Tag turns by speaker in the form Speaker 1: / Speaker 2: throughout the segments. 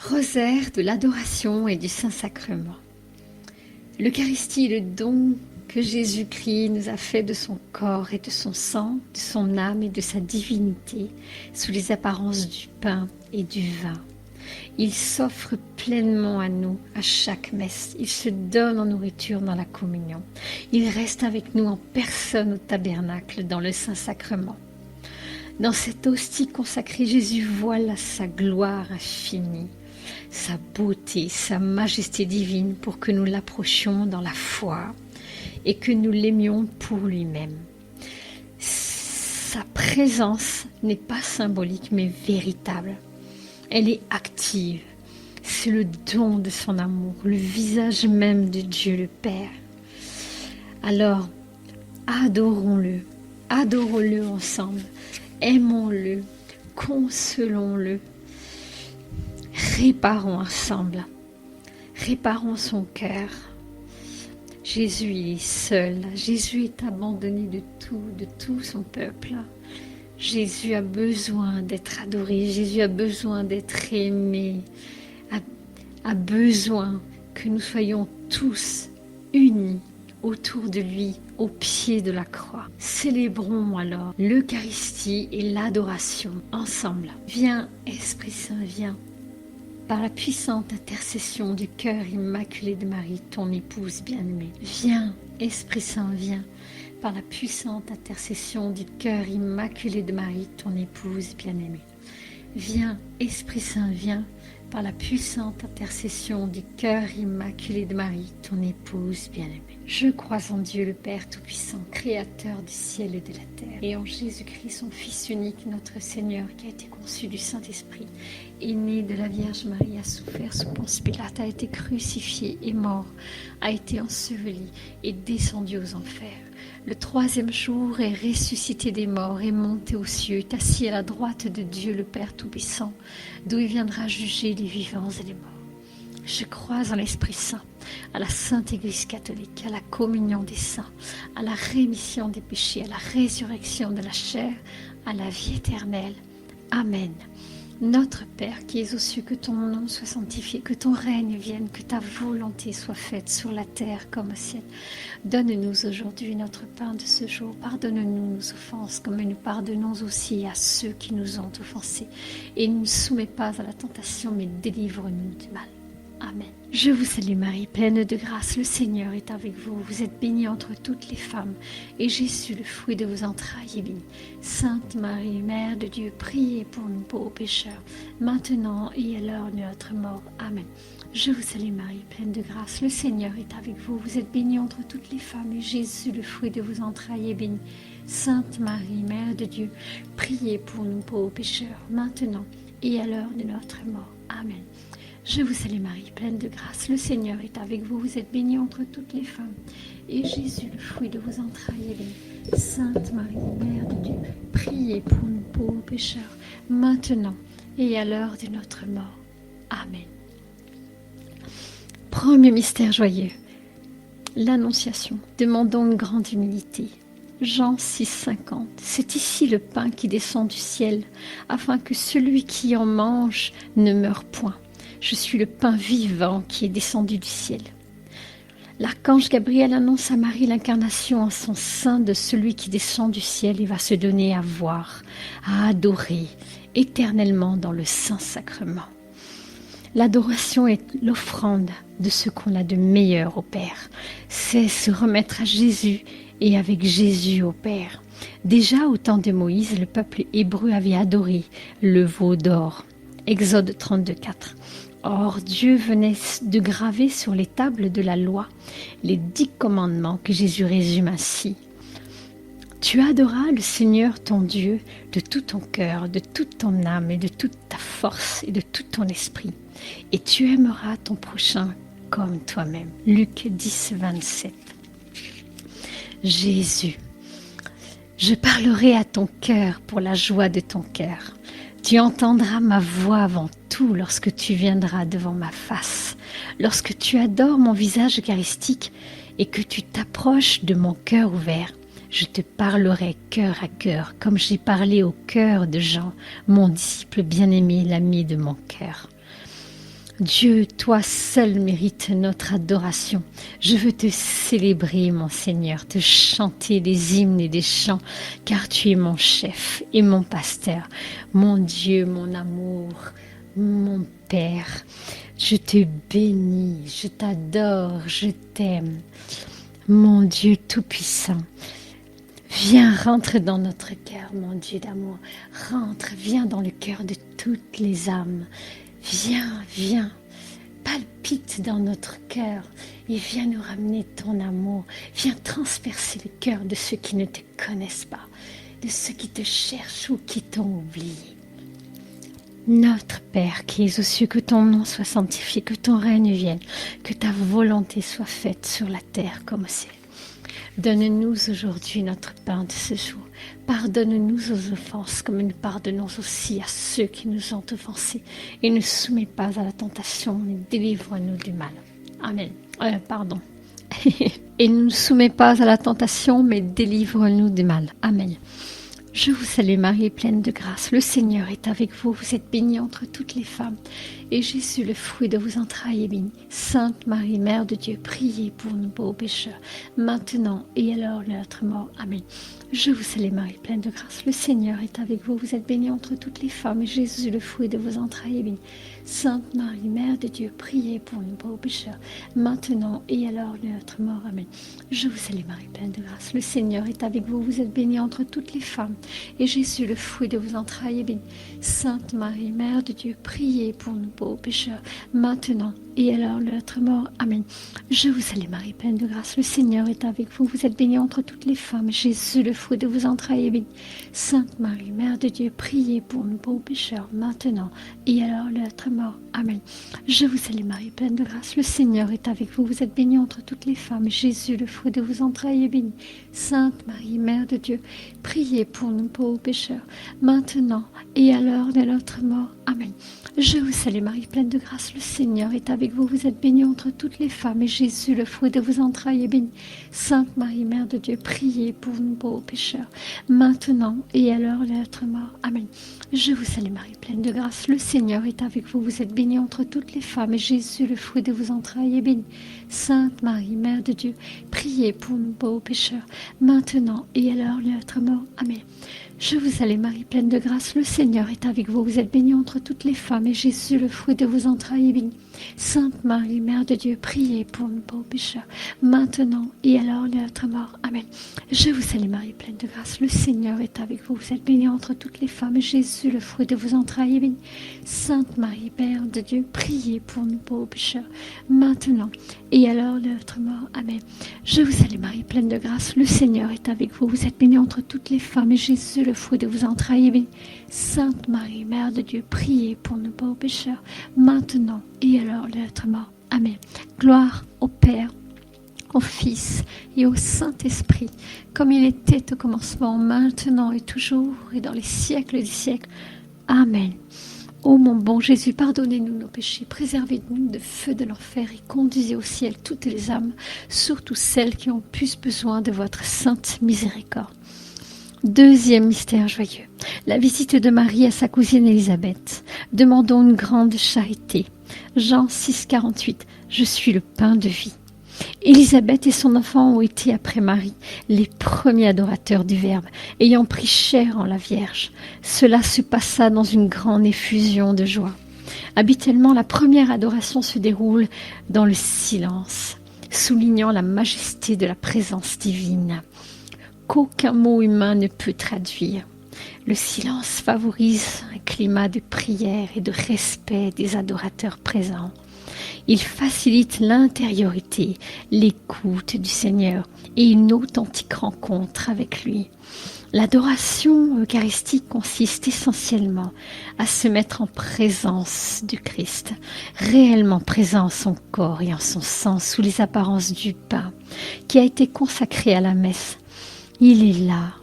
Speaker 1: Rosaire de l'adoration et du Saint-Sacrement. L'Eucharistie est le don que Jésus-Christ nous a fait de son corps et de son sang, de son âme et de sa divinité, sous les apparences du pain et du vin. Il s'offre pleinement à nous à chaque messe. Il se donne en nourriture dans la communion. Il reste avec nous en personne au tabernacle dans le Saint-Sacrement. Dans cette hostie consacrée, Jésus voile sa gloire infinie, sa beauté, sa majesté divine pour que nous l'approchions dans la foi et que nous l'aimions pour lui-même. Sa présence n'est pas symbolique mais véritable. Elle est active. C'est le don de son amour, le visage même de Dieu le Père. Alors, adorons-le ensemble. Aimons-le, consolons-le, réparons ensemble, réparons son cœur. Jésus il est seul, Jésus est abandonné de tout son peuple. Jésus a besoin d'être adoré, Jésus a besoin d'être aimé, a besoin que nous soyons tous unis autour de lui, au pied de la croix. Célébrons alors l'Eucharistie et l'adoration ensemble. Viens, Esprit Saint, viens, par la puissante intercession du cœur immaculé de Marie, ton épouse bien-aimée. Viens, Esprit Saint, viens, par la puissante intercession du cœur immaculé de Marie, ton épouse bien-aimée. Viens, Esprit Saint, viens, par la puissante intercession du cœur immaculé de Marie, ton épouse bien-aimée. Je crois en Dieu le Père Tout-Puissant, Créateur du ciel et de la terre, et en Jésus-Christ, son Fils unique, notre Seigneur, qui a été conçu du Saint-Esprit, est né de la Vierge Marie, a souffert sous Ponce Pilate, a été crucifié et mort, a été enseveli et descendu aux enfers. Le troisième jour est ressuscité des morts, est monté aux cieux, est assis à la droite de Dieu le Père Tout-Puissant, d'où il viendra juger les vivants et les morts. Je crois en l'Esprit Saint, à la Sainte Église catholique, à la communion des saints, à la rémission des péchés, à la résurrection de la chair, à la vie éternelle. Amen. Notre Père qui es aux cieux, que ton nom soit sanctifié, que ton règne vienne, que ta volonté soit faite sur la terre comme au ciel. Donne-nous aujourd'hui notre pain de ce jour. Pardonne-nous nos offenses comme nous pardonnons aussi à ceux qui nous ont offensés. Et ne nous soumets pas à la tentation, mais délivre-nous du mal. Amen. Je vous salue Marie, pleine de grâce, le Seigneur est avec vous. Vous êtes bénie entre toutes les femmes, et Jésus, le fruit de vos entrailles, est béni. Sainte Marie, Mère de Dieu, priez pour nous pauvres pécheurs, maintenant et à l'heure de notre mort. Amen. Je vous salue Marie, pleine de grâce, le Seigneur est avec vous. Vous êtes bénie entre toutes les femmes, et Jésus, le fruit de vos entrailles, est béni. Sainte Marie, Mère de Dieu, priez pour nous pauvres pécheurs, maintenant et à l'heure de notre mort. Amen. Je vous salue Marie, pleine de grâce, le Seigneur est avec vous. Vous êtes bénie entre toutes les femmes, et Jésus, le fruit de vos entrailles, est béni. Sainte Marie, Mère de Dieu, priez pour nous pauvres pécheurs, maintenant et à l'heure de notre mort. Amen. Premier mystère joyeux, l'Annonciation. Demandons une grande humilité. Jean 6,50. C'est ici le pain qui descend du ciel, afin que celui qui en mange ne meure point. Je suis le pain vivant qui est descendu du ciel. L'archange Gabriel annonce à Marie l'incarnation en son sein de celui qui descend du ciel et va se donner à voir, à adorer éternellement dans le Saint-Sacrement. L'adoration est l'offrande de ce qu'on a de meilleur au Père. C'est se remettre à Jésus et avec Jésus au Père. Déjà au temps de Moïse, le peuple hébreu avait adoré le veau d'or. Exode 32,4. Or, Dieu venait de graver sur les tables de la loi les 10 commandements que Jésus résume ainsi. Tu adoreras le Seigneur ton Dieu de tout ton cœur, de toute ton âme et de toute ta force et de tout ton esprit. Et tu aimeras ton prochain comme toi-même. Luc 10, 27. Jésus, je parlerai à ton cœur pour la joie de ton cœur. Tu entendras ma voix avant tout lorsque tu viendras devant ma face, lorsque tu adores mon visage eucharistique et que tu t'approches de mon cœur ouvert. Je te parlerai cœur à cœur, comme j'ai parlé au cœur de Jean, mon disciple bien-aimé, l'ami de mon cœur. Dieu, toi seul mérites notre adoration. Je veux te célébrer, mon Seigneur, te chanter des hymnes et des chants, car tu es mon chef et mon pasteur, mon Dieu, mon amour, mon Père. Je te bénis, je t'adore, je t'aime. Mon Dieu Tout-Puissant, viens, rentre dans notre cœur, mon Dieu d'amour. Rentre, viens dans le cœur de toutes les âmes. Viens, viens, palpite dans notre cœur et viens nous ramener ton amour. Viens transpercer le cœur de ceux qui ne te connaissent pas, de ceux qui te cherchent ou qui t'ont oublié. Notre Père qui es aux cieux, que ton nom soit sanctifié, que ton règne vienne, que ta volonté soit faite sur la terre comme au ciel. Donne-nous aujourd'hui notre pain de ce jour. Pardonne-nous nos offenses comme nous pardonnons aussi à ceux qui nous ont offensés. Et ne soumets pas à la tentation, mais délivre-nous du mal. Amen. Pardon. Et ne nous soumets pas à la tentation, mais délivre-nous du mal. Amen. Je vous salue Marie, pleine de grâce. Le Seigneur est avec vous. Vous êtes bénie entre toutes les femmes. Et Jésus, le fruit de vos entrailles, est béni. Sainte Marie, Mère de Dieu, priez pour nous pauvres pécheurs, maintenant et à l'heure de notre mort. Amen. Je vous salue Marie, pleine de grâce. Le Seigneur est avec vous. Vous êtes bénie entre toutes les femmes. Et Jésus, le fruit de vos entrailles, est béni. Sainte Marie, Mère de Dieu, priez pour nous pauvres pécheurs, maintenant et à l'heure de notre mort. Amen. Je vous salue Marie, pleine de grâce. Le Seigneur est avec vous. Vous êtes bénie entre toutes les femmes. Et Jésus, le fruit de vos entrailles, est béni. Sainte Marie, Mère de Dieu, priez pour nous pauvres pécheurs, maintenant et à l'heure de notre mort. Amen. Je vous salue Marie, pleine de grâce. Le Seigneur est avec vous. Vous êtes bénie entre toutes les femmes. Jésus, le fruit de vos entrailles, est béni. Sainte Marie, Mère de Dieu, priez pour nous pauvres pécheurs, maintenant et à l'heure de notre mort. Amen. Je vous salue Marie, pleine de grâce. Le Seigneur est avec vous. Vous êtes bénie entre toutes les femmes. Jésus, le fruit de vos entrailles, est béni. Sainte Marie, Mère de Dieu, priez pour nous pauvres pécheurs, maintenant et à l'heure de notre mort. Amen. Je vous salue Marie, pleine de grâce. Le Seigneur est avec vous. Vous êtes bénie entre toutes les femmes. Et Jésus, le fruit de vos entrailles, est béni. Sainte Marie, Mère de Dieu, priez pour nous pauvres pécheurs, maintenant et à l'heure de notre mort. Amen. Je vous salue Marie, pleine de grâce. Le Seigneur est avec vous. Vous êtes bénie entre toutes les femmes. Et Jésus, le fruit de vos entrailles, est béni. Sainte Marie, Mère de Dieu, priez pour nous pauvres pécheurs, maintenant et à l'heure de notre mort. Amen. Je vous salue Marie, pleine de grâce, le Seigneur est avec vous. Vous êtes bénie entre toutes les femmes, et Jésus, le fruit de vos entrailles, est béni. Sainte Marie, Mère de Dieu, priez pour nous pauvres pécheurs, maintenant et à l'heure de notre mort. Amen. Je vous salue Marie, pleine de grâce, le Seigneur est avec vous. Vous êtes bénie entre toutes les femmes, et Jésus, le fruit de vos entrailles, est béni. Sainte Marie, Mère de Dieu, priez pour nous pauvres pécheurs, maintenant et à l'heure de notre mort. Amen. Je vous salue Marie, pleine de grâce, le Seigneur est avec vous. Vous êtes bénie entre toutes les femmes, et Jésus, le fruit de vos entrailles, est béni. Sainte Marie, Mère de Dieu, priez pour nous pauvres pécheurs, maintenant et à l'heure de notre mort. Amen. Gloire au Père, au Fils et au Saint-Esprit, comme il était au commencement, maintenant et toujours, et dans les siècles des siècles. Amen. Ô mon bon Jésus, pardonnez-nous nos péchés, préservez-nous de feu de l'enfer et conduisez au ciel toutes les âmes, surtout celles qui ont plus besoin de votre sainte miséricorde. Deuxième mystère joyeux, la visite de Marie à sa cousine Élisabeth. Demandons une grande charité. Jean 6, 48, je suis le pain de vie. Élisabeth et son enfant ont été après Marie les premiers adorateurs du Verbe, ayant pris chair en la Vierge. Cela se passa dans une grande effusion de joie. Habituellement, la première adoration se déroule dans le silence, soulignant la majesté de la présence divine, qu'aucun mot humain ne peut traduire. Le silence favorise un climat de prière et de respect des adorateurs présents. Il facilite l'intériorité, l'écoute du Seigneur et une authentique rencontre avec lui. L'adoration eucharistique consiste essentiellement à se mettre en présence du Christ, réellement présent en son corps et en son sang sous les apparences du pain qui a été consacré à la messe. Il est là,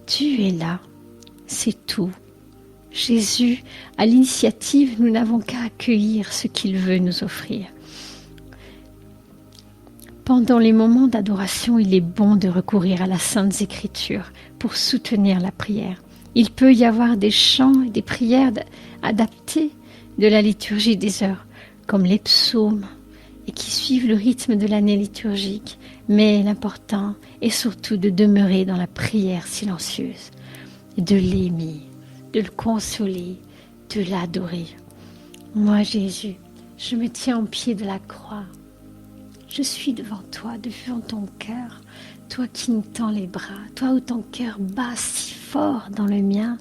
Speaker 1: tu es là, c'est tout. Jésus, à l'initiative, nous n'avons qu'à accueillir ce qu'il veut nous offrir. Pendant les moments d'adoration, il est bon de recourir à la Sainte Écriture pour soutenir la prière. Il peut y avoir des chants et des prières adaptés de la liturgie des heures, comme les psaumes et qui suivent le rythme de l'année liturgique. Mais l'important est surtout de demeurer dans la prière silencieuse, de l'aimer, de le consoler, de l'adorer. Moi, Jésus, je me tiens au pied de la croix. Je suis devant toi, devant ton cœur, toi qui me tends les bras, toi où ton cœur bat si fort dans le mien.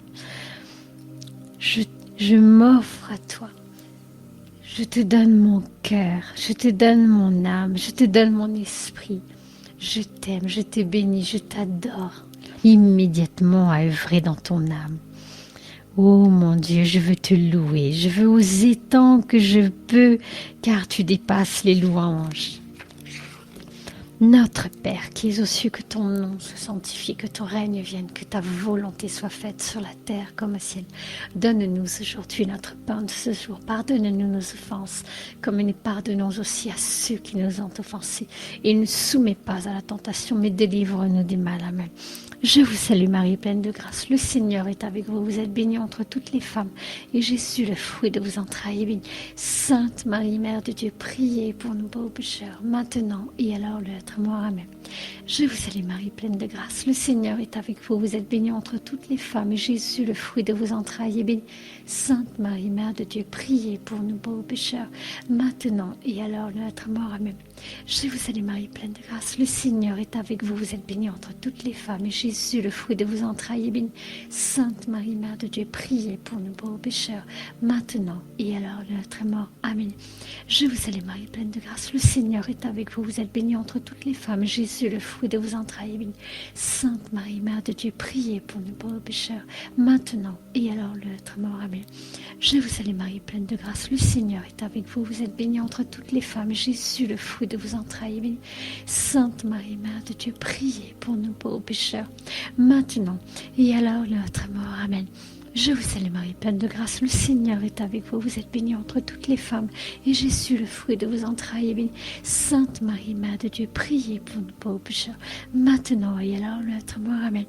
Speaker 1: Je m'offre à toi. Je te donne mon cœur, je te donne mon âme, je te donne mon esprit. Je t'aime, je te bénis, je t'adore. Immédiatement à œuvrer dans ton âme. Oh mon Dieu, je veux te louer, je veux oser tant que je peux, car tu dépasses les louanges. Notre Père qui es aux cieux, que ton nom se sanctifie, que ton règne vienne, que ta volonté soit faite sur la terre comme au ciel. Donne-nous aujourd'hui notre pain de ce jour. Pardonne-nous nos offenses, comme nous pardonnons aussi à ceux qui nous ont offensés. Et ne soumets pas à la tentation, mais délivre-nous du mal. Amen. Je vous salue Marie, pleine de grâce. Le Seigneur est avec vous. Vous êtes bénie entre toutes les femmes. Et Jésus, le fruit de vos entrailles, est béni. Sainte Marie, Mère de Dieu, priez pour nous pauvres pécheurs, maintenant et à l'heure de notre mort. Amen. Je vous salue Marie, pleine de grâce. Le Seigneur est avec vous. Vous êtes bénie entre toutes les femmes. Et Jésus, le fruit de vos entrailles, est béni. Sainte Marie, Mère de Dieu, priez pour nous pauvres pécheurs, maintenant et à l'heure de notre mort. Amen. Je vous salue Marie, pleine de grâce. Le Seigneur est avec vous. Vous êtes bénie entre toutes les femmes. Et Jésus, le fruit de vos entrailles, est béni. Sainte Marie, Mère de Dieu, priez pour nous pauvres pécheurs, maintenant et à l'heure de notre mort. Amen. Je vous salue Marie, pleine de grâce. Le Seigneur est avec vous. Vous êtes bénie entre toutes les femmes. Jésus, le fruit de vos entrailles, est béni. Sainte Marie, Mère de Dieu, priez pour nous pauvres pécheurs, maintenant et à l'heure de notre mort. Amen. Je vous salue Marie, pleine de grâce. Le Seigneur est avec vous. Vous êtes bénie entre toutes les femmes. Jésus, le fruit de vos entrailles, est béni. Sainte Marie, Mère de Dieu, priez pour nous pauvres pécheurs, maintenant et à l'heure de notre mort. Amen. Je vous salue Marie, pleine de grâce. Le Seigneur est avec vous. Vous êtes bénie entre toutes les femmes. Et Jésus, le fruit de vos entrailles, est béni. Sainte Marie, Mère de Dieu, priez pour nous pauvres pécheurs, maintenant et à l'heure de notre mort. Amen.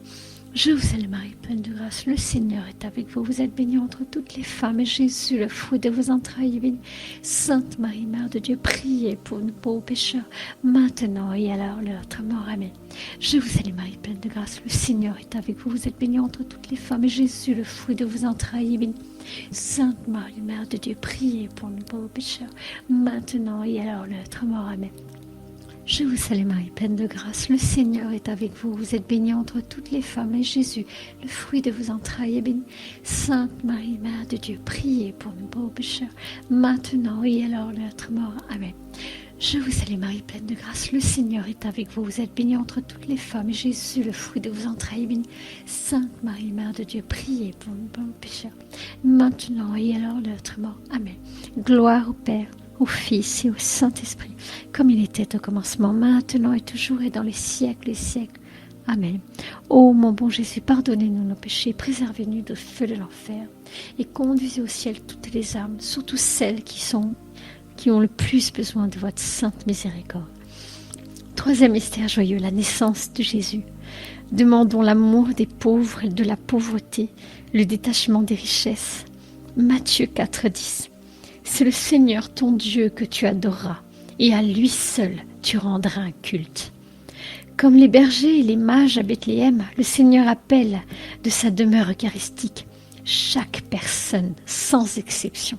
Speaker 1: Je vous salue Marie, pleine de grâce. Le Seigneur est avec vous. Vous êtes bénie entre toutes les femmes. Et Jésus, le fruit de vos entrailles, est béni. Sainte Marie, Mère de Dieu, priez pour nous pauvres pécheurs, maintenant et à l'heure de notre mort. Amen. Je vous salue Marie, pleine de grâce. Le Seigneur est avec vous. Vous êtes bénie entre toutes les femmes. Et Jésus, le fruit de vos entrailles, est béni. Sainte Marie, Mère de Dieu, priez pour nous pauvres pécheurs, maintenant et à l'heure de notre mort. Amen. Je vous salue Marie, pleine de grâce. Le Seigneur est avec vous. Vous êtes bénie entre toutes les femmes. Et Jésus, le fruit de vos entrailles, est béni. Sainte Marie, Mère de Dieu, priez pour nous pauvres pécheurs, maintenant et à l'heure de notre mort. Amen. Je vous salue Marie, pleine de grâce. Le Seigneur est avec vous. Vous êtes bénie entre toutes les femmes. Et Jésus, le fruit de vos entrailles, est béni. Sainte Marie, Mère de Dieu, priez pour nous pauvres pécheurs, maintenant et à l'heure de notre mort. Amen. Gloire au Père, au Fils et au Saint-Esprit, comme il était au commencement, maintenant et toujours et dans les siècles des siècles. Amen. Ô mon bon Jésus, pardonnez-nous nos péchés, préservez-nous du feu de l'enfer et conduisez au ciel toutes les âmes, surtout celles qui ont le plus besoin de votre sainte miséricorde. Troisième mystère joyeux, la naissance de Jésus. Demandons l'amour des pauvres et de la pauvreté, le détachement des richesses. Matthieu 4,10. C'est le Seigneur ton Dieu que tu adoreras, et à lui seul tu rendras un culte. Comme les bergers et les mages à Bethléem, le Seigneur appelle de sa demeure eucharistique chaque personne, sans exception.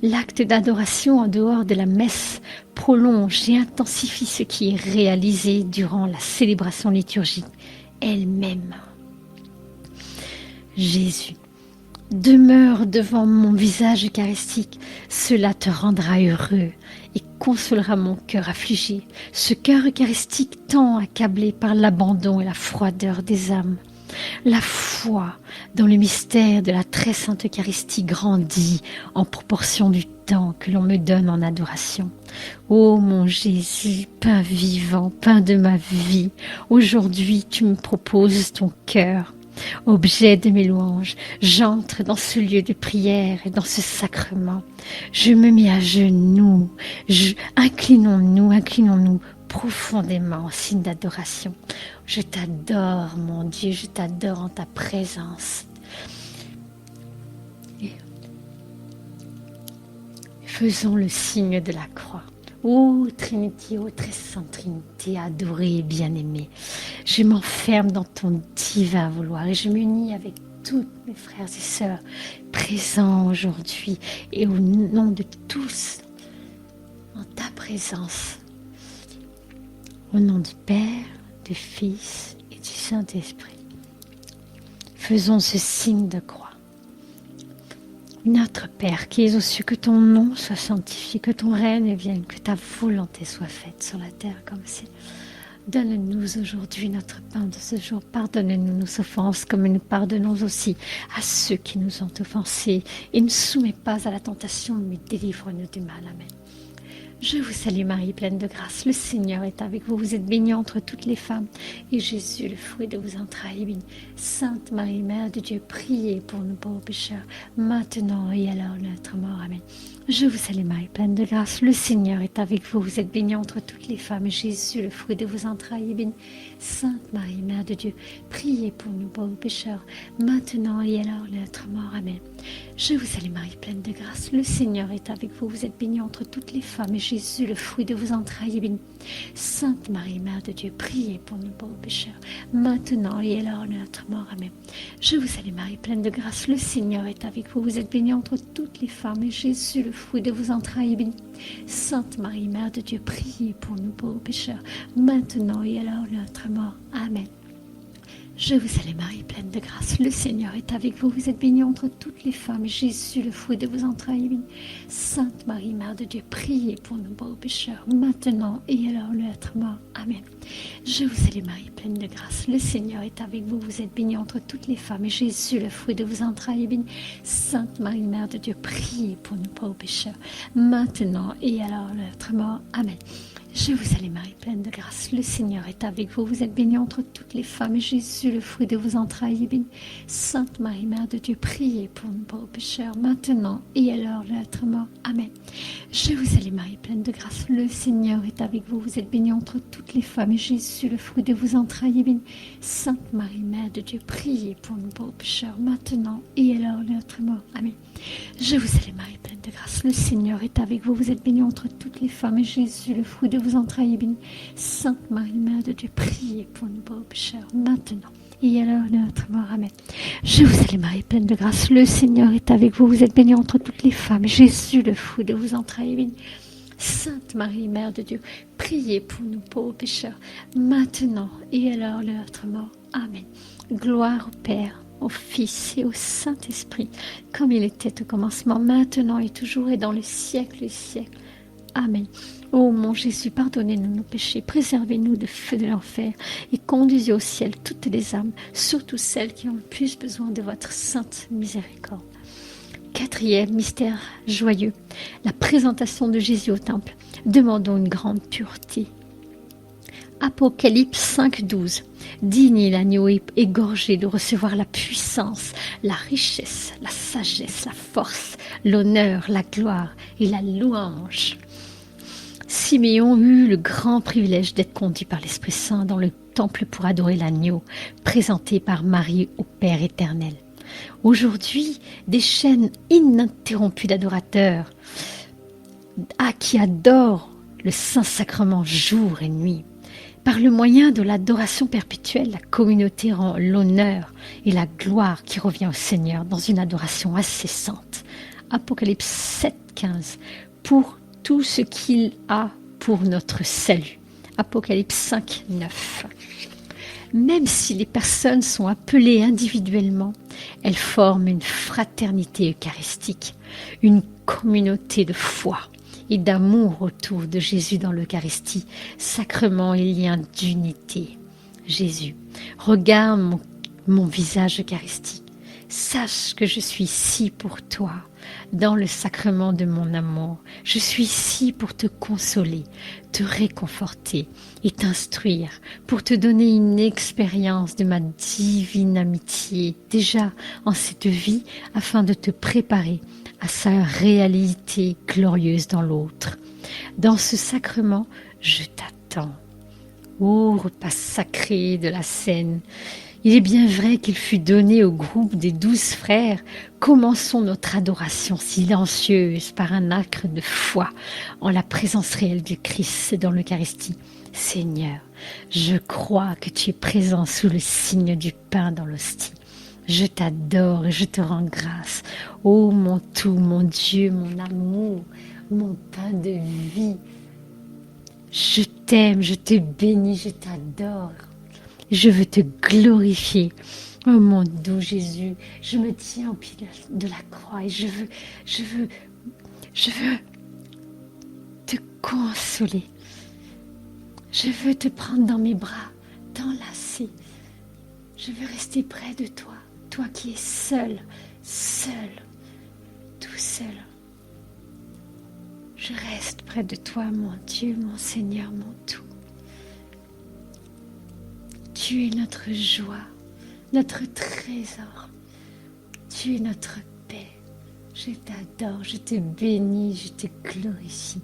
Speaker 1: L'acte d'adoration en dehors de la messe prolonge et intensifie ce qui est réalisé durant la célébration liturgique elle-même. Jésus, demeure devant mon visage eucharistique, cela te rendra heureux et consolera mon cœur affligé, ce cœur eucharistique tant accablé par l'abandon et la froideur des âmes. La foi dans le mystère de la très sainte Eucharistie grandit en proportion du temps que l'on me donne en adoration. Ô mon Jésus, pain vivant, pain de ma vie, aujourd'hui tu me proposes ton cœur. Objet de mes louanges, j'entre dans ce lieu de prière et dans ce sacrement. Je me mets à genoux, inclinons-nous profondément en signe d'adoration. Je t'adore, mon Dieu, je t'adore en ta présence. Faisons le signe de la croix. Ô Trinité, ô très sainte Trinité, adorée et bien-aimée, je m'enferme dans ton divin vouloir et je m'unis avec tous mes frères et sœurs présents aujourd'hui et au nom de tous, en ta présence, au nom du Père, du Fils et du Saint-Esprit. Faisons ce signe de croix. Notre Père qui es aux cieux, que ton nom soit sanctifié, que ton règne vienne, que ta volonté soit faite sur la terre comme au ciel. Donne-nous aujourd'hui notre pain de ce jour. Pardonne-nous nos offenses comme nous pardonnons aussi à ceux qui nous ont offensés. Et ne soumets pas à la tentation, mais délivre-nous du mal. Amen. Je vous salue Marie, pleine de grâce. Le Seigneur est avec vous. Vous êtes bénie entre toutes les femmes. Et Jésus, le fruit de vos entrailles, est béni. Sainte Marie, Mère de Dieu, priez pour nous pauvres pécheurs, maintenant et à l'heure de notre mort. Amen. Je vous salue Marie, pleine de grâce. Le Seigneur est avec vous. Vous êtes bénie entre toutes les femmes. Et Jésus, le fruit de vos entrailles, est béni. Sainte Marie, Mère de Dieu, priez pour nous pauvres pécheurs, maintenant et à l'heure de notre mort. Amen. Je vous salue Marie, pleine de grâce. Le Seigneur est avec vous. Vous êtes bénie entre toutes les femmes. Et Jésus, le fruit de vos entrailles, est béni. Sainte Marie, Mère de Dieu, priez pour nous pauvres pécheurs, maintenant et à l'heure de notre mort. Amen. Je vous salue Marie, pleine de grâce. Le Seigneur est avec vous. Vous êtes bénie entre toutes les femmes. Et Jésus, le fruit de vos entrailles, est béni. Sainte Marie, Mère de Dieu, priez pour nous pauvres pécheurs, maintenant et à l'heure de notre mort. Amen. Je vous salue Marie, pleine de grâce. Le Seigneur est avec vous. Vous êtes bénie entre toutes les femmes. Jésus, le fruit de vos entrailles, est béni. Sainte Marie, Mère de Dieu, priez pour nous pauvres pécheurs, maintenant et à l'heure de notre mort. Amen. Je vous salue Marie, pleine de grâce. Le Seigneur est avec vous. Vous êtes bénie entre toutes les femmes. Jésus, le fruit de vos entrailles, est béni. Sainte Marie, Mère de Dieu, priez pour nous pauvres pécheurs, maintenant et à l'heure de notre mort. Amen. Je vous salue Marie, pleine de grâce. Le Seigneur est avec vous. Vous êtes bénie entre toutes les femmes. Et Jésus, le fruit de vos entrailles, est béni. Sainte Marie, Mère de Dieu, priez pour nous pauvres pécheurs, maintenant et à l'heure de notre mort. Amen. Je vous salue Marie, pleine de grâce. Le Seigneur est avec vous. Vous êtes bénie entre toutes les femmes. Et Jésus, le fruit de vos entrailles, est béni. Sainte Marie, Mère de Dieu, priez pour nous pauvres pécheurs, maintenant et à l'heure de notre mort. Amen. Je vous salue Marie, pleine de grâce. Le Seigneur est avec vous. Vous êtes bénie entre toutes les femmes. Et Jésus, le fruit de vos entrailles, est béni. Sainte Marie, Mère de Dieu, priez pour nous pauvres pécheurs, maintenant et à l'heure de notre mort. Amen. Je vous salue Marie, pleine de grâce. Le Seigneur est avec vous. Vous êtes bénie entre toutes les femmes. Et Jésus, le fruit de vos entrailles, est béni. Sainte Marie, Mère de Dieu, priez pour nous pauvres pécheurs, maintenant et à l'heure de notre mort. Amen. Gloire au Père, au Fils et au Saint-Esprit, comme il était au commencement, maintenant et toujours et dans les siècles des siècles. Amen. Ô mon Jésus, pardonnez-nous nos péchés, préservez-nous de feu de l'enfer et conduisez au ciel toutes les âmes, surtout celles qui ont le plus besoin de votre sainte miséricorde. Quatrième mystère joyeux, la présentation de Jésus au temple. Demandons une grande pureté. Apocalypse 5,12. Digne l'agneau égorgé de recevoir la puissance, la richesse, la sagesse, la force, l'honneur, la gloire et la louange. Siméon eut le grand privilège d'être conduit par l'Esprit Saint dans le temple pour adorer l'agneau, présenté par Marie au Père éternel. Aujourd'hui, des chaînes ininterrompues d'adorateurs qui adorent le Saint-Sacrement jour et nuit. Par le moyen de l'adoration perpétuelle, la communauté rend l'honneur et la gloire qui revient au Seigneur dans une adoration incessante. Apocalypse 7,15. Pour tout ce qu'il a pour notre salut. Apocalypse 5,9. Même si les personnes sont appelées individuellement, elles forment une fraternité eucharistique, une communauté de foi et d'amour autour de Jésus dans l'Eucharistie, sacrement et lien d'unité. Jésus, regarde mon visage eucharistique, sache que je suis ici pour toi, dans le sacrement de mon amour. Je suis ici pour te consoler, te réconforter et t'instruire, pour te donner une expérience de ma divine amitié, déjà en cette vie, afin de te préparer à sa réalité glorieuse dans l'autre. Dans ce sacrement, je t'attends. Ô repas sacré de la scène Il est bien vrai qu'il fut donné au groupe des 12 frères. Commençons notre adoration silencieuse par un acte de foi en la présence réelle du Christ dans l'Eucharistie. Seigneur, je crois que tu es présent sous le signe du pain dans l'hostie. Je t'adore et je te rends grâce. Ô mon tout, mon Dieu, mon amour, mon pain de vie. Je t'aime, je te bénis, je t'adore. Je veux te glorifier. Oh mon doux Jésus, je me tiens au pied de la croix et je veux te consoler. Je veux te prendre dans mes bras, t'enlacer. Je veux rester près de toi, toi qui es seul, tout seul. Je reste près de toi, mon Dieu, mon Seigneur, mon tout. Tu es notre joie, notre trésor. Tu es notre paix. Je t'adore, je te bénis, je te glorifie.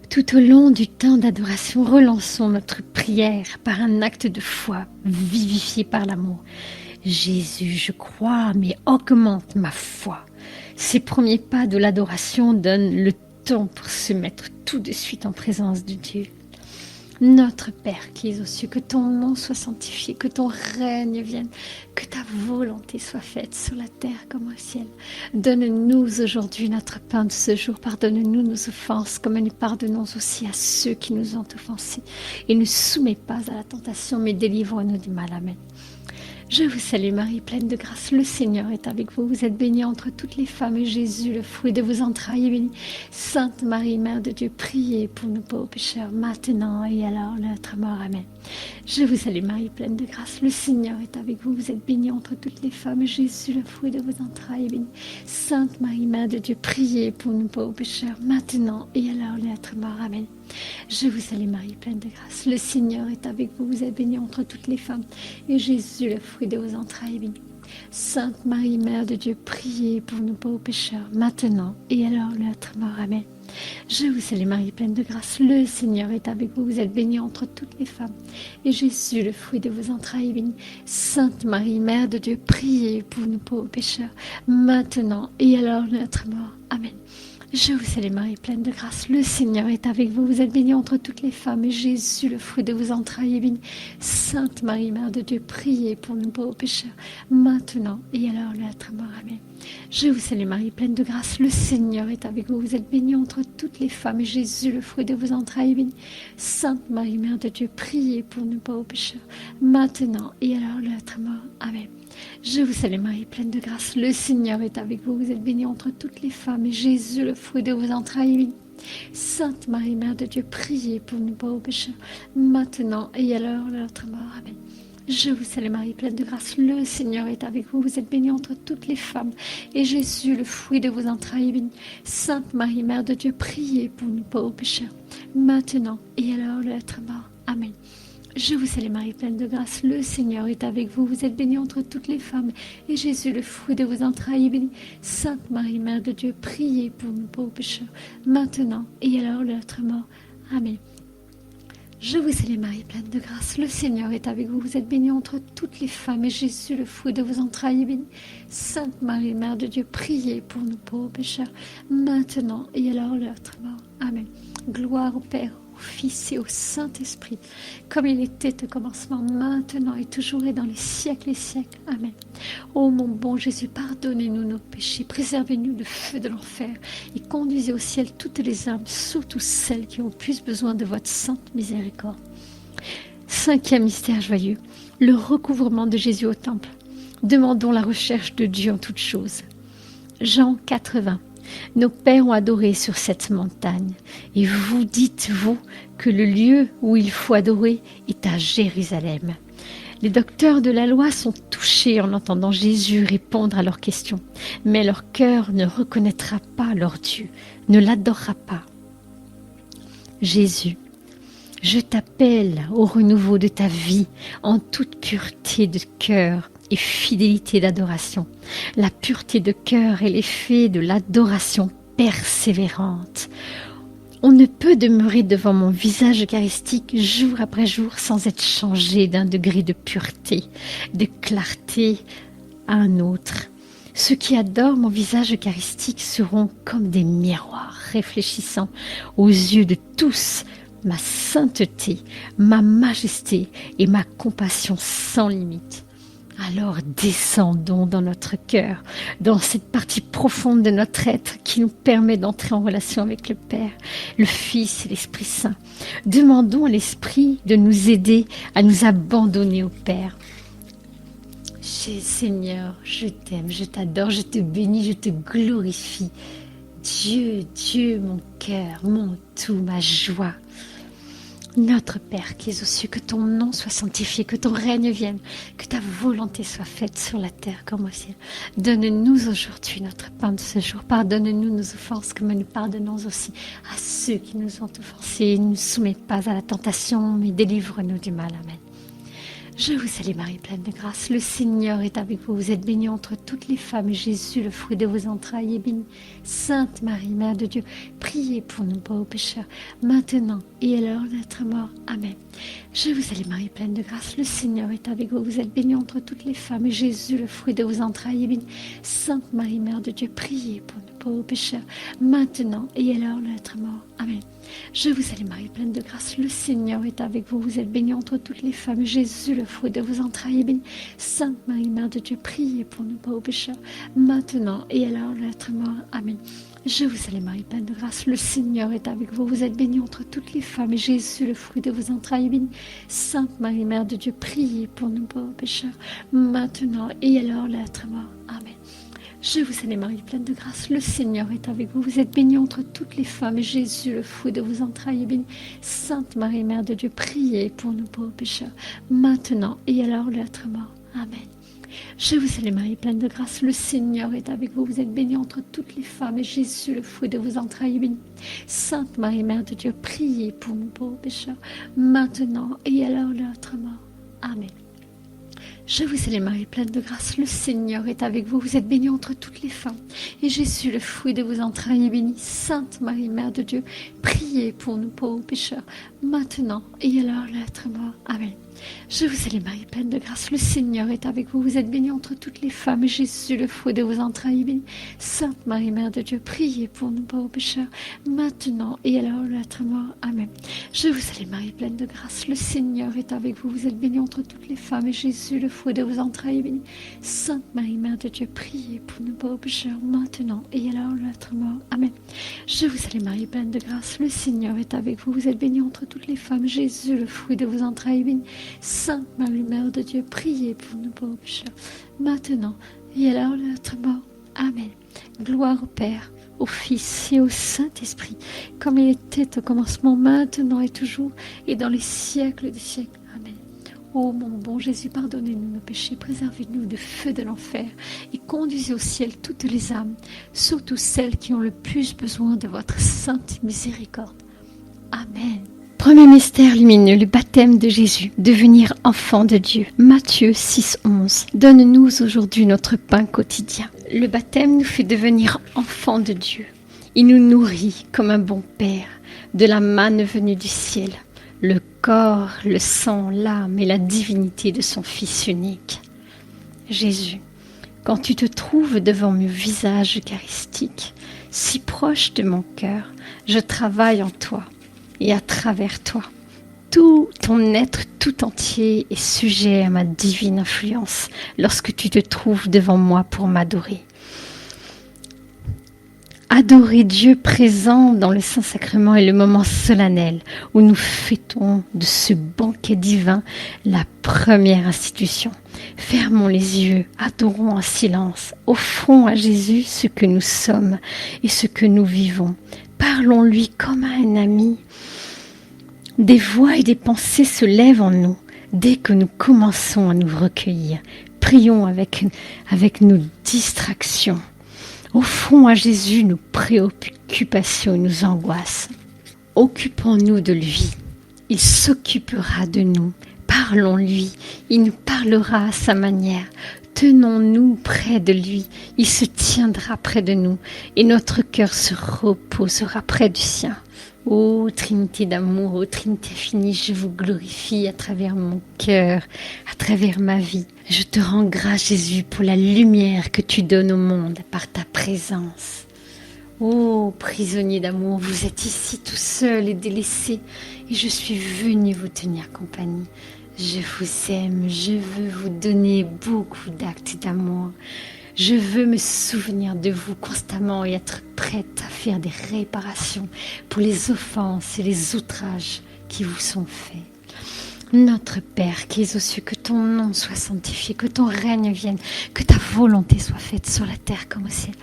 Speaker 1: Tout au long du temps d'adoration, relançons notre prière par un acte de foi vivifié par l'amour. Jésus, je crois, mais augmente ma foi. Ces premiers pas de l'adoration donnent le temps pour se mettre tout de suite en présence de Dieu. Notre Père qui es aux cieux, que ton nom soit sanctifié, que ton règne vienne, que ta volonté soit faite sur la terre comme au ciel. Donne-nous aujourd'hui notre pain de ce jour. Pardonne-nous nos offenses comme nous pardonnons aussi à ceux qui nous ont offensés. Et ne soumets pas à la tentation, mais délivre-nous du mal. Amen. Je vous salue Marie, pleine de grâce, le Seigneur est avec vous. Vous êtes bénie entre toutes les femmes et Jésus, le fruit de vos entrailles, est béni. Sainte Marie, Mère de Dieu, priez pour nous pauvres pécheurs, maintenant et à l'heure de notre mort. Amen. Je vous salue Marie, pleine de grâce, le Seigneur est avec vous. Vous êtes bénie entre toutes les femmes et Jésus, le fruit de vos entrailles, est béni. Sainte Marie, Mère de Dieu, priez pour nous pauvres pécheurs, maintenant et à l'heure de notre mort. Amen. Je vous salue Marie, pleine de grâce, le Seigneur est avec vous. Vous êtes bénie entre toutes les femmes et Jésus, le fruit de vos entrailles, est béni. Sainte Marie, Mère de Dieu, priez pour nous pauvres pécheurs, maintenant et à l'heure de notre mort. Amen. Je vous salue Marie, pleine de grâce, le Seigneur est avec vous. Vous êtes bénie entre toutes les femmes et Jésus, le fruit de vos entrailles, est béni. Sainte Marie, Mère de Dieu, priez pour nous pauvres pécheurs, maintenant et à l'heure de notre mort. Amen. Je vous salue Marie, pleine de grâce, le Seigneur est avec vous. Vous êtes bénie entre toutes les femmes et Jésus, le fruit de vos entrailles, est béni. Sainte Marie, Mère de Dieu, priez pour nous pauvres pécheurs, maintenant et à l'heure de notre mort. Amen. Je vous salue Marie, pleine de grâce, le Seigneur est avec vous. Vous êtes bénie entre toutes les femmes et Jésus, le fruit de vos entrailles, est béni. Sainte Marie, Mère de Dieu, priez pour nous pauvres pécheurs, maintenant et à l'heure de notre mort. Amen. Je vous salue Marie, pleine de grâce, le Seigneur est avec vous. Vous êtes bénie entre toutes les femmes et Jésus, le fruit de vos entrailles, est béni. Sainte Marie, Mère de Dieu, priez pour nous pauvres pécheurs, maintenant et à l'heure de notre mort. Amen. Je vous salue Marie, pleine de grâce, le Seigneur est avec vous. Vous êtes bénie entre toutes les femmes et Jésus, le fruit de vos entrailles, est béni. Sainte Marie, Mère de Dieu, priez pour nous pauvres pécheurs, maintenant et à l'heure de notre mort. Amen. Je vous salue Marie, pleine de grâce, le Seigneur est avec vous. Vous êtes bénie entre toutes les femmes et Jésus, le fruit de vos entrailles, est béni. Sainte Marie, Mère de Dieu, priez pour nous pauvres pécheurs, maintenant et à l'heure de notre mort. Amen. Je vous salue Marie, pleine de grâce, le Seigneur est avec vous. Vous êtes bénie entre toutes les femmes et Jésus, le fruit de vos entrailles, est béni. Sainte Marie, Mère de Dieu, priez pour nous pauvres pécheurs, maintenant et à l'heure de notre mort. Amen. Gloire au Père, au Fils et au Saint-Esprit, comme il était au commencement, maintenant et toujours et dans les siècles et siècles. Amen. Ô mon bon Jésus, pardonnez-nous nos péchés, préservez-nous du feu de l'enfer et conduisez au ciel toutes les âmes, surtout celles qui ont plus besoin de votre sainte miséricorde. Cinquième mystère joyeux, le recouvrement de Jésus au temple. Demandons la recherche de Dieu en toutes choses. Jean 4:20. Nos pères ont adoré sur cette montagne, et vous dites-vous que le lieu où il faut adorer est à Jérusalem. Les docteurs de la loi sont touchés en entendant Jésus répondre à leurs questions, mais leur cœur ne reconnaîtra pas leur Dieu, ne l'adorera pas. Jésus, je t'appelle au renouveau de ta vie en toute pureté de cœur et fidélité d'adoration. La pureté de cœur est l'effet de l'adoration persévérante. On ne peut demeurer devant mon visage eucharistique jour après jour sans être changé d'un degré de pureté, de clarté à un autre. Ceux qui adorent mon visage eucharistique seront comme des miroirs réfléchissant aux yeux de tous ma sainteté, ma majesté et ma compassion sans limite. Alors descendons dans notre cœur, dans cette partie profonde de notre être qui nous permet d'entrer en relation avec le Père, le Fils et l'Esprit Saint. Demandons à l'Esprit de nous aider à nous abandonner au Père. Seigneur, je t'aime, je t'adore, je te bénis, je te glorifie. Dieu, Dieu, mon cœur, mon tout, ma joie. Notre Père qui es aux cieux, que ton nom soit sanctifié, que ton règne vienne, que ta volonté soit faite sur la terre comme au ciel. Donne-nous aujourd'hui notre pain de ce jour. Pardonne-nous nos offenses comme nous pardonnons aussi à ceux qui nous ont offensés. Ne nous soumets pas à la tentation, mais délivre-nous du mal. Amen. Je vous salue Marie, pleine de grâce. Le Seigneur est avec vous. Vous êtes bénie entre toutes les femmes. Et Jésus, le fruit de vos entrailles, est béni. Sainte Marie, Mère de Dieu, priez pour nous pauvres pécheurs, maintenant et à l'heure de notre mort. Amen. Je vous salue Marie, pleine de grâce. Le Seigneur est avec vous. Vous êtes bénie entre toutes les femmes. Et Jésus, le fruit de vos entrailles, est béni. Sainte Marie, Mère de Dieu, priez pour nous pauvres pécheurs, maintenant et à l'heure de notre mort. Amen. Je vous salue Marie, pleine de grâce, le Seigneur est avec vous. Vous êtes bénie entre toutes les femmes. Jésus, le fruit de vos entrailles, est béni. Sainte Marie, Mère de Dieu, priez pour nous pauvres pécheurs, maintenant et à l'heure de notre mort. Amen. Je vous salue Marie, pleine de grâce, le Seigneur est avec vous. Vous êtes bénie entre toutes les femmes. Et Jésus, le fruit de vos entrailles, est béni. Sainte Marie, Mère de Dieu, priez pour nous pauvres pécheurs, maintenant et à l'heure de notre mort. Amen. Je vous salue Marie, pleine de grâce, le Seigneur est avec vous. Vous êtes bénie entre toutes les femmes, et Jésus, le fruit de vos entrailles, est béni. Sainte Marie, Mère de Dieu, priez pour nous pauvres pécheurs, maintenant et à l'heure de notre mort. Amen. Je vous salue Marie, pleine de grâce, le Seigneur est avec vous. Vous êtes bénie entre toutes les femmes, et Jésus, le fruit de vos entrailles, est béni. Sainte Marie, Mère de Dieu, priez pour nous pauvres pécheurs, maintenant et à l'heure de notre mort. Amen. Je vous salue Marie, pleine de grâce, le Seigneur est avec vous. Vous êtes bénie entre toutes les femmes. Et Jésus, le fruit de vos entrailles, est béni. Sainte Marie, Mère de Dieu, priez pour nous pauvres pécheurs, maintenant et à l'heure de notre mort. Amen. Je vous salue Marie, pleine de grâce, le Seigneur est avec vous. Vous êtes bénie entre toutes les femmes. Et Jésus, le fruit de vos entrailles, est béni. Sainte Marie, Mère de Dieu, priez pour nous pauvres pécheurs, maintenant et à l'heure de notre mort. Amen. Je vous salue Marie, pleine de grâce, le Seigneur est avec vous. Vous êtes bénie entre toutes les femmes. Et Jésus, le fruit de vos entrailles, est béni. Sainte Marie, Mère de Dieu, priez pour nous pauvres pécheurs, maintenant et à l'heure de notre mort. Amen. Je vous salue Marie, pleine de grâce, le Seigneur est avec vous. Vous êtes bénie entre toutes les femmes. Jésus, le fruit de vos entrailles, est béni. Sainte Marie, Mère de Dieu, priez pour nous pauvres pécheurs, maintenant et à l'heure de notre mort. Amen. Gloire au Père, au Fils et au Saint-Esprit, comme il était au commencement, maintenant et toujours, et dans les siècles des siècles. Amen. Ô mon bon Jésus, pardonnez-nous nos péchés, préservez-nous du feu de l'enfer, et conduisez au ciel toutes les âmes, surtout celles qui ont le plus besoin de votre sainte miséricorde. Amen. Premier mystère lumineux, le baptême de Jésus, devenir enfant de Dieu. Matthieu 6,11. Donne-nous aujourd'hui notre pain quotidien. Le baptême nous fait devenir enfants de Dieu. Il nous nourrit comme un bon Père, de la manne venue du ciel, le corps, le sang, l'âme et la divinité de son Fils unique. Jésus, quand tu te trouves devant mon visage eucharistique, si proche de mon cœur, je travaille en toi. Et à travers toi, tout ton être tout entier est sujet à ma divine influence lorsque tu te trouves devant moi pour m'adorer. Adorer Dieu présent dans le Saint-Sacrement est le moment solennel où nous fêtons de ce banquet divin la première institution. Fermons les yeux, adorons en silence, offrons à Jésus ce que nous sommes et ce que nous vivons. Parlons-lui comme à un ami. Des voix et des pensées se lèvent en nous dès que nous commençons à nous recueillir. Prions avec nos distractions. Offrons à Jésus nos préoccupations et nos angoisses. Occupons-nous de lui. Il s'occupera de nous. Parlons-lui. Il nous parlera à sa manière. Tenons-nous près de lui. Il se tiendra près de nous et notre cœur se reposera près du sien. Ô Trinité d'amour, ô Trinité infinie, je vous glorifie à travers mon cœur, à travers ma vie. Je te rends grâce, Jésus, pour la lumière que tu donnes au monde par ta présence. Ô prisonnier d'amour, vous êtes ici tout seul et délaissé, et je suis venue vous tenir compagnie. Je vous aime, je veux vous donner beaucoup d'actes d'amour. Je veux me souvenir de vous constamment et être prête à faire des réparations pour les offenses et les outrages qui vous sont faits. Notre Père qui es aux cieux, que ton nom soit sanctifié, que ton règne vienne, que ta volonté soit faite sur la terre comme au ciel.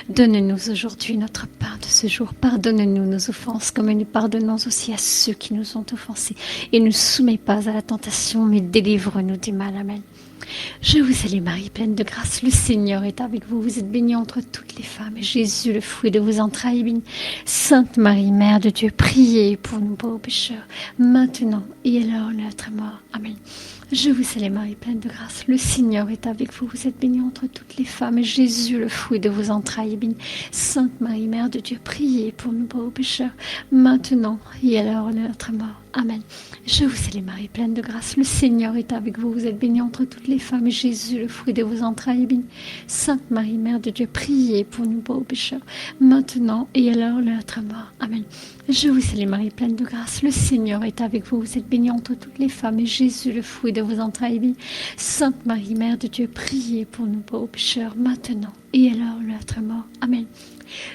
Speaker 1: Donne-nous aujourd'hui notre part de ce jour. Pardonne-nous nos offenses comme nous pardonnons aussi à ceux qui nous ont offensés. Et ne soumets pas à la tentation, mais délivre-nous du mal. Amen. Je vous salue Marie, pleine de grâce, le Seigneur est avec vous. Vous êtes bénie entre toutes les femmes, et Jésus, le fruit de vos entrailles, est béni. Sainte Marie, Mère de Dieu, priez pour nous pauvres pécheurs, maintenant et à l'heure de notre mort. Amen. Je vous salue Marie, pleine de grâce, le Seigneur est avec vous. Vous êtes bénie entre toutes les femmes, et Jésus, le fruit de vos entrailles, est béni. Sainte Marie, Mère de Dieu, priez pour nous pauvres pécheurs, maintenant et à l'heure de notre mort. Amen. Je vous salue Marie, pleine de grâce, le Seigneur est avec vous. Vous êtes bénie entre toutes les femmes, et Jésus, le fruit de vos entrailles, est béni. Sainte Marie, Mère de Dieu, priez pour nous pauvres pécheurs, maintenant et à l'heure de notre mort. Amen. Je vous salue Marie, pleine de grâce, le Seigneur est avec vous. Vous êtes bénie entre toutes les femmes, et Jésus, le fruit de vos entrailles, est béni. Sainte Marie, Mère de Dieu, priez pour nous pauvres pécheurs, maintenant et à l'heure de notre mort. Amen.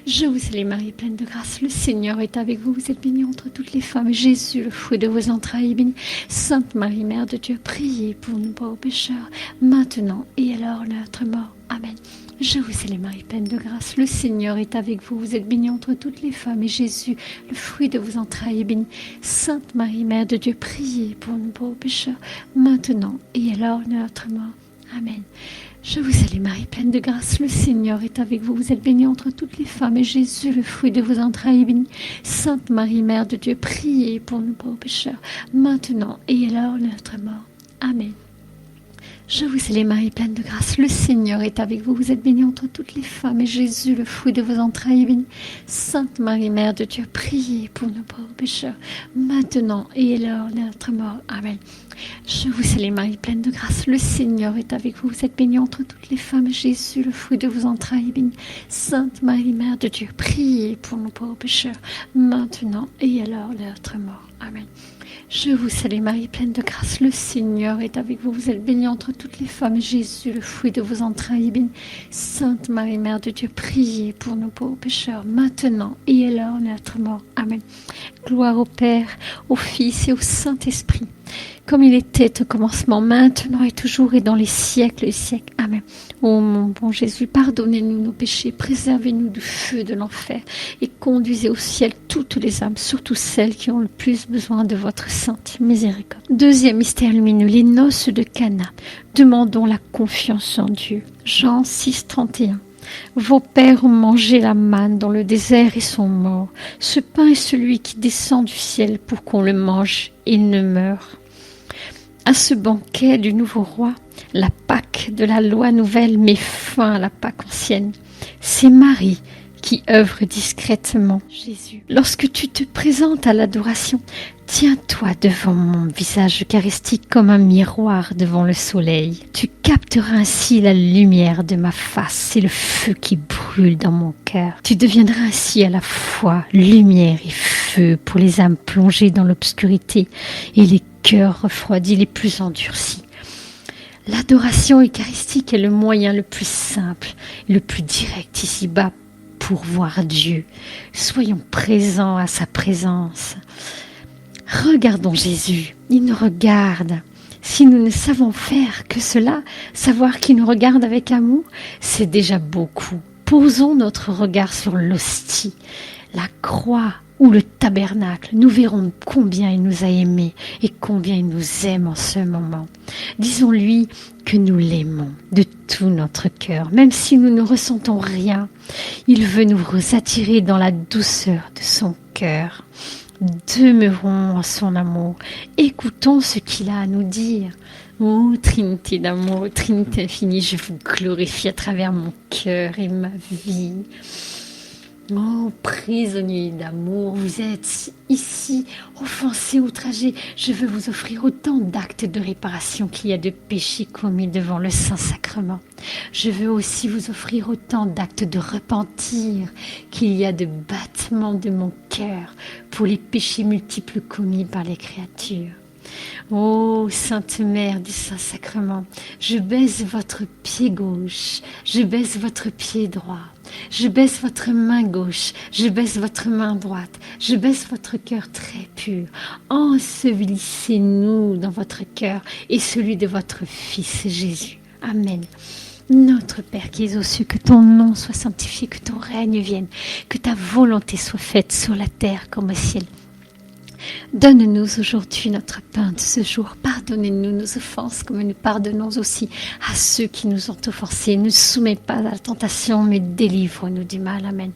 Speaker 1: Je vous salue Marie, pleine de grâce, le Seigneur est avec vous. Vous êtes bénie entre toutes les femmes, et Jésus, le fruit de vos entrailles, est béni. Sainte Marie, Mère de Dieu, priez pour nous pauvres pécheurs, maintenant et à l'heure de notre mort. Amen. Je vous salue Marie, pleine de grâce, le Seigneur est avec vous. Vous êtes bénie entre toutes les femmes, et Jésus, le fruit de vos entrailles, est béni. Sainte Marie, Mère de Dieu, priez pour nous pauvres pécheurs, maintenant et à l'heure de notre mort. Amen. Je vous salue Marie, pleine de grâce, le Seigneur est avec vous. Vous êtes bénie entre toutes les femmes, et Jésus, le fruit de vos entrailles, est béni. Sainte Marie, Mère de Dieu, priez pour nous pauvres pécheurs, maintenant et à l'heure de notre mort. Amen. Je vous salue Marie, pleine de grâce, le Seigneur est avec vous. Vous êtes bénie entre toutes les femmes, et Jésus, le fruit de vos entrailles, est béni. Sainte Marie, Mère de Dieu, priez pour nous pauvres pécheurs, maintenant et à l'heure de notre mort. Amen. Je vous salue Marie, pleine de grâce, le Seigneur est avec vous. Vous êtes bénie entre toutes les femmes, et Jésus, le fruit de vos entrailles, est béni. Sainte Marie, Mère de Dieu, priez pour nous pauvres pécheurs, maintenant et à l'heure de notre mort. Amen. Je vous salue Marie, pleine de grâce, le Seigneur est avec vous. Vous êtes bénie entre toutes les femmes, et Jésus, le fruit de vos entrailles, est béni. Sainte Marie, Mère de Dieu, priez pour nous pauvres pécheurs, maintenant et à l'heure de notre mort. Amen. Gloire au Père, au Fils et au Saint-Esprit, comme il était au commencement, maintenant et toujours et dans les siècles des siècles. Amen. Ô mon bon Jésus, pardonnez-nous nos péchés, préservez-nous du feu de l'enfer et conduisez au ciel toutes les âmes, surtout celles qui ont le plus besoin de votre sainte miséricorde. Deuxième mystère lumineux, les noces de Cana. Demandons la confiance en Dieu. Jean 6, 31. Vos pères ont mangé la manne dans le désert et sont morts. Ce pain est celui qui descend du ciel pour qu'on le mange et ne meure. À ce banquet du nouveau roi, la Pâque de la loi nouvelle met fin à la Pâque ancienne. C'est Marie qui œuvre discrètement. Jésus, lorsque tu te présentes à l'adoration, tiens-toi devant mon visage eucharistique comme un miroir devant le soleil. Tu capteras ainsi la lumière de ma face et le feu qui brûle dans mon cœur. Tu deviendras ainsi à la fois lumière et feu pour les âmes plongées dans l'obscurité et les cœurs refroidis les plus endurcis. L'adoration eucharistique est le moyen le plus simple et le plus direct ici-bas pour voir Dieu. Soyons présents à sa présence. Regardons Jésus, il nous regarde. Si nous ne savons faire que cela, savoir qu'il nous regarde avec amour, c'est déjà beaucoup. Posons notre regard sur l'hostie, la croix ou le tabernacle. Nous verrons combien il nous a aimés et combien il nous aime en ce moment. Disons-lui que nous l'aimons de tout notre cœur, même si nous ne ressentons rien. Il veut nous attirer dans la douceur de son cœur. Demeurons en son amour. Écoutons ce qu'il a à nous dire. Ô Trinité d'amour, Trinité infinie, je vous glorifie à travers mon cœur et ma vie. Oh, prisonnier d'amour, vous êtes ici, offensé, outragé. Je veux vous offrir autant d'actes de réparation qu'il y a de péchés commis devant le Saint-Sacrement. Je veux aussi vous offrir autant d'actes de repentir qu'il y a de battements de mon cœur pour les péchés multiples commis par les créatures. Ô Sainte Mère du Saint-Sacrement, je baise votre pied gauche, je baise votre pied droit, je baise votre main gauche, je baise votre main droite, je baise votre cœur très pur. Ensevelissez-nous dans votre cœur et celui de votre Fils Jésus. Amen. Notre Père qui es aux cieux, que ton nom soit sanctifié, que ton règne vienne, que ta volonté soit faite sur la terre comme au ciel. Donne-nous aujourd'hui notre pain de ce jour. Pardonnez-nous nos offenses comme nous pardonnons aussi à ceux qui nous ont offensés. Ne soumets pas à la tentation, mais délivre-nous du mal. Amen.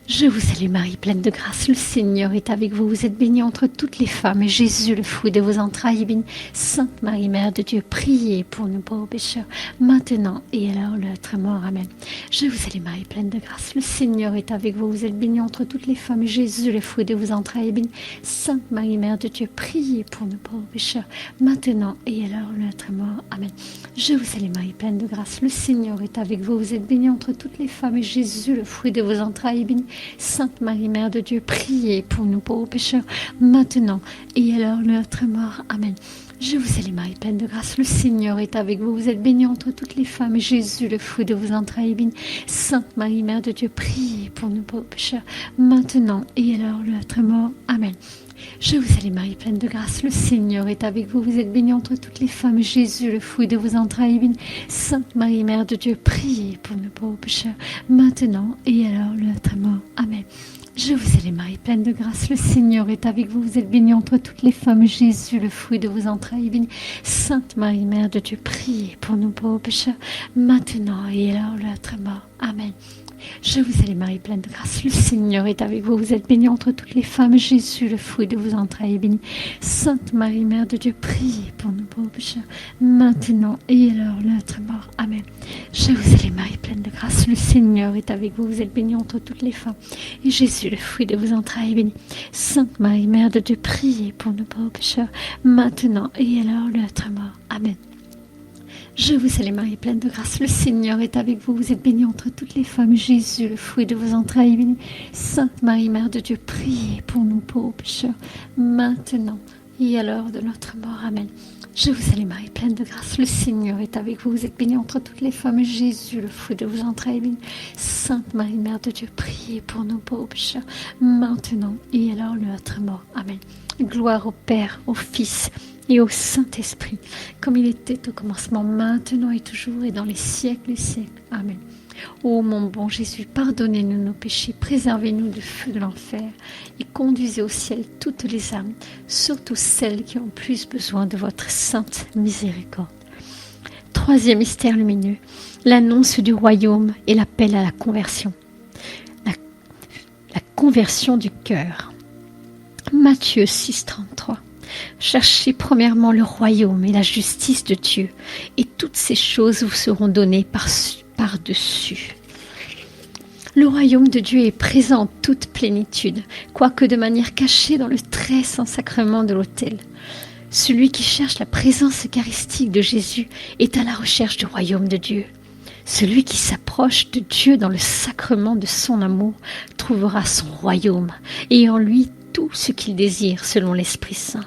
Speaker 1: Je vous salue Marie, pleine de grâce, le Seigneur est avec vous. Vous êtes bénie entre toutes les femmes, et Jésus, le fruit de vos entrailles, est béni. Sainte Marie, Mère de Dieu, priez pour nous pauvres pécheurs, maintenant et à l'heure de notre mort. Amen. Je vous salue Marie, pleine de grâce, le Seigneur est avec vous. Vous êtes bénie entre toutes les femmes, et Jésus, le fruit de vos entrailles, est béni. Sainte Marie, Mère de Dieu, priez pour nous pauvres pécheurs, maintenant et à l'heure de notre mort. Amen. Je vous salue Marie, pleine de grâce, le Seigneur est avec vous. Vous êtes bénie entre toutes les femmes, et Jésus, le fruit de vos entrailles, est béni. Sainte Marie, Mère de Dieu, priez pour nous pauvres pécheurs, maintenant et à l'heure de notre mort. Amen. Je vous salue Marie, pleine de grâce, le Seigneur est avec vous. Vous êtes bénie entre toutes les femmes, et Jésus, le fruit de vos entrailles, est béni. Sainte Marie, Mère de Dieu, priez pour nous pauvres pécheurs, maintenant et à l'heure de notre mort. Amen. Je vous salue Marie, pleine de grâce, le Seigneur est avec vous. Vous êtes bénie entre toutes les femmes, et Jésus, le fruit de vos entrailles, est béni. Sainte Marie, Mère de Dieu, priez pour nous pauvres pécheurs, maintenant et à l'heure de notre mort. Amen. Je vous salue Marie, pleine de grâce, le Seigneur est avec vous. Vous êtes bénie entre toutes les femmes, et Jésus, le fruit de vos entrailles, est béni. Sainte Marie, Mère de Dieu, priez pour nous pauvres pécheurs, maintenant et à l'heure de notre mort. Amen. Je vous salue Marie, pleine de grâce, le Seigneur est avec vous. Vous êtes bénie entre toutes les femmes, Jésus, le fruit de vos entrailles, est béni. Sainte Marie, Mère de Dieu, priez pour nous pauvres pécheurs, maintenant et à l'heure de notre mort. Amen. Je vous salue Marie, pleine de grâce, le Seigneur est avec vous. Vous êtes bénie entre toutes les femmes, et Jésus, le fruit de vos entrailles, est béni. Sainte Marie, Mère de Dieu, priez pour nous pauvres pécheurs, maintenant et à l'heure de notre mort. Amen. Je vous salue Marie, pleine de grâce, le Seigneur est avec vous. Vous êtes bénie entre toutes les femmes, Jésus, le fruit de vos entrailles, est béni. Sainte Marie, Mère de Dieu, priez pour nous pauvres pécheurs, maintenant et à l'heure de notre mort. Amen. Je vous salue Marie, pleine de grâce, le Seigneur est avec vous. Vous êtes bénie entre toutes les femmes, Jésus, le fruit de vos entrailles, est béni. Sainte Marie, Mère de Dieu, priez pour nous pauvres pécheurs, maintenant et à l'heure de notre mort. Amen. Gloire au Père, au Fils et au Saint-Esprit, comme il était au commencement, maintenant et toujours, et dans les siècles des siècles. Amen. Ô mon bon Jésus, pardonnez-nous nos péchés, préservez-nous du feu de l'enfer, et conduisez au ciel toutes les âmes, surtout celles qui ont plus besoin de votre sainte miséricorde. Troisième mystère lumineux, l'annonce du royaume et l'appel à la conversion. La conversion du cœur. Matthieu 6, 33. Cherchez premièrement le royaume et la justice de Dieu, et toutes ces choses vous seront données par-dessus. Le royaume de Dieu est présent en toute plénitude, quoique de manière cachée dans le très saint sacrement de l'autel. Celui qui cherche la présence eucharistique de Jésus est à la recherche du royaume de Dieu. Celui qui s'approche de Dieu dans le sacrement de son amour trouvera son royaume, et en lui tout ce qu'il désire selon l'Esprit Saint.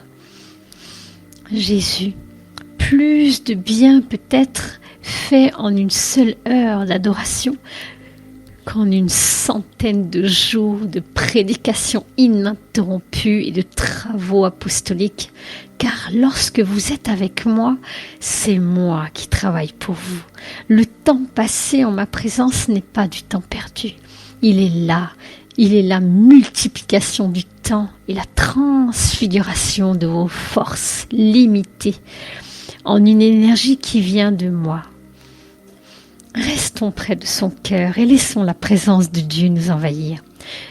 Speaker 1: Jésus, plus de bien peut être fait en une seule heure d'adoration qu'en une centaine de jours de prédication ininterrompue et de travaux apostoliques, car lorsque vous êtes avec moi, c'est moi qui travaille pour vous. Le temps passé en ma présence n'est pas du temps perdu. Il est la multiplication du temps et la transfiguration de vos forces limitées en une énergie qui vient de moi. Restons près de son cœur et laissons la présence de Dieu nous envahir.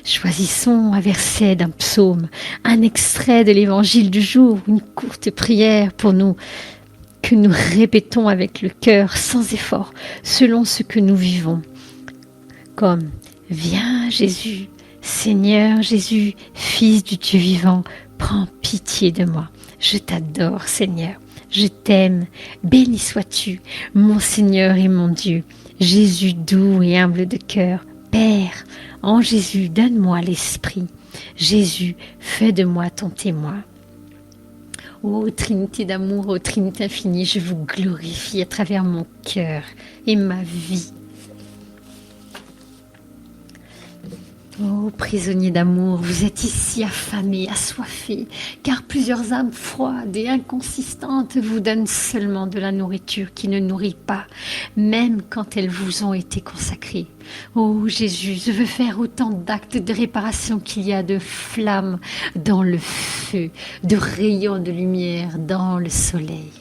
Speaker 1: Choisissons un verset d'un psaume, un extrait de l'évangile du jour, une courte prière pour nous, que nous répétons avec le cœur sans effort, selon ce que nous vivons. Comme Viens Jésus, Seigneur Jésus, Fils du Dieu vivant, prends pitié de moi. Je t'adore Seigneur, je t'aime, béni sois-tu, mon Seigneur et mon Dieu. Jésus doux et humble de cœur, Père, en Jésus, donne-moi l'Esprit. Jésus, fais de moi ton témoin. Ô Trinité d'amour, ô Trinité infinie, je vous glorifie à travers mon cœur et ma vie. Ô prisonniers d'amour, vous êtes ici affamés, assoiffés, car plusieurs âmes froides et inconsistantes vous donnent seulement de la nourriture qui ne nourrit pas, même quand elles vous ont été consacrées. Ô Jésus, je veux faire autant d'actes de réparation qu'il y a de flammes dans le feu, de rayons de lumière dans le soleil.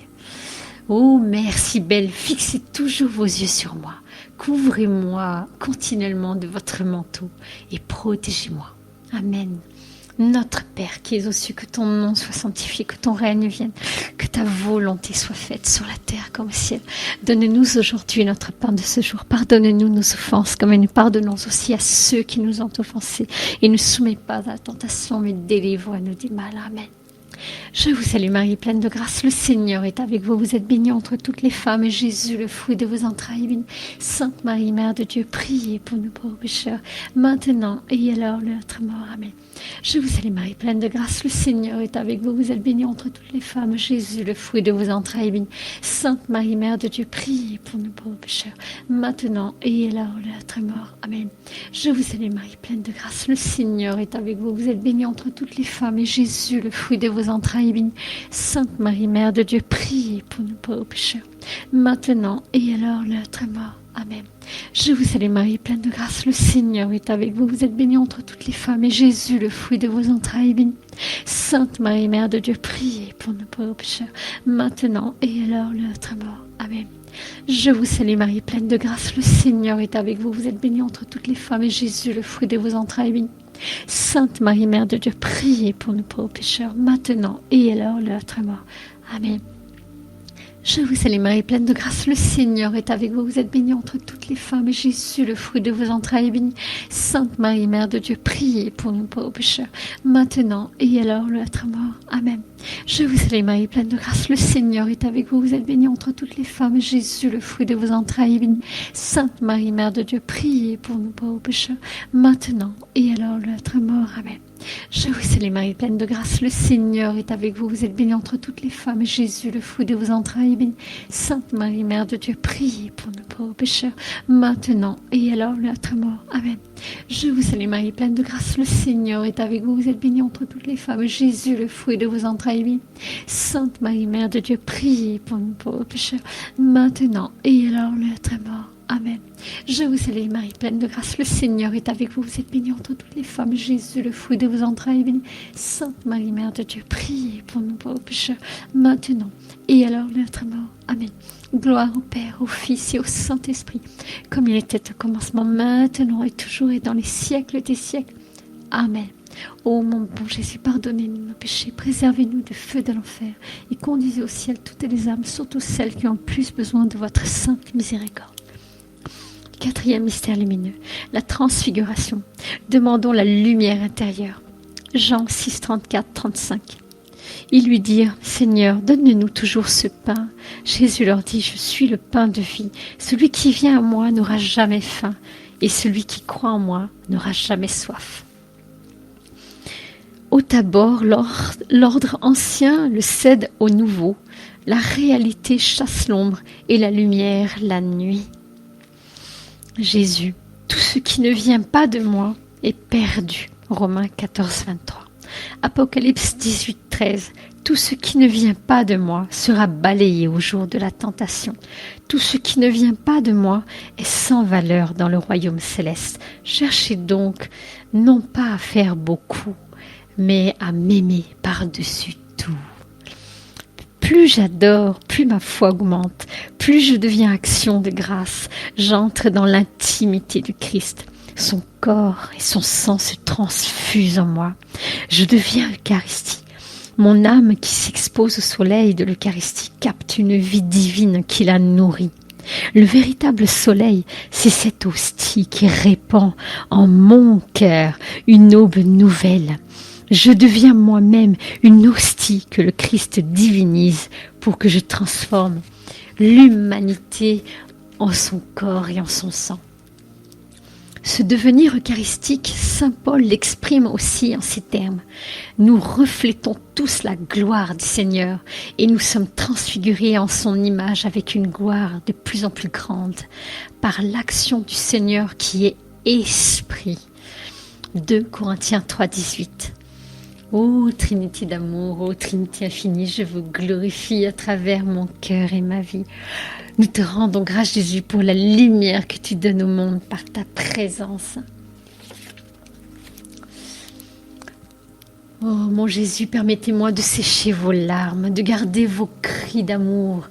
Speaker 1: Ô Mère si belle, fixez toujours vos yeux sur moi. Couvrez-moi continuellement de votre manteau et protégez-moi. Amen. Notre Père qui es aux cieux, que ton nom soit sanctifié, que ton règne vienne, que ta volonté soit faite sur la terre comme au ciel. Donne-nous aujourd'hui notre pain de ce jour. Pardonne-nous nos offenses comme nous pardonnons aussi à ceux qui nous ont offensés. Et ne soumets pas à la tentation, mais délivre-nous du mal. Amen. Je vous salue Marie, pleine de grâce, le Seigneur est avec vous. Vous êtes bénie entre toutes les femmes, et Jésus, le fruit de vos entrailles, est béni. Sainte Marie, Mère de Dieu, priez pour nous pauvres pécheurs, maintenant et à l'heure de notre mort. Amen. Je vous salue Marie, pleine de grâce, le Seigneur est avec vous. Vous êtes bénie entre toutes les femmes, Jésus, le fruit de vos entrailles, est béni. Sainte Marie, Mère de Dieu, priez pour nous pauvres pécheurs, maintenant et à l'heure de notre mort. Amen. Je vous salue Marie, pleine de grâce, le Seigneur est avec vous. Vous êtes bénie entre toutes les femmes, et Jésus, le fruit de vos entrailles, est béni. Sainte Marie, Mère de Dieu, priez pour nous pauvres pécheurs, maintenant et à l'heure de notre mort. Amen. Je vous salue Marie, pleine de grâce, le Seigneur est avec vous. Vous êtes bénie entre toutes les femmes, et Jésus, le fruit de vos entrailles, est béni. Sainte Marie, Mère de Dieu, priez pour nous pauvres pécheurs, maintenant et à l'heure de notre mort. Amen. Je vous salue Marie, pleine de grâce, le Seigneur est avec vous. Vous êtes bénie entre toutes les femmes, et Jésus, le fruit de vos entrailles, est béni. Sainte Marie, Mère de Dieu, priez pour nous pauvres pécheurs, maintenant et à l'heure de notre mort. Amen. Je vous salue Marie, pleine de grâce, le Seigneur est avec vous. Vous êtes bénie entre toutes les femmes, et Jésus, le fruit de vos entrailles, est béni. Sainte Marie, Mère de Dieu, priez pour nous pauvres pécheurs, maintenant et à l'heure de notre mort. Amen. Je vous salue Marie, pleine de grâce, le Seigneur est avec vous. Vous êtes bénie entre toutes les femmes, et Jésus, le fruit de vos entrailles, est béni. Sainte Marie, Mère de Dieu, priez pour nous pauvres pécheurs, maintenant et à l'heure de notre mort. Amen. Je vous salue Marie, pleine de grâce, le Seigneur est avec vous. Vous êtes bénie entre toutes les femmes, et Jésus, le fruit de vos entrailles, est béni. Sainte Marie, Mère de Dieu, priez pour nous pauvres pécheurs, maintenant et à l'heure de notre mort. Amen. Je vous salue Marie, pleine de grâce, le Seigneur est avec vous. Vous êtes bénie entre toutes les femmes, et Jésus, le fruit de vos entrailles, est béni. Sainte Marie, Mère de Dieu, priez pour nous pauvres pécheurs, maintenant et à l'heure de notre mort. Amen. Je vous salue Marie, pleine de grâce, le Seigneur est avec vous. Vous êtes bénie entre toutes les femmes, Jésus, le fruit de vos entrailles, est béni. Sainte Marie, Mère de Dieu, priez pour nous pauvres pécheurs, maintenant et à l'heure de notre mort. Amen. Gloire au Père, au Fils et au Saint-Esprit, comme il était au commencement, maintenant et toujours et dans les siècles des siècles. Amen. Ô mon bon Jésus, pardonnez-nous nos péchés, préservez-nous du feu de l'enfer et conduisez au ciel toutes les âmes, surtout celles qui ont le plus besoin de votre sainte miséricorde. Quatrième mystère lumineux, la transfiguration. Demandons la lumière intérieure. Jean 6, 34, 35. Ils lui dirent, Seigneur, donne-nous toujours ce pain. Jésus leur dit, je suis le pain de vie. Celui qui vient à moi n'aura jamais faim, et celui qui croit en moi n'aura jamais soif. Au Tabor, l'ordre ancien le cède au nouveau. La réalité chasse l'ombre et la lumière la nuit. Jésus, tout ce qui ne vient pas de moi est perdu. Romains 14, 23. Apocalypse 18, 13. Tout ce qui ne vient pas de moi sera balayé au jour de la tentation. Tout ce qui ne vient pas de moi est sans valeur dans le royaume céleste. Cherchez donc non pas à faire beaucoup, mais à m'aimer par-dessus tout. Plus j'adore, plus ma foi augmente, plus je deviens action de grâce. J'entre dans l'intimité du Christ. Son corps et son sang se transfusent en moi. Je deviens Eucharistie. Mon âme qui s'expose au soleil de l'Eucharistie capte une vie divine qui la nourrit. Le véritable soleil, c'est cette hostie qui répand en mon cœur une aube nouvelle. Je deviens moi-même une hostie que le Christ divinise pour que je transforme l'humanité en son corps et en son sang. Ce devenir eucharistique, saint Paul l'exprime aussi en ces termes. Nous reflétons tous la gloire du Seigneur et nous sommes transfigurés en son image avec une gloire de plus en plus grande par l'action du Seigneur qui est esprit. 2 Corinthiens 3, 18. Ô Trinité d'amour, ô Trinité infinie, je vous glorifie à travers mon cœur et ma vie. Nous te rendons grâce, Jésus, pour la lumière que tu donnes au monde par ta présence. Oh mon Jésus, permettez-moi de sécher vos larmes, de garder vos cris d'amour.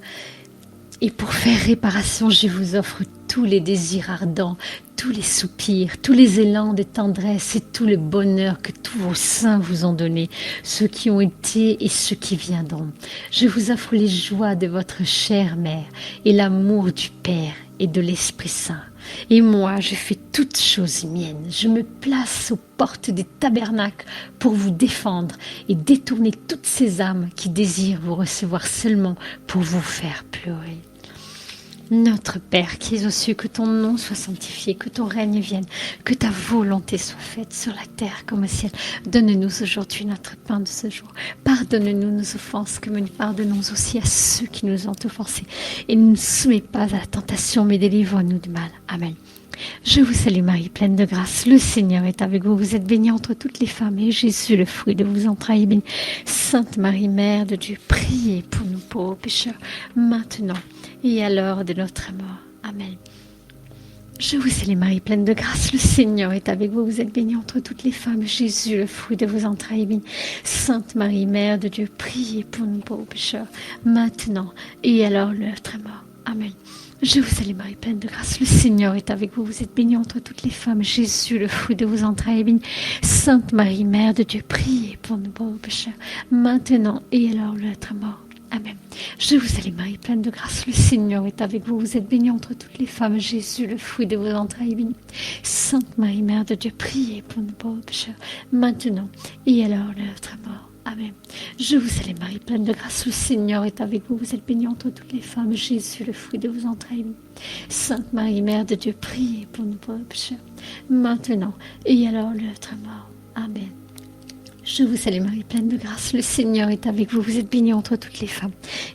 Speaker 1: Et pour faire réparation, je vous offre tous les désirs ardents, tous les soupirs, tous les élans de tendresse et tout le bonheur que tous vos saints vous ont donné, ceux qui ont été et ceux qui viendront. Je vous offre les joies de votre chère mère et l'amour du Père et de l'Esprit Saint. Et moi, je fais toutes choses miennes. Je me place aux portes des tabernacles pour vous défendre et détourner toutes ces âmes qui désirent vous recevoir seulement pour vous faire pleurer. Notre Père qui es aux cieux, que ton nom soit sanctifié, que ton règne vienne, que ta volonté soit faite sur la terre comme au ciel. Donne-nous aujourd'hui notre pain de ce jour. Pardonne-nous nos offenses comme nous pardonnons aussi à ceux qui nous ont offensés. Et ne nous soumets pas à la tentation, mais délivre-nous du mal. Amen. Je vous salue Marie, pleine de grâce. Le Seigneur est avec vous. Vous êtes bénie entre toutes les femmes. Et Jésus, le fruit de vos entrailles, est béni. Sainte Marie, Mère de Dieu, priez pour nous pauvres pécheurs, maintenant et à l'heure de notre mort. Amen. Je vous salue Marie, pleine de grâce. Le Seigneur est avec vous. Vous êtes bénie entre toutes les femmes. Jésus, le fruit de vos entrailles, est béni. Sainte Marie, Mère de Dieu, priez pour nous pauvres pécheurs, maintenant et à l'heure de notre mort. Amen. Je vous salue Marie, pleine de grâce, le Seigneur est avec vous. Vous êtes bénie entre toutes les femmes. Jésus, le fruit de vos entrailles, est béni. Sainte Marie, Mère de Dieu, priez pour nous pauvres pécheurs, maintenant et à l'heure de notre mort. Amen. Je vous salue Marie, pleine de grâce, le Seigneur est avec vous. Vous êtes bénie entre toutes les femmes. Jésus, le fruit de vos entrailles, est béni. Sainte Marie, Mère de Dieu, priez pour nous pauvres pécheurs, maintenant et à l'heure de notre mort. Amen. Je vous salue Marie, pleine de grâce, le Seigneur est avec vous. Vous êtes bénie entre toutes les femmes. Jésus, le fruit de vos entrailles, est béni. Sainte Marie, Mère de Dieu, priez pour nous pauvres pécheurs, maintenant et à l'heure de notre mort. Amen. Je vous salue Marie, pleine de grâce, le Seigneur est avec vous. Vous êtes bénie entre toutes les femmes.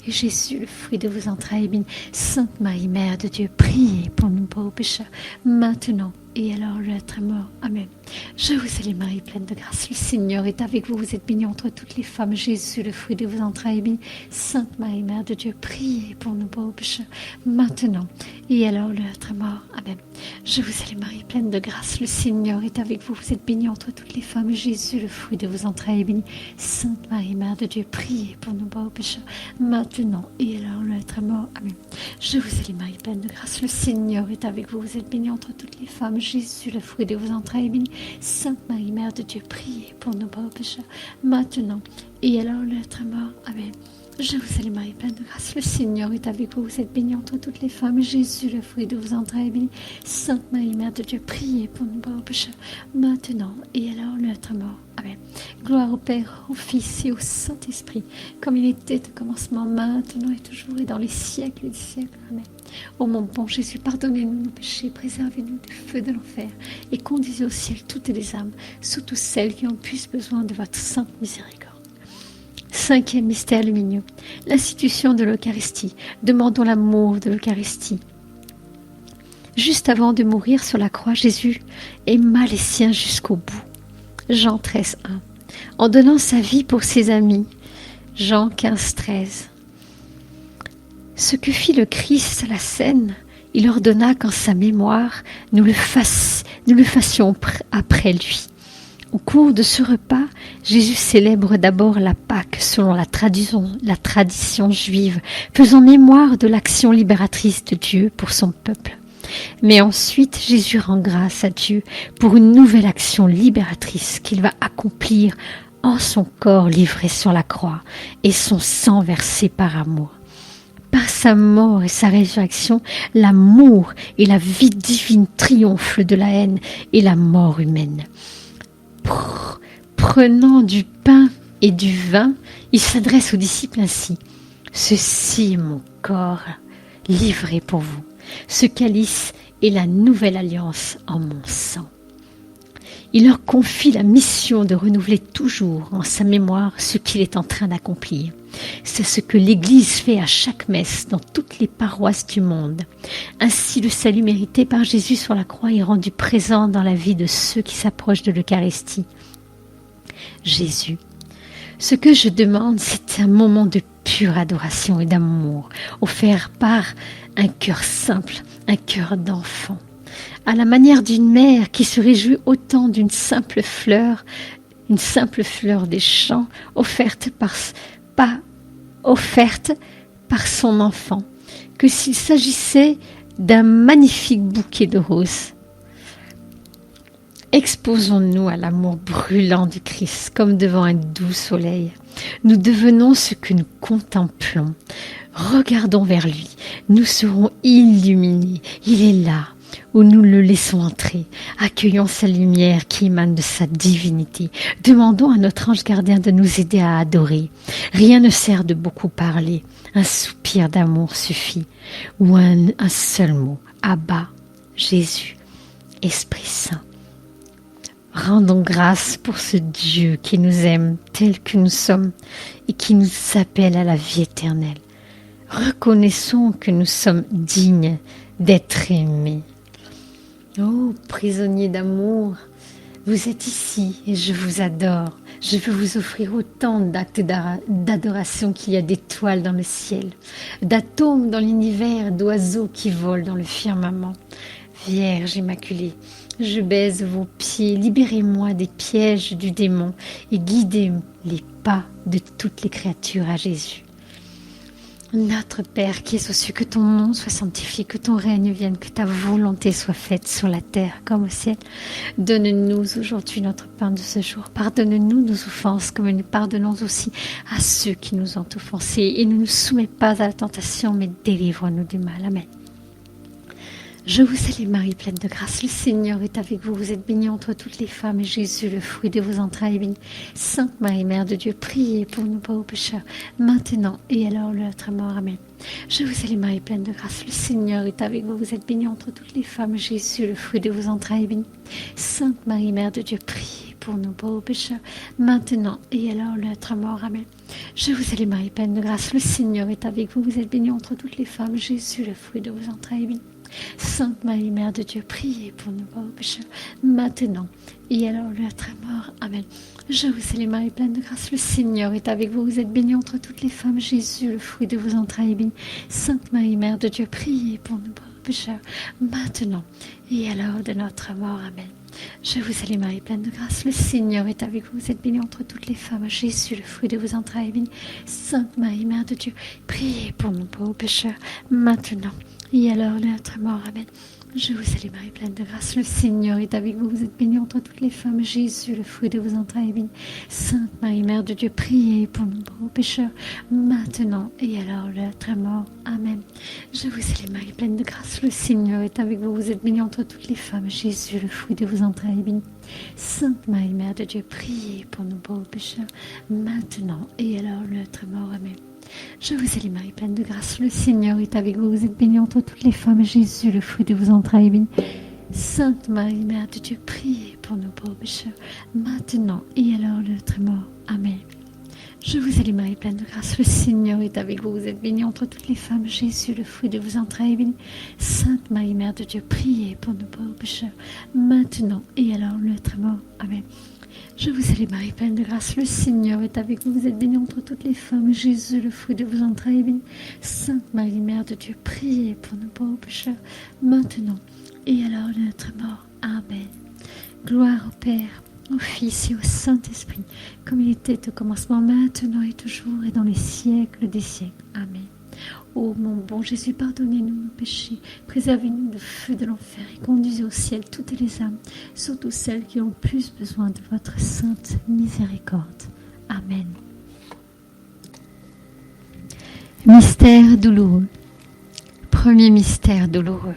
Speaker 1: Et Jésus, le fruit de vos entrailles, est béni. Sainte Marie, Mère de Dieu, priez pour nous pauvres pécheurs, maintenant et à l'heure de notre mort. Amen. Je vous salue Marie, pleine de grâce, le Seigneur est avec vous. Vous êtes bénie entre toutes les femmes. Jésus, le fruit de vos entrailles, est béni. Sainte Marie, Mère de Dieu, priez pour nous pauvres pécheurs, maintenant et à l'heure de notre mort. Amen. Je vous salue Marie, pleine de grâce, le Seigneur est avec vous. Vous êtes bénie entre toutes les femmes. Jésus, le fruit de vos entrailles, est béni. Sainte Marie, Mère de Dieu, priez pour nous pauvres pécheurs, maintenant et à l'heure de notre mort. Amen. Je vous salue Marie, pleine de grâce, le Seigneur est avec vous. Vous êtes bénie entre toutes les femmes. Jésus, le fruit de vos entrailles, est béni. Sainte Marie, Mère de Dieu, priez pour nous pauvres pécheurs, maintenant et à l'heure de notre mort. Amen. Je vous salue Marie, pleine de grâce, le Seigneur est avec vous. Vous êtes bénie entre toutes les femmes. Jésus, le fruit de vos entrailles, est béni. Sainte Marie, Mère de Dieu, priez pour nous pauvres pécheurs, maintenant et à l'heure de notre mort. Amen. Gloire au Père, au Fils et au Saint-Esprit, comme il était au commencement, maintenant et toujours et dans les siècles des siècles. Amen. Ô mon bon Jésus, pardonnez-nous nos péchés, préservez-nous du feu de l'enfer et conduisez au ciel toutes les âmes, surtout celles qui ont le plus besoin de votre sainte miséricorde. Cinquième mystère lumineux, l'institution de l'Eucharistie. Demandons l'amour de l'Eucharistie. Juste avant de mourir sur la croix, Jésus aima les siens jusqu'au bout. Jean 13, 1. En donnant sa vie pour ses amis. Jean 15, 13. Ce que fit le Christ à la scène, il ordonna qu'en sa mémoire, nous le fassions après lui. Au cours de ce repas, Jésus célèbre d'abord la Pâque selon la tradition juive, faisant mémoire de l'action libératrice de Dieu pour son peuple. Mais ensuite, Jésus rend grâce à Dieu pour une nouvelle action libératrice qu'il va accomplir en son corps livré sur la croix et son sang versé par amour. par sa mort et sa résurrection, l'amour et la vie divine triomphent de la haine et la mort humaine. Prenant du pain et du vin, il s'adresse aux disciples ainsi. Ceci est mon corps livré pour vous. Ce calice est la nouvelle alliance en mon sang. Il leur confie la mission de renouveler toujours en sa mémoire ce qu'il est en train d'accomplir. C'est ce que l'Église fait à chaque messe dans toutes les paroisses du monde. Ainsi, le salut mérité par Jésus sur la croix est rendu présent dans la vie de ceux qui s'approchent de l'Eucharistie. Jésus, ce que je demande, c'est un moment de pure adoration et d'amour, offert par un cœur simple, un cœur d'enfant. À la manière d'une mère qui se réjouit autant d'une simple fleur des champs offerte par son enfant, que s'il s'agissait d'un magnifique bouquet de roses. Exposons-nous à l'amour brûlant du Christ comme devant un doux soleil. Nous devenons ce que nous contemplons. Regardons vers lui. Nous serons illuminés. Il est là où nous le laissons entrer. Accueillons sa lumière qui émane de sa divinité. Demandons à notre ange gardien de nous aider à adorer. Rien ne sert de beaucoup parler. Un soupir d'amour suffit. Ou un seul mot. Abba, Jésus, Esprit Saint. Rendons grâce pour ce Dieu qui nous aime tel que nous sommes et qui nous appelle à la vie éternelle. Reconnaissons que nous sommes dignes d'être aimés. Oh, prisonniers d'amour, vous êtes ici et je vous adore. Je veux vous offrir autant d'actes d'adoration qu'il y a d'étoiles dans le ciel, d'atomes dans l'univers, d'oiseaux qui volent dans le firmament. Vierge Immaculée, je baise vos pieds, libérez-moi des pièges du démon et guidez les pas de toutes les créatures à Jésus. Notre Père qui es aux cieux, que ton nom soit sanctifié, que ton règne vienne, que ta volonté soit faite sur la terre comme au ciel. Donne-nous aujourd'hui notre pain de ce jour. Pardonne-nous nos offenses comme nous pardonnons aussi à ceux qui nous ont offensés. Et ne nous soumets pas à la tentation, mais délivre-nous du mal. Amen. Je vous salue Marie, pleine de grâce, le Seigneur est avec vous. Vous êtes bénie entre toutes les femmes, et Jésus, le fruit de vos entrailles, est béni. Sainte Marie, Mère de Dieu, priez pour nous pauvres pécheurs, maintenant et à l'heure de notre mort. Amen. Je vous salue Marie, pleine de grâce, le Seigneur est avec vous. Vous êtes bénie entre toutes les femmes, et Jésus, le fruit de vos entrailles, est béni. Sainte Marie, Mère de Dieu, priez pour nous pauvres pécheurs, maintenant et à l'heure de notre mort. Amen. Je vous salue Marie, pleine de grâce, le Seigneur est avec vous. Vous êtes bénie entre toutes les femmes, Jésus, le fruit de vos entrailles, est béni. Sainte Marie, Mère de Dieu, priez pour nous pauvres pécheurs, maintenant et à l'heure de notre mort. Amen. Je vous salue Marie, pleine de grâce, le Seigneur est avec vous. Vous êtes bénie entre toutes les femmes, Jésus, le fruit de vos entrailles, est béni. Sainte Marie, Mère de Dieu, priez pour nous pauvres pécheurs, maintenant et à l'heure de notre mort. Amen. Je vous salue Marie, pleine de grâce, le Seigneur est avec vous. Vous êtes bénie entre toutes les femmes, Jésus, le fruit de vos entrailles, est béni. Sainte Marie, Mère de Dieu, priez pour nous pauvres pécheurs, maintenant et à l'heure de notre mort. Amen. Je vous salue Marie, pleine de grâce, le Seigneur est avec vous. Vous êtes bénie entre toutes les femmes, Jésus, le fruit de vos entrailles, est béni. Sainte Marie, Mère de Dieu, priez pour nous pauvres pécheurs, maintenant et à l'heure de notre mort. Amen. Je vous salue Marie, pleine de grâce, le Seigneur est avec vous. Vous êtes bénie entre toutes les femmes, Jésus, le fruit de vos entrailles, est béni. Sainte Marie, Mère de Dieu, priez pour nous pauvres pécheurs, maintenant et à l'heure de notre mort. Amen. Je vous salue Marie, pleine de grâce, le Seigneur est avec vous. Vous êtes bénie entre toutes les femmes, Jésus, le fruit de vos entrailles, est béni. Sainte Marie, Mère de Dieu, priez pour nous pauvres pécheurs, maintenant et à l'heure de notre mort. Amen. Je vous salue Marie, pleine de grâce, le Seigneur est avec vous. Vous êtes bénie entre toutes les femmes, Jésus, le fruit de vos entrailles, est béni. Sainte Marie, Mère de Dieu, priez pour nous pauvres pécheurs, maintenant et à l'heure de notre mort. Amen. Je vous salue Marie, pleine de grâce, le Seigneur est avec vous. Vous êtes bénie entre toutes les femmes, Jésus, le fruit de vos entrailles, est béni. Sainte Marie, Mère de Dieu, priez pour nous pauvres pécheurs, maintenant et à l'heure de notre mort. Amen. Gloire au Père, au Fils et au Saint-Esprit, comme il était au commencement, maintenant et toujours, et dans les siècles des siècles. Amen. Ô mon bon Jésus, pardonnez-nous nos péchés, préservez-nous du feu de l'enfer et conduisez au ciel toutes les âmes, surtout celles qui ont plus besoin de votre sainte miséricorde. Amen. Mystère douloureux. Premier mystère douloureux.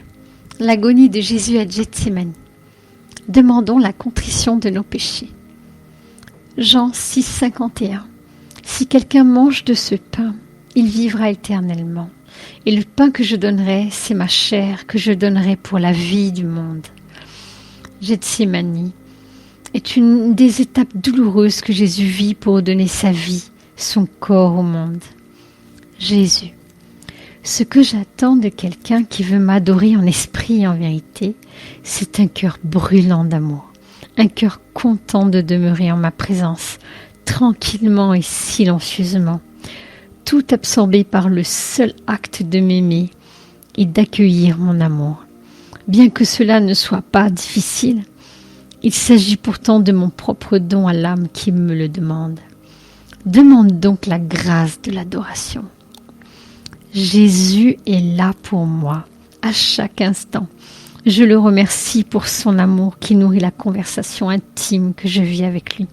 Speaker 1: L'agonie de Jésus à Gethsémani. Demandons la contrition de nos péchés. Jean 6, 51. Si quelqu'un mange de ce pain, il vivra éternellement. Et le pain que je donnerai, c'est ma chair que je donnerai pour la vie du monde. Gethsémani est une des étapes douloureuses que Jésus vit pour donner sa vie, son corps au monde. Jésus, ce que j'attends de quelqu'un qui veut m'adorer en esprit et en vérité, c'est un cœur brûlant d'amour, un cœur content de demeurer en ma présence, tranquillement et silencieusement, tout absorbé par le seul acte de m'aimer et d'accueillir mon amour. Bien que cela ne soit pas difficile, il s'agit pourtant de mon propre don à l'âme qui me le demande. Demande donc la grâce de l'adoration. Jésus est là pour moi, à chaque instant. Je le remercie pour son amour qui nourrit la conversation intime que je vis avec lui.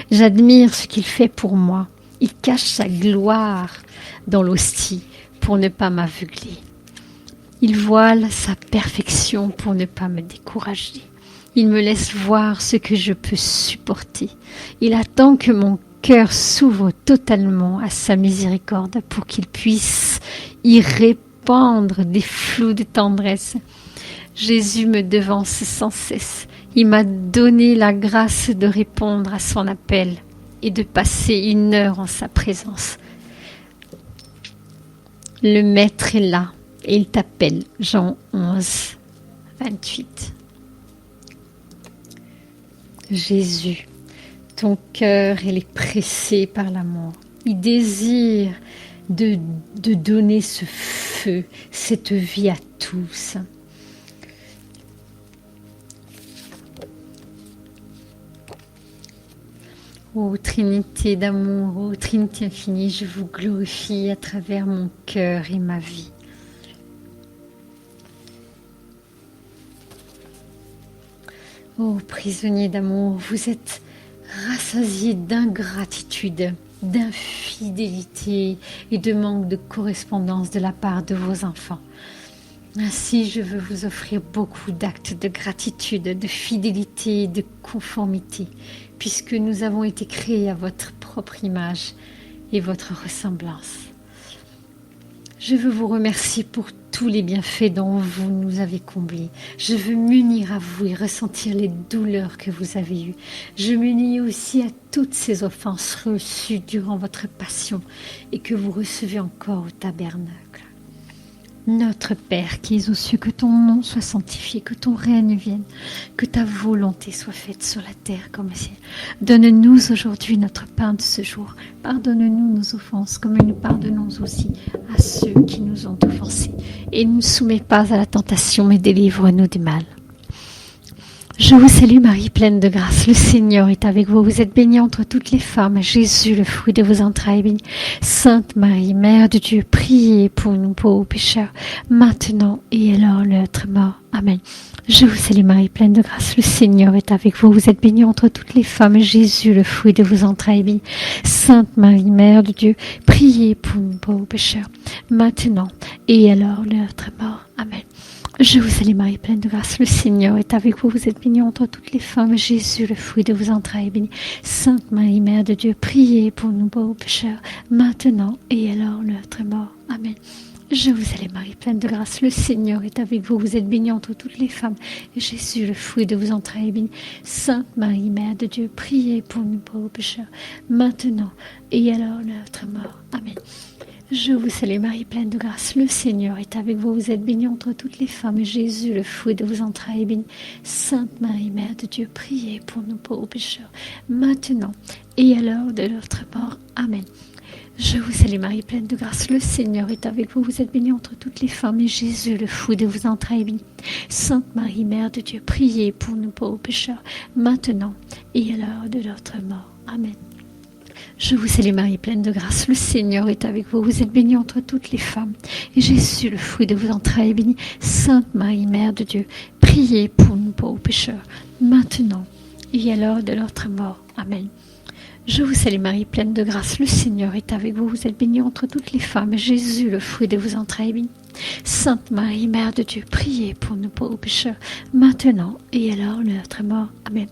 Speaker 1: J'admire ce qu'il fait pour moi. Il cache sa gloire dans l'hostie pour ne pas m'aveugler. Il voile sa perfection pour ne pas me décourager. Il me laisse voir ce que je peux supporter. Il attend que mon cœur s'ouvre totalement à sa miséricorde pour qu'il puisse y répandre des flous de tendresse. Jésus me devance sans cesse. Il m'a donné la grâce de répondre à son appel et de passer 1 heure en sa présence. Le Maître est là et il t'appelle. Jean 11, 28. Jésus, ton cœur, il est pressé par l'amour. Il désire de donner ce feu, cette vie à tous. Ô Trinité d'amour, ô Trinité infinie, je vous glorifie à travers mon cœur et ma vie. Ô prisonnier d'amour, vous êtes rassasié d'ingratitude, d'infidélité et de manque de correspondance de la part de vos enfants. Ainsi, je veux vous offrir beaucoup d'actes de gratitude, de fidélité et de conformité, puisque nous avons été créés à votre propre image et votre ressemblance. Je veux vous remercier pour tous les bienfaits dont vous nous avez comblés. Je veux m'unir à vous et ressentir les douleurs que vous avez eues. Je m'unis aussi à toutes ces offenses reçues durant votre passion et que vous recevez encore au tabernacle. Notre Père qui es aux cieux, que ton nom soit sanctifié, que ton règne vienne, que ta volonté soit faite sur la terre comme au ciel. Donne-nous aujourd'hui notre pain de ce jour. Pardonne-nous nos offenses comme nous pardonnons aussi à ceux qui nous ont offensés. Et ne nous soumets pas à la tentation, mais délivre-nous du mal. Je vous salue Marie, pleine de grâce. Le Seigneur est avec vous. Vous êtes bénie entre toutes les femmes. Jésus, le fruit de vos entrailles, est béni. Sainte Marie, Mère de Dieu, priez pour nous pauvres pécheurs, maintenant et à l'heure de notre mort. Amen. Je vous salue Marie, pleine de grâce. Le Seigneur est avec vous. Vous êtes bénie entre toutes les femmes. Jésus, le fruit de vos entrailles, est béni. Sainte Marie, Mère de Dieu, priez pour nous pauvres pécheurs, maintenant et à l'heure de notre mort. Amen. Je vous salue Marie, pleine de grâce, le Seigneur est avec vous. Vous êtes bénie entre toutes les femmes. Jésus, le fruit de vos entrailles, est béni. Sainte Marie, Mère de Dieu, priez pour nous pauvres pécheurs, maintenant et à l'heure de notre mort. Amen. Je vous salue Marie, pleine de grâce, le Seigneur est avec vous. Vous êtes bénie entre toutes les femmes. Jésus, le fruit de vos entrailles, est béni. Sainte Marie, Mère de Dieu, priez pour nous pauvres pécheurs, maintenant et à l'heure de notre mort. Amen. Je vous salue Marie, pleine de grâce, le Seigneur est avec vous. Vous êtes bénie entre toutes les femmes. Jésus, le fruit de vos entrailles, est béni. Sainte Marie, Mère de Dieu, priez pour nous pauvres pécheurs, maintenant et à l'heure de notre mort. Amen. Je vous salue Marie, pleine de grâce, le Seigneur est avec vous. Vous êtes bénie entre toutes les femmes. Et Jésus, le fruit de vos entrailles, est béni. Sainte Marie, Mère de Dieu, priez pour nous pauvres pécheurs, maintenant et à l'heure de notre mort. Amen. Je vous salue Marie, pleine de grâce, le Seigneur est avec vous. Vous êtes bénie entre toutes les femmes. Et Jésus, le fruit de vos entrailles, est béni. Sainte Marie, Mère de Dieu, priez pour nous pauvres pécheurs, maintenant et à l'heure de notre mort. Amen. Je vous salue Marie, pleine de grâce, le Seigneur est avec vous. Vous êtes bénie entre toutes les femmes, et Jésus, le fruit de vos entrailles, est béni. Sainte Marie, Mère de Dieu, priez pour nous pauvres pécheurs, maintenant et à l'heure de notre mort. Amen.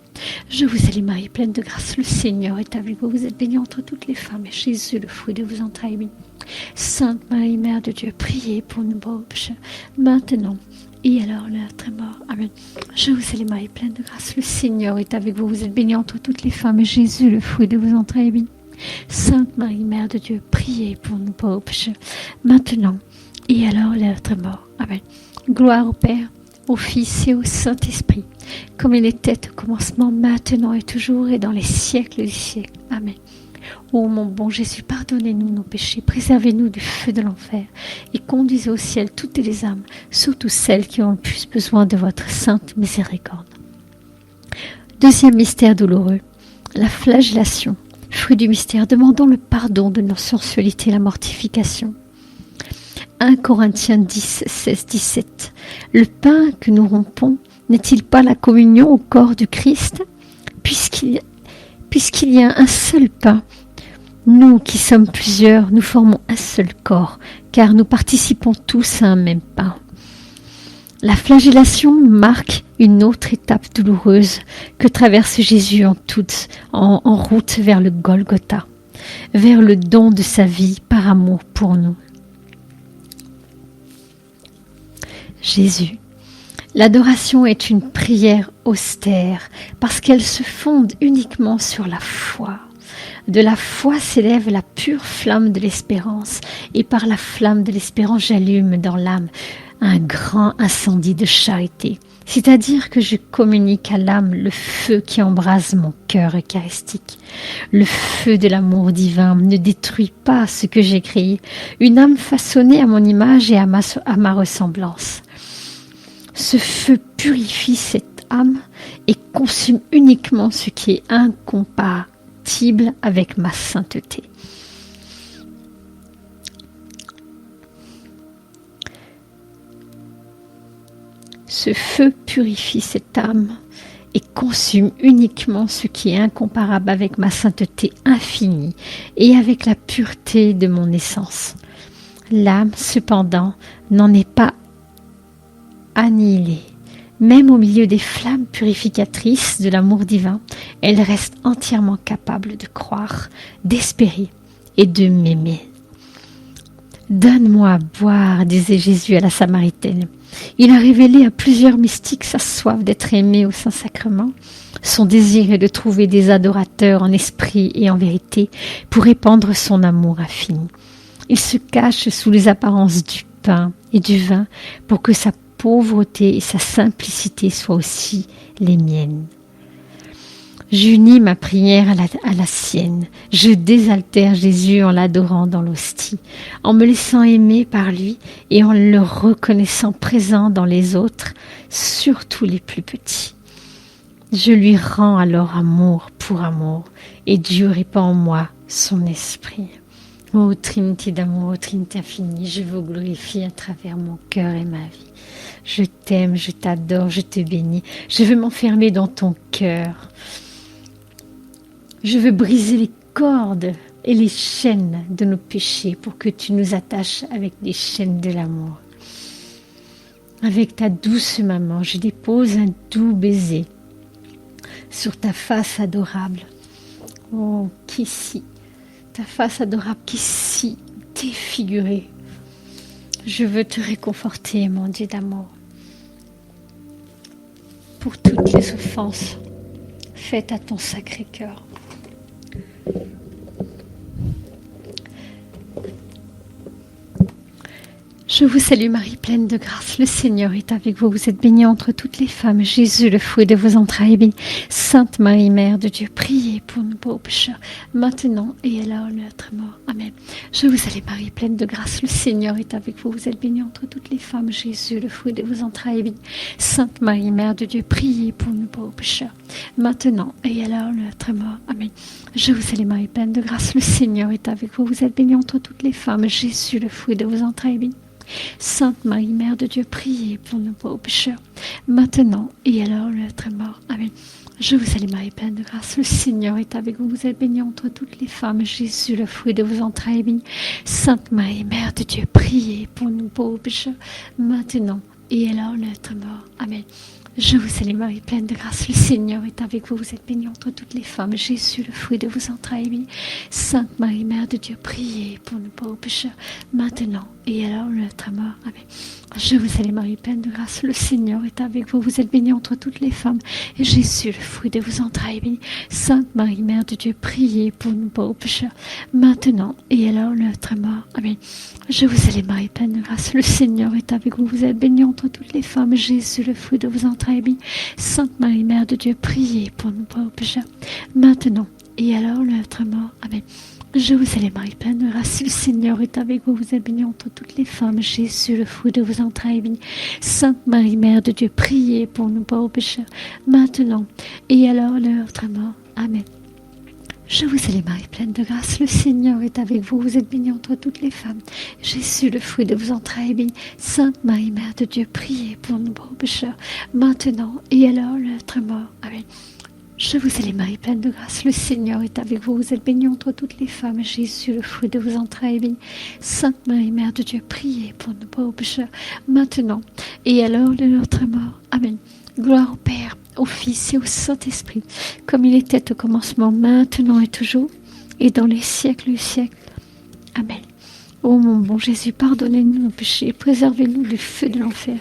Speaker 1: Je vous salue Marie, pleine de grâce, le Seigneur est avec vous. Vous êtes bénie entre toutes les femmes, et Jésus, le fruit de vos entrailles, est béni. Sainte Marie, Mère de Dieu, priez pour nous pauvres pécheurs, maintenant et à l'heure de notre mort. Amen. Je vous salue Marie, pleine de grâce, le Seigneur est avec vous. Vous êtes bénie entre toutes les femmes, et Jésus, le fruit de vos entrailles, est béni. Sainte Marie, Mère de Dieu, priez pour nous pauvres pécheurs, maintenant et à l'heure de notre mort. Amen. Gloire au Père, au Fils et au Saint-Esprit, comme il était au commencement, maintenant et toujours, et dans les siècles des siècles. Amen. Ô mon bon Jésus, pardonnez-nous nos péchés, préservez-nous du feu de l'enfer, et conduisez au ciel toutes les âmes, surtout celles qui ont le plus besoin de votre sainte miséricorde. Deuxième mystère douloureux, la flagellation. Fruit du mystère, demandons le pardon de nos sensualités et la mortification. 1 Corinthiens 10, 16, 17. Le pain que nous rompons n'est-il pas la communion au corps du Christ ? Puisqu'il y a un seul pain, nous qui sommes plusieurs, nous formons un seul corps, car nous participons tous à un même pain. La flagellation marque une autre étape douloureuse que traverse Jésus en route vers le Golgotha, vers le don de sa vie par amour pour nous. Jésus. L'adoration est une prière austère parce qu'elle se fonde uniquement sur la foi. De la foi s'élève la pure flamme de l'espérance, et par la flamme de l'espérance j'allume dans l'âme un grand incendie de charité. C'est-à-dire que je communique à l'âme le feu qui embrase mon cœur eucharistique. Le feu de l'amour divin ne détruit pas ce que j'ai créé, une âme façonnée à mon image et à ma ressemblance. Ce feu purifie cette âme et consume uniquement ce qui est incompatible avec ma sainteté. Ce feu purifie cette âme et consume uniquement ce qui est incomparable avec ma sainteté infinie et avec la pureté de mon essence. L'âme, cependant, n'en est pas annihilée. Même au milieu des flammes purificatrices de l'amour divin, elle reste entièrement capable de croire, d'espérer et de m'aimer. « Donne-moi à boire », disait Jésus à la Samaritaine. Il a révélé à plusieurs mystiques sa soif d'être aimé au Saint-Sacrement. Son désir est de trouver des adorateurs en esprit et en vérité pour répandre son amour infini. Il se cache sous les apparences du pain et du vin pour que sa pauvreté et sa simplicité soient aussi les miennes. J'unis ma prière à la sienne. Je désaltère Jésus en l'adorant dans l'hostie, en me laissant aimer par lui et en le reconnaissant présent dans les autres, surtout les plus petits. Je lui rends alors amour pour amour et Dieu répand en moi son esprit. Ô Trinité d'amour, ô Trinité infinie, je vous glorifie à travers mon cœur et ma vie. Je t'aime, je t'adore, je te bénis. Je veux m'enfermer dans ton cœur. Je veux briser les cordes et les chaînes de nos péchés pour que tu nous attaches avec les chaînes de l'amour. Avec ta douce maman, je dépose un doux baiser sur ta face adorable. Oh, qui si, ta face adorable qui si défigurée. Je veux te réconforter, mon Dieu d'amour, pour toutes les offenses faites à ton sacré cœur. Je vous salue Marie, pleine de grâce, le Seigneur est avec vous. Vous êtes bénie entre toutes les femmes. Jésus, le fruit de vos entrailles, est béni. Sainte Marie, Mère de Dieu, priez pour nous pauvres pécheurs, maintenant et à l'heure de notre mort. Amen. Je vous salue Marie, pleine de grâce, le Seigneur est avec vous. Vous êtes bénie entre toutes les femmes. Jésus, le fruit de vos entrailles, est béni. Sainte Marie, Mère de Dieu, priez pour nous pauvres pécheurs, maintenant et à l'heure de notre mort. Amen. Je vous salue Marie, pleine de grâce, le Seigneur est avec vous. Vous êtes bénie entre toutes les femmes. Jésus, le fruit de vos entrailles, est béni. Sainte Marie, Mère de Dieu, priez pour nous pauvres pécheurs, maintenant et à l'heure de notre mort. Amen. Je vous salue Marie, pleine de grâce, le Seigneur est avec vous. Vous êtes bénie entre toutes les femmes. Jésus, le fruit de vos entrailles, est béni. Sainte Marie, Mère de Dieu, priez pour nous pauvres pécheurs, maintenant et à l'heure de notre mort. Amen. Je vous salue Marie, pleine de grâce, le Seigneur est avec vous. Vous êtes bénie entre toutes les femmes. Jésus, le fruit de vos entrailles, est béni. Sainte Marie, Mère de Dieu, priez pour nous pauvres pécheurs, maintenant et à l'heure de notre mort. Amen. Je vous salue Marie, pleine de grâce, le Seigneur est avec vous. Vous êtes bénie entre toutes les femmes. Et Jésus, le fruit de vos entrailles, est béni. Sainte Marie, Mère de Dieu, priez pour nous pauvres pécheurs, maintenant et à l'heure de notre mort. Amen. Je vous salue Marie, pleine de grâce, le Seigneur est avec vous. Vous êtes bénie entre toutes les femmes. Et Jésus, le fruit de vos entrailles, est béni. Sainte Marie, Mère de Dieu, priez pour nous pauvres pécheurs, maintenant et à l'heure de notre mort. Amen. Je vous salue Marie, pleine de grâce, le Seigneur est avec vous. Vous êtes bénie entre toutes les femmes. Jésus, le fruit de vos entrailles, est béni. Sainte Marie, Mère de Dieu, priez pour nous pauvres pécheurs, maintenant et à l'heure de notre mort. Amen. Je vous salue Marie, pleine de grâce, le Seigneur est avec vous. Vous êtes bénie entre toutes les femmes. Jésus, le fruit de vos entrailles, est béni. Sainte Marie, Mère de Dieu, priez pour nous pauvres pécheurs, maintenant et à l'heure de notre mort. Amen. Je vous salue Marie, pleine de grâce, le Seigneur est avec vous. Vous êtes bénie entre toutes les femmes. Jésus, le fruit de vos entrailles, est béni. Sainte Marie, Mère de Dieu, priez pour nous pauvres pécheurs, maintenant et à l'heure de notre mort. Amen. Gloire au Père, au Fils et au Saint-Esprit, comme il était au commencement, maintenant et toujours, et dans les siècles du siècle. Amen. Ô mon bon Jésus, pardonnez-nous nos péchés, préservez-nous du feu de l'enfer,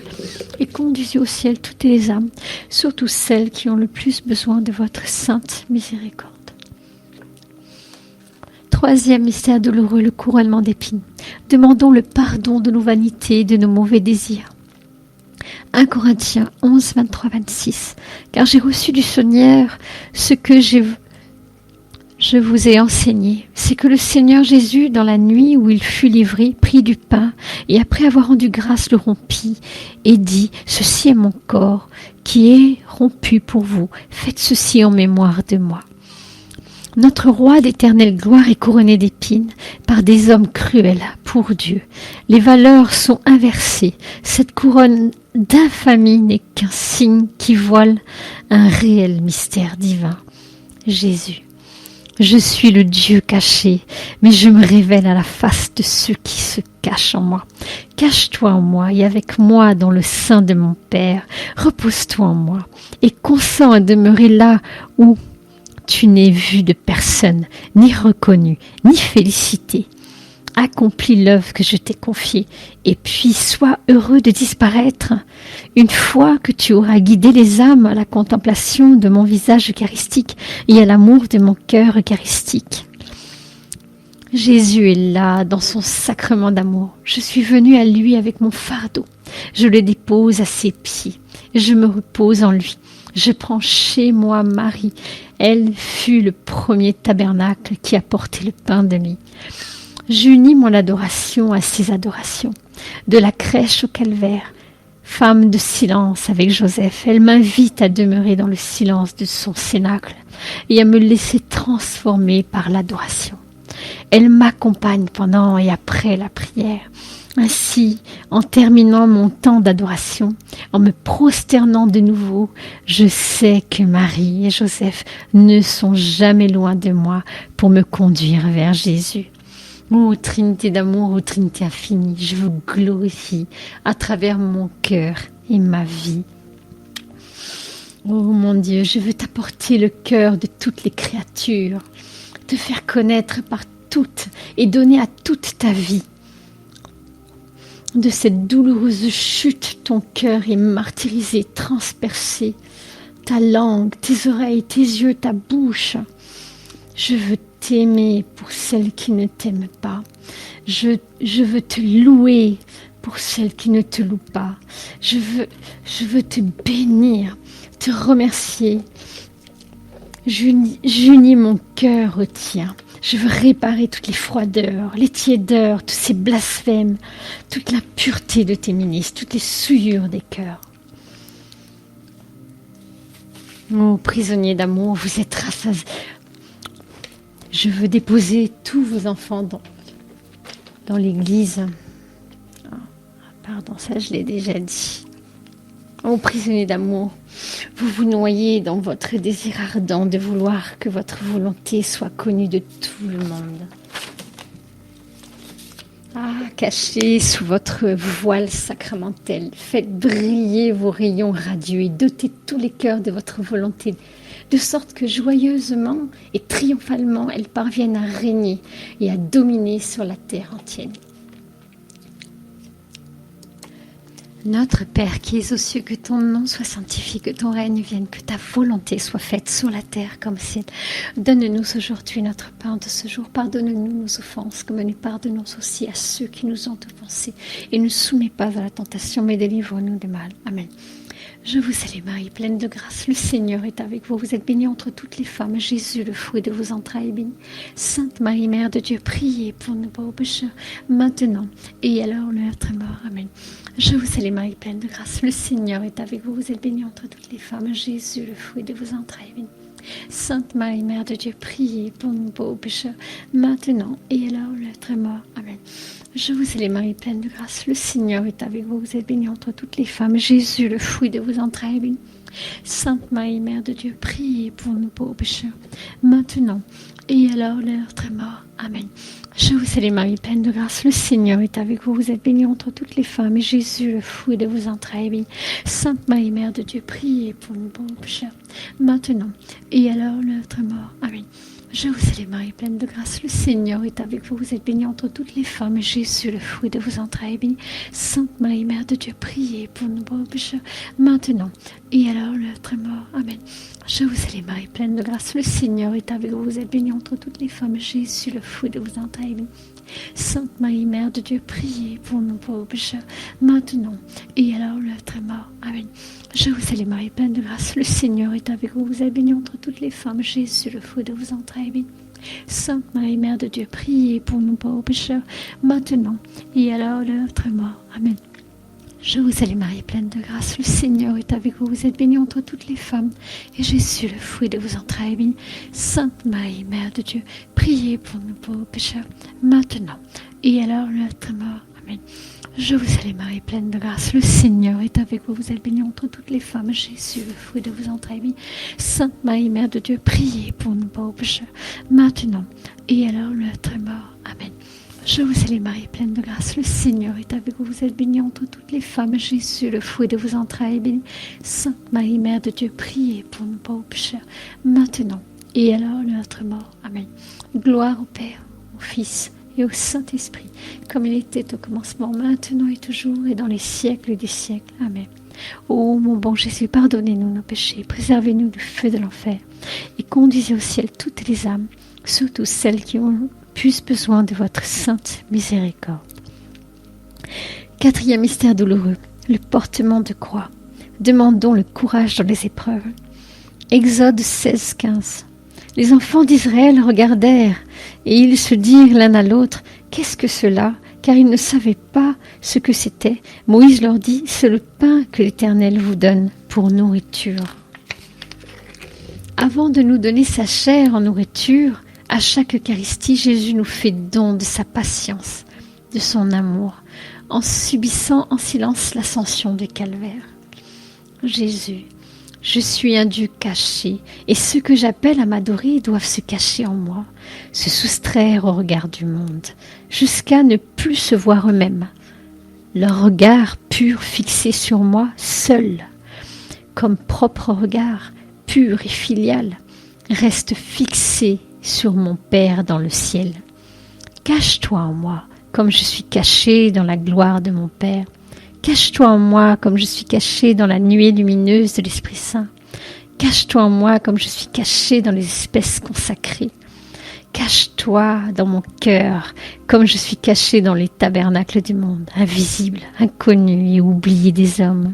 Speaker 1: et conduisez au ciel toutes les âmes, surtout celles qui ont le plus besoin de votre sainte miséricorde. Troisième mystère douloureux, le couronnement d'épines. Demandons le pardon de nos vanités et de nos mauvais désirs. 1 Corinthiens 11, 23, 26. Car j'ai reçu du Seigneur ce que je vous ai enseigné, c'est que le Seigneur Jésus, dans la nuit où il fut livré, prit du pain et après avoir rendu grâce le rompit et dit, ceci est mon corps qui est rompu pour vous, faites ceci en mémoire de moi. Notre roi d'éternelle gloire est couronné d'épines par des hommes cruels pour Dieu. Les valeurs sont inversées. Cette couronne d'infamie n'est qu'un signe qui voile un réel mystère divin. Jésus. Je suis le Dieu caché, mais je me révèle à la face de ceux qui se cachent en moi. Cache-toi en moi et avec moi dans le sein de mon Père. Repose-toi en moi et consens à demeurer là où tu n'es vu de personne, ni reconnu, ni félicité. Accomplis l'œuvre que je t'ai confiée, et puis sois heureux de disparaître. Une fois que tu auras guidé les âmes à la contemplation de mon visage eucharistique et à l'amour de mon cœur eucharistique. Jésus est là dans son sacrement d'amour. Je suis venue à lui avec mon fardeau. Je le dépose à ses pieds. Je me repose en lui. Je prends chez moi Marie. Elle fut le premier tabernacle qui a porté le pain de nuit. J'unis mon adoration à ses adorations. De la crèche au calvaire, femme de silence avec Joseph, elle m'invite à demeurer dans le silence de son cénacle et à me laisser transformer par l'adoration. Elle m'accompagne pendant et après la prière. Ainsi, en terminant mon temps d'adoration, en me prosternant de nouveau, je sais que Marie et Joseph ne sont jamais loin de moi pour me conduire vers Jésus. Ô Trinité d'amour, ô Trinité infinie, je vous glorifie à travers mon cœur et ma vie. Ô mon Dieu, je veux t'apporter le cœur de toutes les créatures, te faire connaître par toutes et donner à toute ta vie. De cette douloureuse chute, ton cœur est martyrisé, transpercé, ta langue, tes oreilles, tes yeux, ta bouche. Je veux t'aimer pour celles qui ne t'aiment pas. Je veux te louer pour celles qui ne te louent pas. Je veux te bénir, te remercier. J'unis mon cœur au tien. Je veux réparer toutes les froideurs, les tiédeurs, tous ces blasphèmes, toute l'impureté de tes ministres, toutes les souillures des cœurs. Ô prisonniers d'amour, vous êtes rassasiés. Je veux déposer tous vos enfants dans l'église. Pardon, ça je l'ai déjà dit. Ô prisonniers d'amour, vous vous noyez dans votre désir ardent de vouloir que votre volonté soit connue de tout le monde. Ah, cachez sous votre voile sacramentel, faites briller vos rayons radieux et dotez tous les cœurs de votre volonté, de sorte que joyeusement et triomphalement elles parviennent à régner et à dominer sur la terre entière. Notre Père qui es aux cieux, que ton nom soit sanctifié, que ton règne vienne, que ta volonté soit faite sur la terre comme au ciel. Donne-nous aujourd'hui notre pain de ce jour. Pardonne-nous nos offenses, comme nous pardonnons aussi à ceux qui nous ont offensés. Et ne soumets pas à la tentation, mais délivre-nous du mal. Amen. Je vous salue Marie, pleine de grâce. Le Seigneur est avec vous. Vous êtes bénie entre toutes les femmes. Jésus, le fruit de vos entrailles, est béni. Sainte Marie, Mère de Dieu, priez pour nous pauvres pécheurs, maintenant et à l'heure de notre mort. Amen. Je vous salue Marie, pleine de grâce. Le Seigneur est avec vous. Vous êtes bénie entre toutes les femmes. Jésus, le fruit de vos entrailles, est béni. Sainte Marie, Mère de Dieu, priez pour nous pauvres pécheurs, maintenant et à l'heure de notre mort. Amen. Je vous salue Marie, pleine de grâce. Le Seigneur est avec vous. Vous êtes bénie entre toutes les femmes. Jésus, le fruit de vos entrailles, est béni. Sainte Marie, Mère de Dieu, priez pour nous pauvres pécheurs, maintenant et à l'heure de notre mort. Amen. Je vous salue Marie, pleine de grâce. Le Seigneur est avec vous. Vous êtes bénie entre toutes les femmes. Et Jésus, le fruit de vos entrailles, est béni. Sainte Marie, Mère de Dieu, priez pour nous pauvres pécheurs, maintenant et à l'heure de notre mort. Amen. Je vous salue Marie, pleine de grâce. Le Seigneur est avec vous. Vous êtes bénie entre toutes les femmes. Et Jésus, le fruit de vos entrailles, est béni. Sainte Marie, Mère de Dieu, priez pour nous pauvres pécheurs, maintenant et à l'heure de notre mort. Amen. Je vous salue Marie, pleine de grâce. Le Seigneur est avec vous. Vous êtes bénie entre toutes les femmes. Jésus, le fruit de vos entrailles, est béni. Sainte Marie, Mère de Dieu, priez pour nous pauvres pécheurs, maintenant et à l'heure de notre mort. Amen. Je vous salue Marie, pleine de grâce. Le Seigneur est avec vous. Vous êtes bénie entre toutes les femmes. Jésus, le fruit de vos entrailles, est béni. Sainte Marie, Mère de Dieu, priez pour nous pauvres pécheurs, maintenant et à l'heure de notre mort. Amen. Je vous salue Marie, pleine de grâce. Le Seigneur est avec vous. Vous êtes bénie entre toutes les femmes. Et Jésus, le fruit de vos entrailles, est béni. Sainte Marie, Mère de Dieu, priez pour nous pauvres pécheurs, maintenant et à l'heure de notre mort. Amen. Je vous salue Marie, pleine de grâce. Le Seigneur est avec vous. Vous êtes bénie entre toutes les femmes. Jésus, le fruit de vos entrailles, est béni. Sainte Marie, Mère de Dieu, priez pour nous pauvres pécheurs, maintenant et à l'heure de notre mort. Amen. Je vous salue Marie, pleine de grâce. Le Seigneur est avec vous. Vous êtes bénie entre toutes les femmes. Jésus, le fruit de vos entrailles, est béni. Sainte Marie, Mère de Dieu, priez pour nous pauvres pécheurs, maintenant et à l'heure de notre mort. Amen. Gloire au Père, au Fils et au Saint-Esprit, comme il était au commencement, maintenant et toujours, et dans les siècles des siècles. Amen. Ô mon bon Jésus, pardonnez-nous nos péchés, préservez-nous du feu de l'enfer, et conduisez au ciel toutes les âmes, surtout celles qui ont plus besoin de votre sainte miséricorde. Quatrième mystère douloureux, le portement de croix. Demandons le courage dans les épreuves. Exode 16, 15. Les enfants d'Israël regardèrent, et ils se dirent l'un à l'autre, « Qu'est-ce que cela ?» Car ils ne savaient pas ce que c'était. Moïse leur dit, « C'est le pain que l'Éternel vous donne pour nourriture. » Avant de nous donner sa chair en nourriture, à chaque Eucharistie, Jésus nous fait don de sa patience, de son amour, en subissant en silence l'ascension du calvaire. Jésus, je suis un Dieu caché, et ceux que j'appelle à m'adorer doivent se cacher en moi, se soustraire au regard du monde, jusqu'à ne plus se voir eux-mêmes. Leur regard pur fixé sur moi seul, comme propre regard pur et filial, reste fixé sur mon Père dans le ciel. Cache-toi en moi, comme je suis caché dans la gloire de mon Père. Cache-toi en moi, comme je suis caché dans la nuée lumineuse de l'Esprit Saint. Cache-toi en moi, comme je suis caché dans les espèces consacrées. Cache-toi dans mon cœur, comme je suis caché dans les tabernacles du monde, invisible, inconnu et oublié des hommes.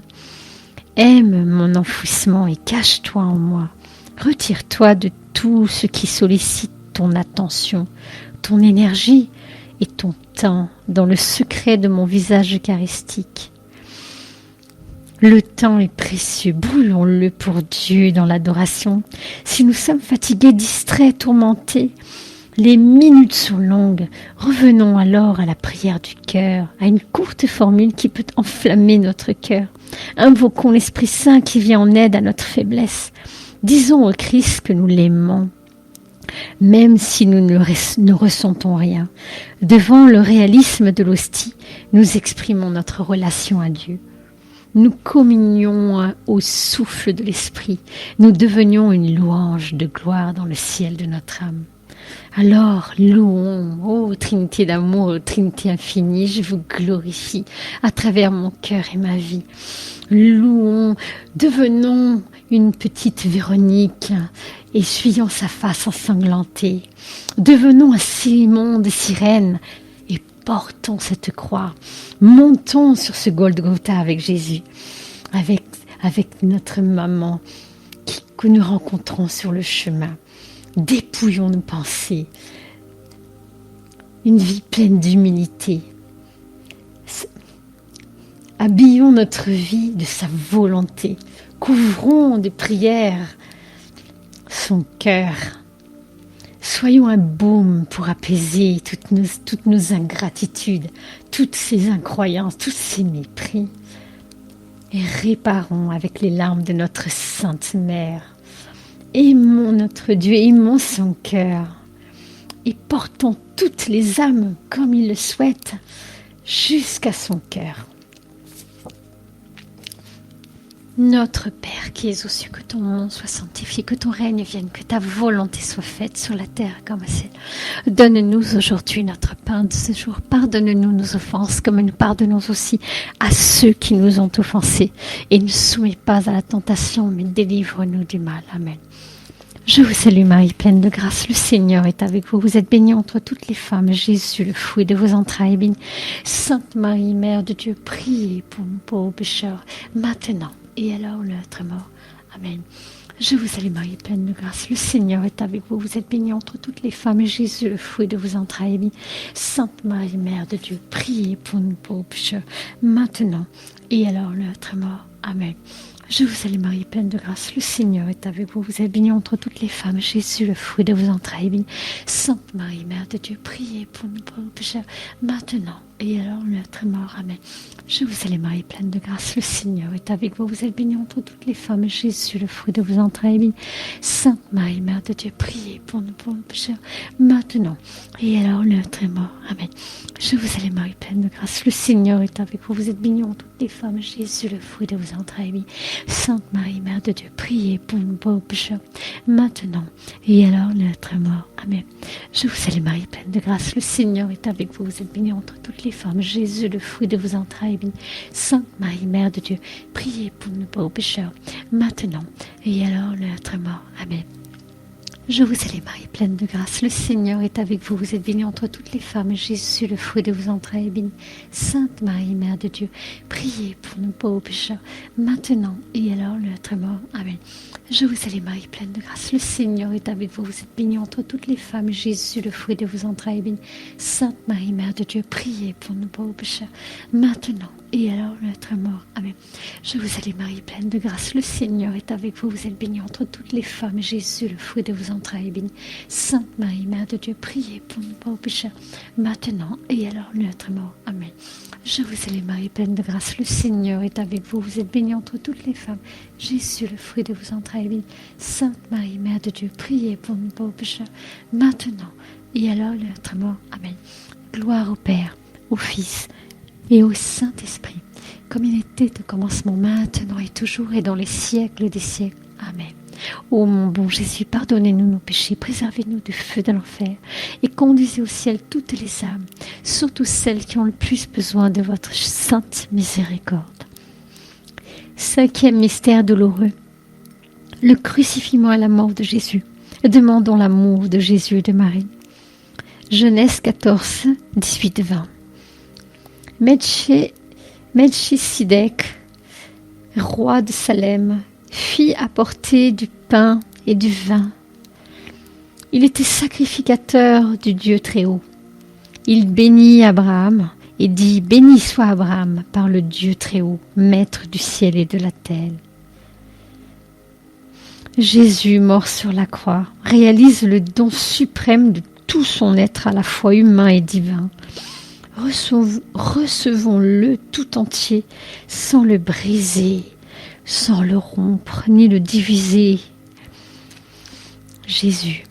Speaker 1: Aime mon enfouissement et cache-toi en moi. Retire-toi de tout ce qui sollicite ton attention, ton énergie et ton temps dans le secret de mon visage eucharistique. Le temps est précieux, brûlons-le pour Dieu dans l'adoration. Si nous sommes fatigués, distraits, tourmentés, les minutes sont longues. Revenons alors à la prière du cœur, à une courte formule qui peut enflammer notre cœur. Invoquons l'Esprit Saint qui vient en aide à notre faiblesse. Disons au Christ que nous l'aimons, même si nous ne ressentons rien. Devant le réalisme de l'hostie, nous exprimons notre relation à Dieu. Nous communions au souffle de l'Esprit. Nous devenions une louange de gloire dans le ciel de notre âme. Alors, louons, ô Trinité d'amour, ô Trinité infinie, je vous glorifie à travers mon cœur et ma vie. Louons, devenons une petite Véronique, essuyant sa face ensanglantée. Devenons un Simon de Cyrène et portons cette croix. Montons sur ce Golgotha avec Jésus, avec notre maman que nous rencontrons sur le chemin. Dépouillons nos pensées, une vie pleine d'humilité. Habillons notre vie de sa volonté. Couvrons de prières son cœur. Soyons un baume pour apaiser toutes nos ingratitudes, toutes ces incroyances, tous ces mépris. Et réparons avec les larmes de notre Sainte Mère. Aimons notre Dieu, aimons son cœur et portons toutes les âmes comme il le souhaite jusqu'à son cœur. Notre Père qui es aux cieux, que ton nom soit sanctifié, que ton règne vienne, que ta volonté soit faite sur la terre comme au ciel. Donne-nous aujourd'hui notre pain de ce jour. Pardonne-nous nos offenses comme nous pardonnons aussi à ceux qui nous ont offensés. Et ne soumets pas à la tentation, mais délivre-nous du mal. Amen. Je vous salue Marie, pleine de grâce, le Seigneur est avec vous. Vous êtes bénie entre toutes les femmes. Jésus, le fruit de vos entrailles, est béni. Sainte Marie, Mère de Dieu, priez pour nous pauvres pécheurs, maintenant et à l'heure de notre mort. Amen. Je vous salue Marie, pleine de grâce, le Seigneur est avec vous. Vous êtes bénie entre toutes les femmes. Jésus, le fruit de vos entrailles, est béni. Sainte Marie, Mère de Dieu, priez pour nous pauvres pécheurs, maintenant et à l'heure de notre mort. Amen. Je vous salue Marie, pleine de grâce, le Seigneur est avec vous. Vous êtes bénie entre toutes les femmes. Jésus, le fruit de vos entrailles, est béni. Sainte Marie, Mère de Dieu, priez pour nous pauvres pécheurs, maintenant et à l'heure de notre mort. Amen. Je vous salue Marie, pleine de grâce, le Seigneur est avec vous. Vous êtes bénie entre toutes les femmes. Jésus, le fruit de vos entrailles, est béni. Sainte Marie, Mère de Dieu, priez pour nous pauvres pécheurs, maintenant et à l'heure de notre mort. Amen. Je vous salue Marie, pleine de grâce, le Seigneur est avec vous. Vous êtes bénie entre toutes les femmes. Jésus, le fruit de vos entrailles, est béni. Sainte Marie, Mère de Dieu, priez pour nous pauvres pécheurs, maintenant et à l'heure de notre mort. Amen. Je vous salue Marie, pleine de grâce, le Seigneur est avec vous. Vous êtes bénie entre toutes les femmes. Jésus, le fruit de vos entrailles, est béni. Sainte Marie, Mère de Dieu, priez pour nous pauvres pécheurs, maintenant et à l'heure de notre mort. Amen. Je vous salue Marie, pleine de grâce, le Seigneur est avec vous. Vous êtes bénie entre toutes les femmes. Jésus, le fruit de vos entrailles, est béni. Sainte Marie, Mère de Dieu, priez pour nous pauvres pécheurs, maintenant et à l'heure de notre mort. Amen. Je vous salue Marie, pleine de grâce, le Seigneur est avec vous. Vous êtes bénie entre toutes les femmes. Jésus, le fruit de vos entrailles, est béni. Sainte Marie, Mère de Dieu, priez pour nous pauvres pécheurs, maintenant et à l'heure de notre mort. Amen. Je vous salue Marie, pleine de grâce, le Seigneur est avec vous. Vous êtes bénie entre toutes les femmes. Jésus, le fruit de vos entrailles, est béni. Sainte Marie, Mère de Dieu, priez pour nous pauvres pécheurs, maintenant et à l'heure de notre mort. Amen. Je vous salue Marie, pleine de grâce, le Seigneur est avec vous. Vous êtes bénie entre toutes les femmes. Jésus, le fruit de vos entrailles, est béni. Sainte Marie, Mère de Dieu, priez pour nous pauvres pécheurs, maintenant et à l'heure de notre mort. Amen. Gloire au Père, au Fils et au Saint-Esprit, comme il était au commencement, maintenant et toujours et dans les siècles des siècles. Amen. Ô mon bon Jésus, pardonnez-nous nos péchés, préservez-nous du feu de l'enfer et conduisez au ciel toutes les âmes, surtout celles qui ont le plus besoin de votre sainte miséricorde. 5e mystère douloureux, le crucifixion et la mort de Jésus. Demandons l'amour de Jésus et de Marie. Genèse 14, 18-20. Melchisedec, roi de Salem, fit apporter du pain et du vin. Il était sacrificateur du Dieu Très-Haut. Il bénit Abraham et dit « Béni soit Abraham par le Dieu Très-Haut, maître du ciel et de la terre. » Jésus, mort sur la croix, réalise le don suprême de tout son être à la fois humain et divin. Recevons-le tout entier, sans le briser, sans le rompre, ni le diviser. Jésus,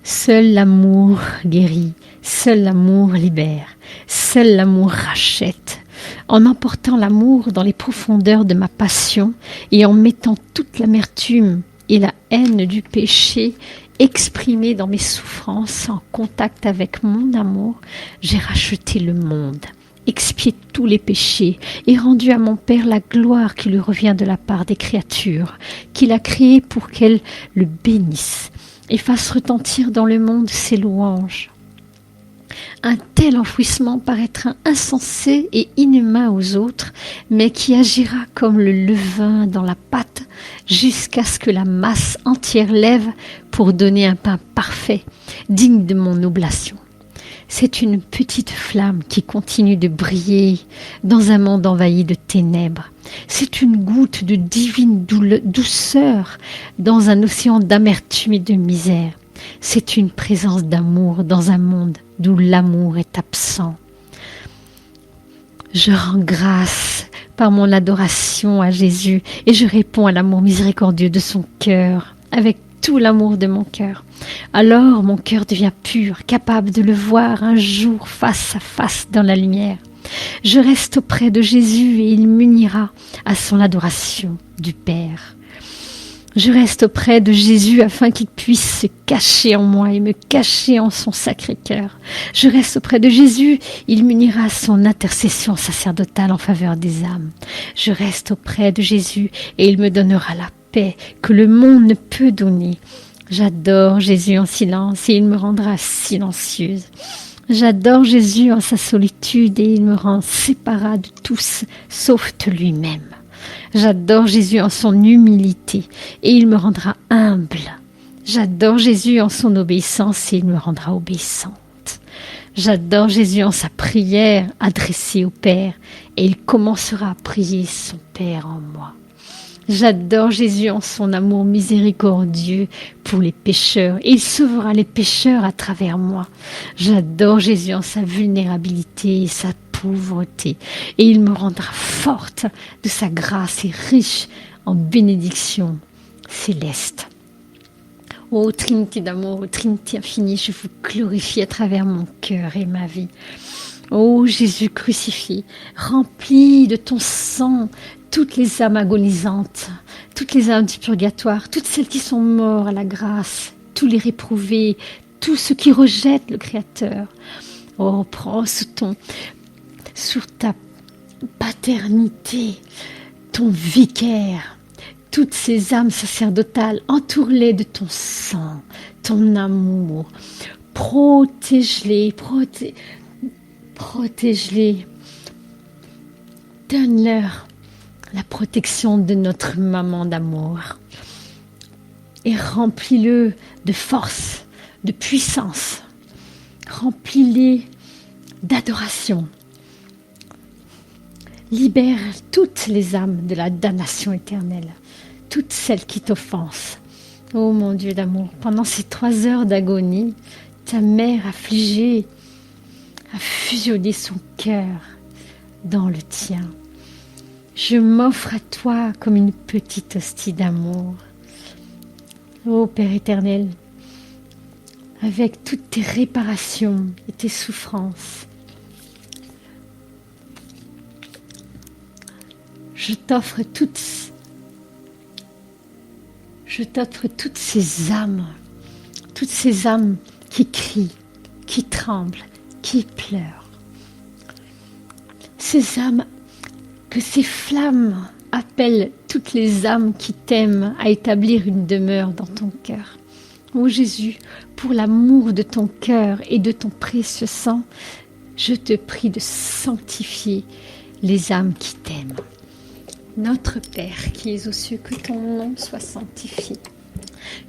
Speaker 1: seul l'amour guérit, seul l'amour libère, seul l'amour rachète. En emportant l'amour dans les profondeurs de ma passion et en mettant toute l'amertume et la haine du péché exprimée dans mes souffrances en contact avec mon amour, j'ai racheté le monde, expié tous les péchés et rendu à mon Père la gloire qui lui revient de la part des créatures, qu'il a créées pour qu'elles le bénissent et fassent retentir dans le monde ses louanges. Un tel enfouissement paraîtra insensé et inhumain aux autres, mais qui agira comme le levain dans la pâte jusqu'à ce que la masse entière lève pour donner un pain parfait, digne de mon oblation. C'est une petite flamme qui continue de briller dans un monde envahi de ténèbres. C'est une goutte de divine douceur dans un océan d'amertume et de misère. C'est une présence d'amour dans un monde d'où l'amour est absent. Je rends grâce par mon adoration à Jésus et je réponds à l'amour miséricordieux de son cœur avec tout l'amour de mon cœur. Alors mon cœur devient pur, capable de le voir un jour face à face dans la lumière. Je reste auprès de Jésus et il m'unira à son adoration du Père. Je reste auprès de Jésus afin qu'il puisse se cacher en moi et me cacher en son sacré cœur. Je reste auprès de Jésus, il m'unira à son intercession sacerdotale en faveur des âmes. Je reste auprès de Jésus et il me donnera la paix que le monde ne peut donner. J'adore Jésus en silence et il me rendra silencieuse. J'adore Jésus en sa solitude et il me rend séparée de tous sauf de lui-même. J'adore Jésus en son humilité et il me rendra humble. J'adore Jésus en son obéissance et il me rendra obéissante. J'adore Jésus en sa prière adressée au Père et il commencera à prier son Père en moi. J'adore Jésus en son amour miséricordieux pour les pécheurs et il sauvera les pécheurs à travers moi. J'adore Jésus en sa vulnérabilité et sa pauvreté et il me rendra forte de sa grâce et riche en bénédictions célestes. Ô Trinité d'amour, ô Trinité infinie, je vous glorifie à travers mon cœur et ma vie. Ô Jésus crucifié, rempli de ton sang toutes les âmes agonisantes, toutes les âmes du purgatoire, toutes celles qui sont mortes à la grâce, tous les réprouvés, tous ceux qui rejettent le Créateur. Oh, prends sous ta paternité, ton vicaire, toutes ces âmes sacerdotales, entoure-les de ton sang, ton amour, protège-les, protège-les, donne-leur la protection de notre maman d'amour et remplis-le de force, de puissance, remplis-les d'adoration. Libère toutes les âmes de la damnation éternelle, toutes celles qui t'offensent. Ô mon Dieu d'amour, pendant ces 3 heures d'agonie, ta mère affligée a fusionné son cœur dans le tien. Je m'offre à toi comme une petite hostie d'amour. Ô Père éternel, avec toutes tes réparations et tes souffrances, je t'offre toutes ces âmes qui crient, qui tremblent, qui pleurent. Ces âmes, que ces flammes appellent toutes les âmes qui t'aiment à établir une demeure dans ton cœur. Ô Jésus, pour l'amour de ton cœur et de ton précieux sang, je te prie de sanctifier les âmes qui t'aiment. Notre Père qui es aux cieux, que ton nom soit sanctifié.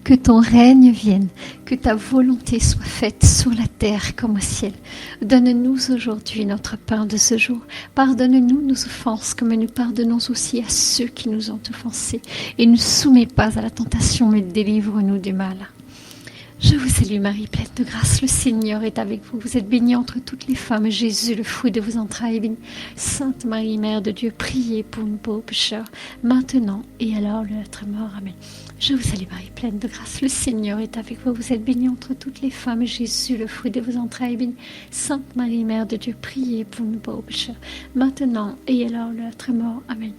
Speaker 1: Que ton règne vienne, que ta volonté soit faite sur la terre comme au ciel. Donne-nous aujourd'hui notre pain de ce jour. Pardonne-nous nos offenses comme nous pardonnons aussi à ceux qui nous ont offensés. Et ne nous soumets pas à la tentation, mais délivre-nous du mal. Je vous salue Marie, pleine de grâce, le Seigneur est avec vous. Vous êtes bénie entre toutes les femmes, Jésus, le fruit de vos entrailles, est béni. Sainte Marie, Mère de Dieu, priez pour nous pauvres pécheurs, maintenant et à l'heure de notre mort. Amen. Je vous salue Marie, pleine de grâce, le Seigneur est avec vous. Vous êtes bénie entre toutes les femmes, Jésus, le fruit de vos entrailles, est béni. Sainte Marie, Mère de Dieu, priez pour nous pauvres pécheurs, maintenant et à l'heure de notre mort. Amen.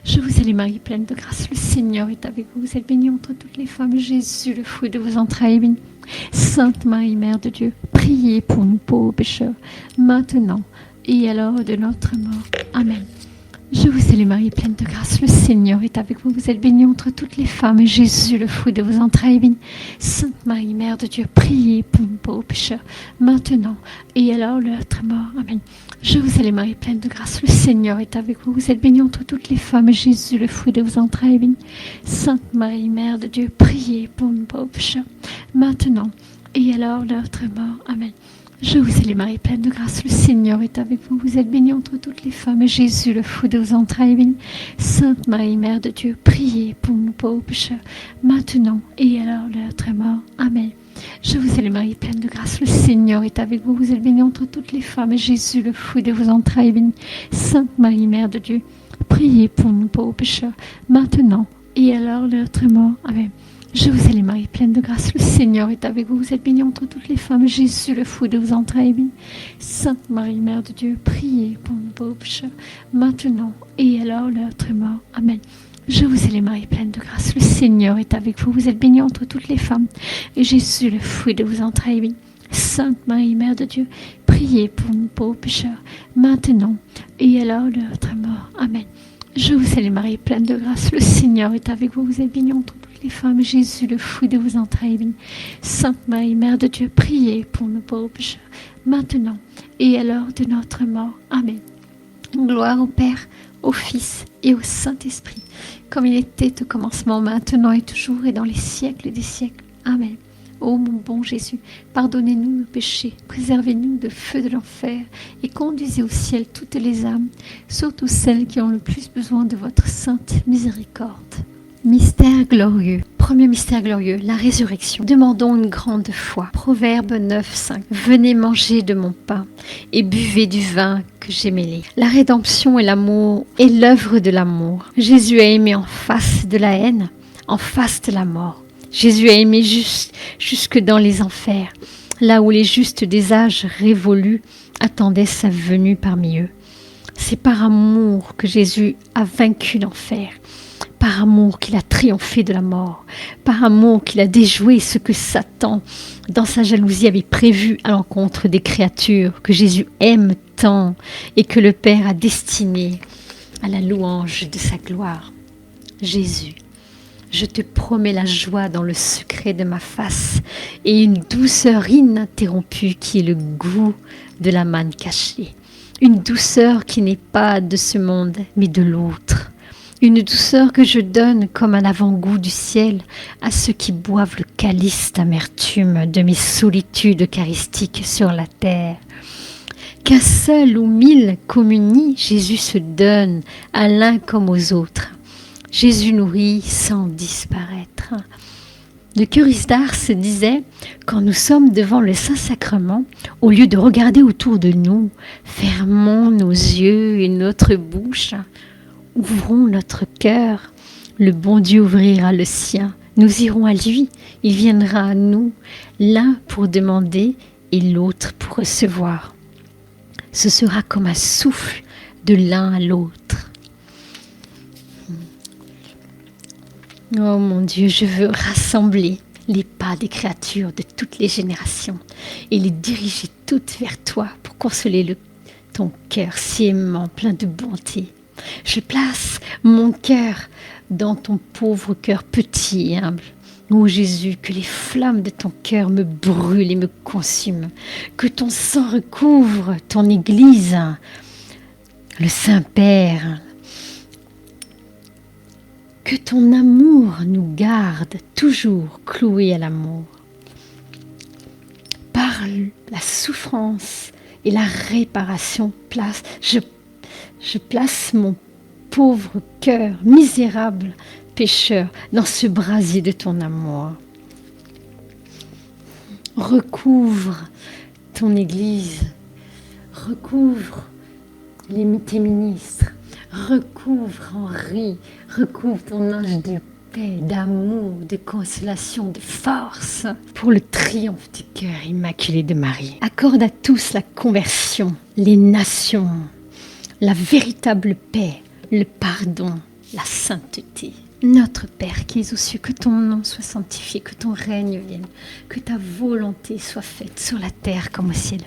Speaker 1: Je vous salue Marie, pleine de grâce, le Seigneur est avec vous. Vous êtes bénie entre toutes les femmes, Jésus, le fruit de vos entrailles, est béni. Sainte Marie, Mère de Dieu, priez pour nous pauvres pécheurs, maintenant et à l'heure de notre mort. Amen. Je vous salue Marie, pleine de grâce, le Seigneur est avec vous. Vous êtes bénie entre toutes les femmes, et Jésus, le fruit de vos entrailles, est béni. Sainte Marie, Mère de Dieu, priez pour nous pauvres pécheurs, maintenant et à l'heure de notre mort. Amen. Je vous salue Marie, pleine de grâce, le Seigneur est avec vous. Vous êtes bénie entre toutes les femmes, et Jésus, le fruit de vos entrailles, est béni. Sainte Marie, Mère de Dieu, priez pour nous pauvres pécheurs, maintenant et à l'heure de notre mort. Amen. Je vous salue Marie, pleine de grâce, le Seigneur est avec vous. Vous êtes bénie entre toutes les femmes, et Jésus, le fruit de vos entrailles, est béni. Sainte Marie, Mère de Dieu, priez pour nous pauvres pécheurs, maintenant et à l'heure de notre mort. Amen. Je vous salue Marie, pleine de grâce, le Seigneur est avec vous. Vous êtes bénie entre toutes les femmes, et Jésus, le fruit de vos entrailles, est béni. Sainte Marie, Mère de Dieu, priez pour nous pauvres pécheurs, maintenant et à l'heure de notre mort. Amen. Je vous salue Marie, pleine de grâce, le Seigneur est avec vous. Vous êtes bénie entre toutes les femmes, Jésus, le fruit de vos entrailles, est béni. Sainte Marie, Mère de Dieu, priez pour nous pauvres pécheurs, maintenant et à l'heure de notre mort. Amen. Je vous salue Marie, pleine de grâce, le Seigneur est avec vous. Vous êtes bénie entre toutes les femmes, et Jésus, le fruit de vos entrailles, est béni. Sainte Marie, Mère de Dieu, priez pour nous pauvres pécheurs, maintenant et à l'heure de notre mort. Amen. Je vous salue Marie, pleine de grâce, le Seigneur est avec vous. Vous êtes bénie entre toutes les femmes, Jésus, le fruit de vos entrailles, est béni. Sainte Marie, Mère de Dieu, priez pour nos pauvres pécheurs, maintenant et à l'heure de notre mort. Amen. Gloire au Père, au Fils et au Saint-Esprit, comme il était au commencement, maintenant et toujours, et dans les siècles des siècles. Amen. Ô mon bon Jésus, pardonnez-nous nos péchés, préservez-nous de feu de l'enfer, et conduisez au ciel toutes les âmes, surtout celles qui ont le plus besoin de votre sainte miséricorde. Mystère glorieux. Premier mystère glorieux, la résurrection. Demandons une grande foi. Proverbe 9, 5. Venez manger de mon pain et buvez du vin que j'ai mêlé. La rédemption et l'amour est l'œuvre de l'amour. Jésus a aimé en face de la haine, en face de la mort. Jésus a aimé jusque dans les enfers, là où les justes des âges révolus attendaient sa venue parmi eux. C'est par amour que Jésus a vaincu l'enfer, par amour qu'il a triomphé de la mort, par amour qu'il a déjoué ce que Satan, dans sa jalousie, avait prévu à l'encontre des créatures que Jésus aime tant et que le Père a destinées à la louange de sa gloire. Jésus, je te promets la joie dans le secret de ma face et une douceur ininterrompue qui est le goût de la manne cachée. Une douceur qui n'est pas de ce monde, mais de l'autre. Une douceur que je donne comme un avant-goût du ciel à ceux qui boivent le calice d'amertume de mes solitudes eucharistiques sur la terre. Qu'un seul ou mille communient, Jésus se donne à l'un comme aux autres. Jésus nourrit sans disparaître. Le curé d'Ars disait, quand nous sommes devant le Saint-Sacrement, au lieu de regarder autour de nous, fermons nos yeux et notre bouche, ouvrons notre cœur. Le bon Dieu ouvrira le sien. Nous irons à lui, il viendra à nous, l'un pour demander et l'autre pour recevoir. Ce sera comme un souffle de l'un à l'autre. Oh mon Dieu, je veux rassembler les pas des créatures de toutes les générations et les diriger toutes vers toi pour consoler ton cœur si aimant, plein de bonté. Je place mon cœur dans ton pauvre cœur petit et humble. Ô Jésus, que les flammes de ton cœur me brûlent et me consument, que ton sang recouvre ton Église, le Saint-Père. Que ton amour nous garde toujours cloués à l'amour. Par la souffrance et la réparation, je place mon pauvre cœur misérable pécheur dans ce brasier de ton amour. recouvre ton Église, recouvre tes ministres, recouvre Henri, recouvre ton ange de paix, d'amour, de consolation, de force pour le triomphe du cœur immaculé de Marie. Accorde à tous la conversion, les nations, la véritable paix, le pardon, la sainteté. Notre Père qui es aux cieux, que ton nom soit sanctifié, que ton règne vienne, que ta volonté soit faite sur la terre comme au ciel.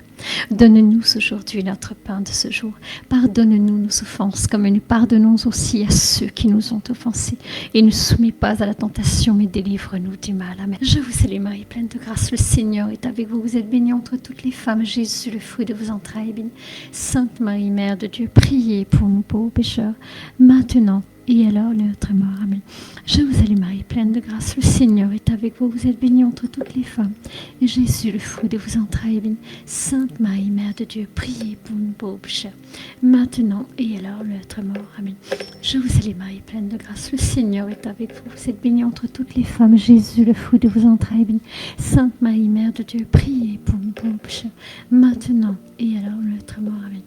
Speaker 1: Donne-nous aujourd'hui notre pain de ce jour. Pardonne-nous nos offenses comme nous pardonnons aussi à ceux qui nous ont offensés. Et ne soumets pas à la tentation, mais délivre-nous du mal. Amen. Je vous salue Marie, pleine de grâce. Le Seigneur est avec vous. Vous êtes bénie entre toutes les femmes. Jésus, le fruit de vos entrailles, est béni. Sainte Marie, Mère de Dieu, priez pour nous pauvres pécheurs, maintenant et alors notre mort. Amen. Je vous salue Marie, pleine de grâce. Le Seigneur est avec vous. Vous êtes bénie entre toutes les femmes. Et Jésus, le fruit de vos entrailles, est béni. Sainte Marie, Mère de Dieu, priez pour nous pauvres pécheurs, maintenant et alors notre mort. Amen. Je vous salue Marie, pleine de grâce. Le Seigneur est avec vous. Vous êtes bénie entre toutes les femmes. Jésus, le fruit de vos entrailles, est béni. Sainte Marie, Mère de Dieu, priez pour nous pauvres pécheurs, maintenant et alors notre mort. Amen.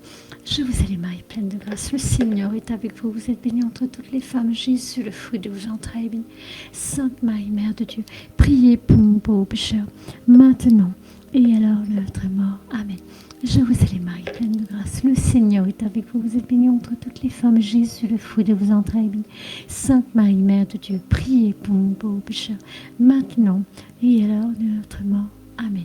Speaker 1: Je vous salue Marie, pleine de grâce. Le Seigneur est avec vous. Vous êtes bénie entre toutes les femmes. Jésus, le fruit de vos entrailles, est béni. Sainte Marie, Mère de Dieu, priez pour nous pauvres pécheurs, maintenant et alors notre mort. Amen. Je vous salue Marie, pleine de grâce. Le Seigneur est avec vous. Vous êtes bénie entre toutes les femmes. Jésus, le fruit de vos entrailles, est béni. Sainte Marie, Mère de Dieu, priez pour nous pauvres pécheurs, maintenant et alors notre mort. Amen.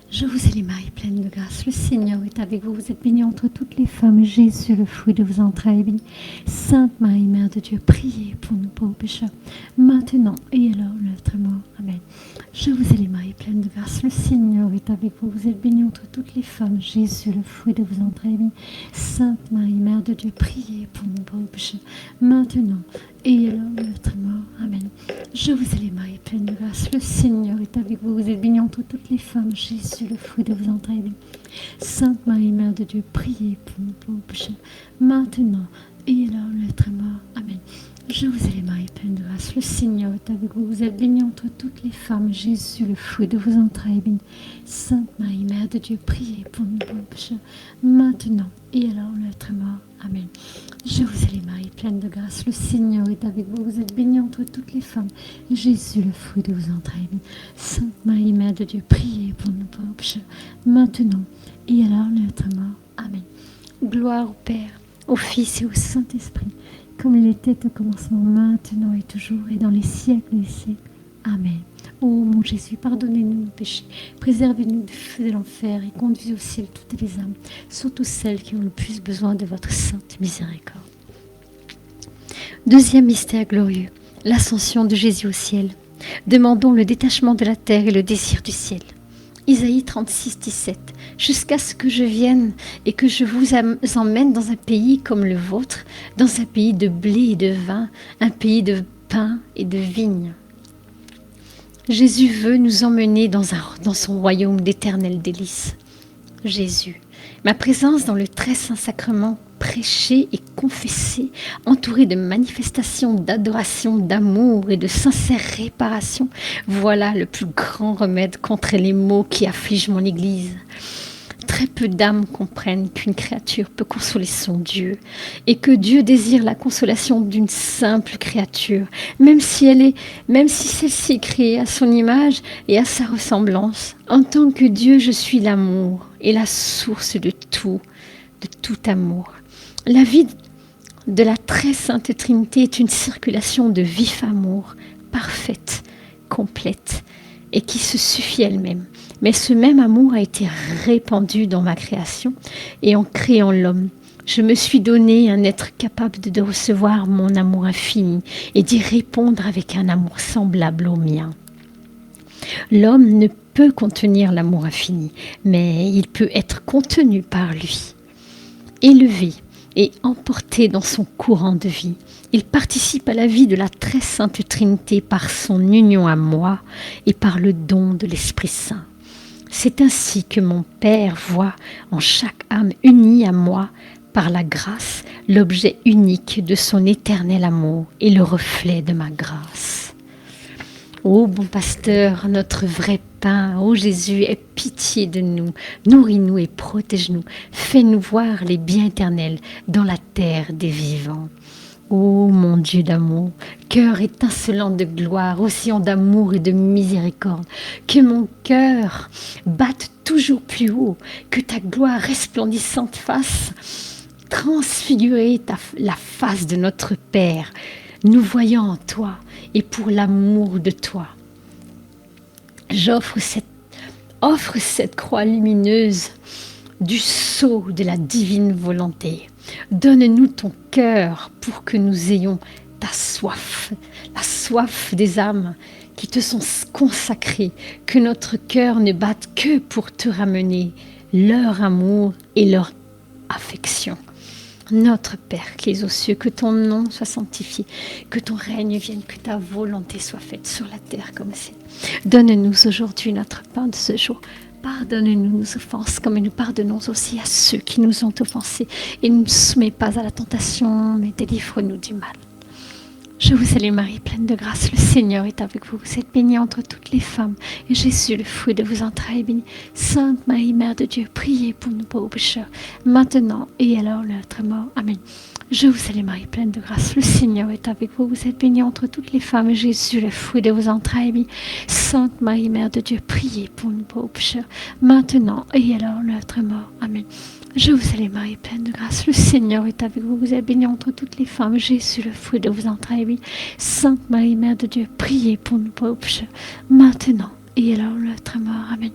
Speaker 1: Je vous salue Marie, pleine de grâce. Le Seigneur est avec vous. Vous êtes bénie entre toutes les femmes. Jésus, le fruit de vos entrailles, est béni. Sainte Marie, Mère de Dieu, priez pour nous pauvres pécheurs, maintenant et alors notre mort. Amen. Je vous salue Marie, pleine de grâce. Le Seigneur est avec vous. Vous êtes bénie entre toutes les femmes. Jésus, le fruit de vos entrailles, est béni. Sainte Marie, Mère de Dieu, priez pour nous pauvres pécheurs, maintenant et alors notre mort. Amen. Je vous salue Marie, pleine de grâce. Le Seigneur est avec vous. Vous êtes bénie entre toutes les femmes. Jésus, le fruit de vos entrailles, est béni. Sainte Marie, Mère de Dieu, priez pour nous pauvres pécheurs, maintenant et alors notre mort. Amen. Je vous salue Marie, pleine de grâce. Le Seigneur est avec vous. Vous êtes bénie entre toutes les femmes. Jésus, le fruit de vos entrailles, est béni. Sainte Marie, Mère de Dieu, priez pour nous pauvres pécheurs, maintenant et alors notre mort. Amen. Je vous salue Marie, pleine de grâce. Le Seigneur est avec vous. Vous êtes bénie entre toutes les femmes. Jésus, le fruit de vos entrailles, est béni. Sainte Marie, Mère de Dieu, priez pour nous pauvres pécheurs, maintenant et alors notre mort. Amen. Gloire au Père, au Fils et au Saint-Esprit, comme il était au commencement, maintenant et toujours, et dans les siècles des siècles. Amen. Ô mon Jésus, pardonnez-nous nos péchés, préservez-nous du feu de l'enfer et conduisez au ciel toutes les âmes, surtout celles qui ont le plus besoin de votre sainte miséricorde. Deuxième mystère glorieux, l'ascension de Jésus au ciel. Demandons le détachement de la terre et le désir du ciel. Isaïe 36, 17. Jusqu'à ce que je vienne et que je vous emmène dans un pays comme le vôtre, dans un pays de blé et de vin, un pays de pain et de vignes. Jésus veut nous emmener dans son royaume d'éternelles délices. Jésus, ma présence dans le très saint sacrement, prêché et confessé, entouré de manifestations d'adoration, d'amour et de sincère réparation, voilà le plus grand remède contre les maux qui affligent mon Église. Très peu d'âmes comprennent qu'une créature peut consoler son Dieu et que Dieu désire la consolation d'une simple créature, même si celle-ci est créée à son image et à sa ressemblance. En tant que Dieu, je suis l'amour et la source de tout amour. La vie de la très sainte Trinité est une circulation de vif amour, parfaite, complète et qui se suffit elle-même. Mais ce même amour a été répandu dans ma création et en créant l'homme. Je me suis donné un être capable de recevoir mon amour infini et d'y répondre avec un amour semblable au mien. L'homme ne peut contenir l'amour infini, mais il peut être contenu par lui. Élevé et emporté dans son courant de vie, il participe à la vie de la très sainte Trinité par son union à moi et par le don de l'Esprit Saint. C'est ainsi que mon Père voit en chaque âme unie à moi, par la grâce, l'objet unique de son éternel amour et le reflet de ma grâce. Ô bon pasteur, notre vrai pain, ô Jésus, aie pitié de nous, nourris-nous et protège-nous, fais-nous voir les biens éternels dans la terre des vivants. Ô mon Dieu d'amour, cœur étincelant de gloire, océan d'amour et de miséricorde, que mon cœur batte toujours plus haut, que ta gloire resplendissante fasse transfigurer la face de notre Père, nous voyant en toi et pour l'amour de toi. Offre cette croix lumineuse du sceau de la divine volonté. Donne-nous ton cœur pour que nous ayons ta soif, la soif des âmes qui te sont consacrées, que notre cœur ne batte que pour te ramener leur amour et leur affection. Notre Père qui es aux cieux, que ton nom soit sanctifié, que ton règne vienne, que ta volonté soit faite sur la terre comme au ciel. Donne-nous aujourd'hui notre pain de ce jour. Pardonne-nous nos offenses, comme nous pardonnons aussi à ceux qui nous ont offensés. Et ne nous soumets pas à la tentation, mais délivre-nous du mal. Je vous salue Marie, pleine de grâce, le Seigneur est avec vous. Vous êtes bénie entre toutes les femmes, et Jésus, le fruit de vos entrailles, est béni. Sainte Marie, Mère de Dieu, priez pour nous pauvres pécheurs, maintenant et à l'heure de notre mort. Amen. Je vous salue Marie, pleine de grâce, le Seigneur est avec vous. Vous êtes bénie entre toutes les femmes, et Jésus, le fruit de vos entrailles, est béni. Sainte Marie, Mère de Dieu, priez pour nous pauvres pécheurs, maintenant et à l'heure de notre mort. Amen. Je vous salue Marie, pleine de grâce, le Seigneur est avec vous. Vous êtes bénie entre toutes les femmes, Jésus, le fruit de vos entrailles, est béni. Sainte Marie, Mère de Dieu, priez pour nous pauvres pécheurs, maintenant et à l'heure de notre mort. Amen.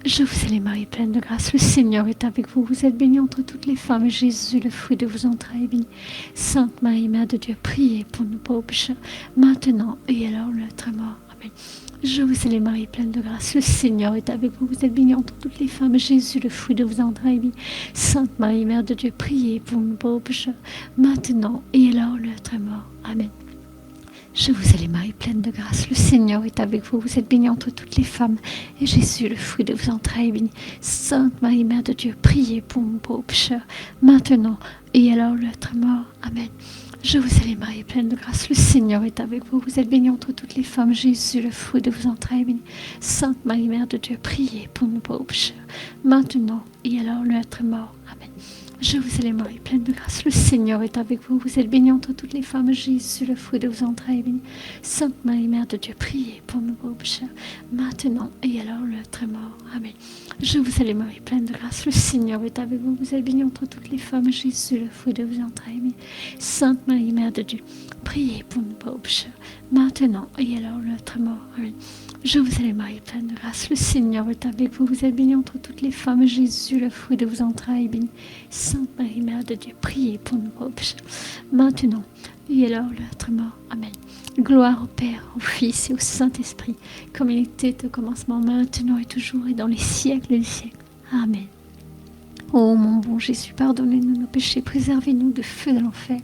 Speaker 1: Je vous salue Marie, pleine de grâce, le Seigneur est avec vous. Vous êtes bénie entre toutes les femmes, Jésus, le fruit de vos entrailles, est béni. Sainte Marie, Mère de Dieu, priez pour nous pauvres pécheurs, maintenant et à l'heure de notre mort. Amen. Je vous salue Marie, pleine de grâce, le Seigneur est avec vous. Vous êtes bénie entre toutes les femmes, Jésus, le fruit de vos entrailles, est béni. Sainte Marie, Mère de Dieu, priez pour nous pauvres pécheurs, maintenant et à l'heure de notre mort. Amen. Je vous salue Marie, pleine de grâce, le Seigneur est avec vous. Vous êtes bénie entre toutes les femmes, et Jésus, le fruit de vos entrailles, est béni. Sainte Marie, Mère de Dieu, priez pour nous pauvres pécheurs, maintenant et à l'heure de notre mort. Amen. Je vous salue Marie, pleine de grâce, le Seigneur est avec vous. Vous êtes bénie entre toutes les femmes, Jésus, le fruit de vos entrailles, est béni. Sainte Marie, Mère de Dieu, priez pour nous pauvres pécheurs, maintenant et à l'heure de notre mort. Amen. Je vous salue Marie, pleine de grâce, le Seigneur est avec vous. Vous êtes bénie entre toutes les femmes, Jésus, le fruit de vos entrailles, est béni. Sainte Marie, Mère de Dieu, priez pour nous pauvres pécheurs, maintenant et à l'heure de notre mort. Amen. Je vous salue Marie, pleine de grâce, le Seigneur est avec vous. Vous êtes bénie entre toutes les femmes, Jésus, le fruit de vos entrailles, est béni. Sainte Marie, Mère de Dieu, priez pour nous pauvres pécheurs, maintenant et à l'heure de notre mort. Amen. Je vous salue Marie, pleine de grâce, le Seigneur est avec vous. Vous êtes bénie entre toutes les femmes, Jésus, le fruit de vos entrailles, est béni. Sainte Marie, Mère de Dieu, priez pour nous pauvres pécheurs, maintenant et à l'heure de notre mort. Amen. Gloire au Père, au Fils et au Saint-Esprit, comme il était au commencement, maintenant et toujours et dans les siècles des siècles. Amen. Ô mon bon Jésus, pardonnez-nous nos péchés, préservez-nous de feu de l'enfer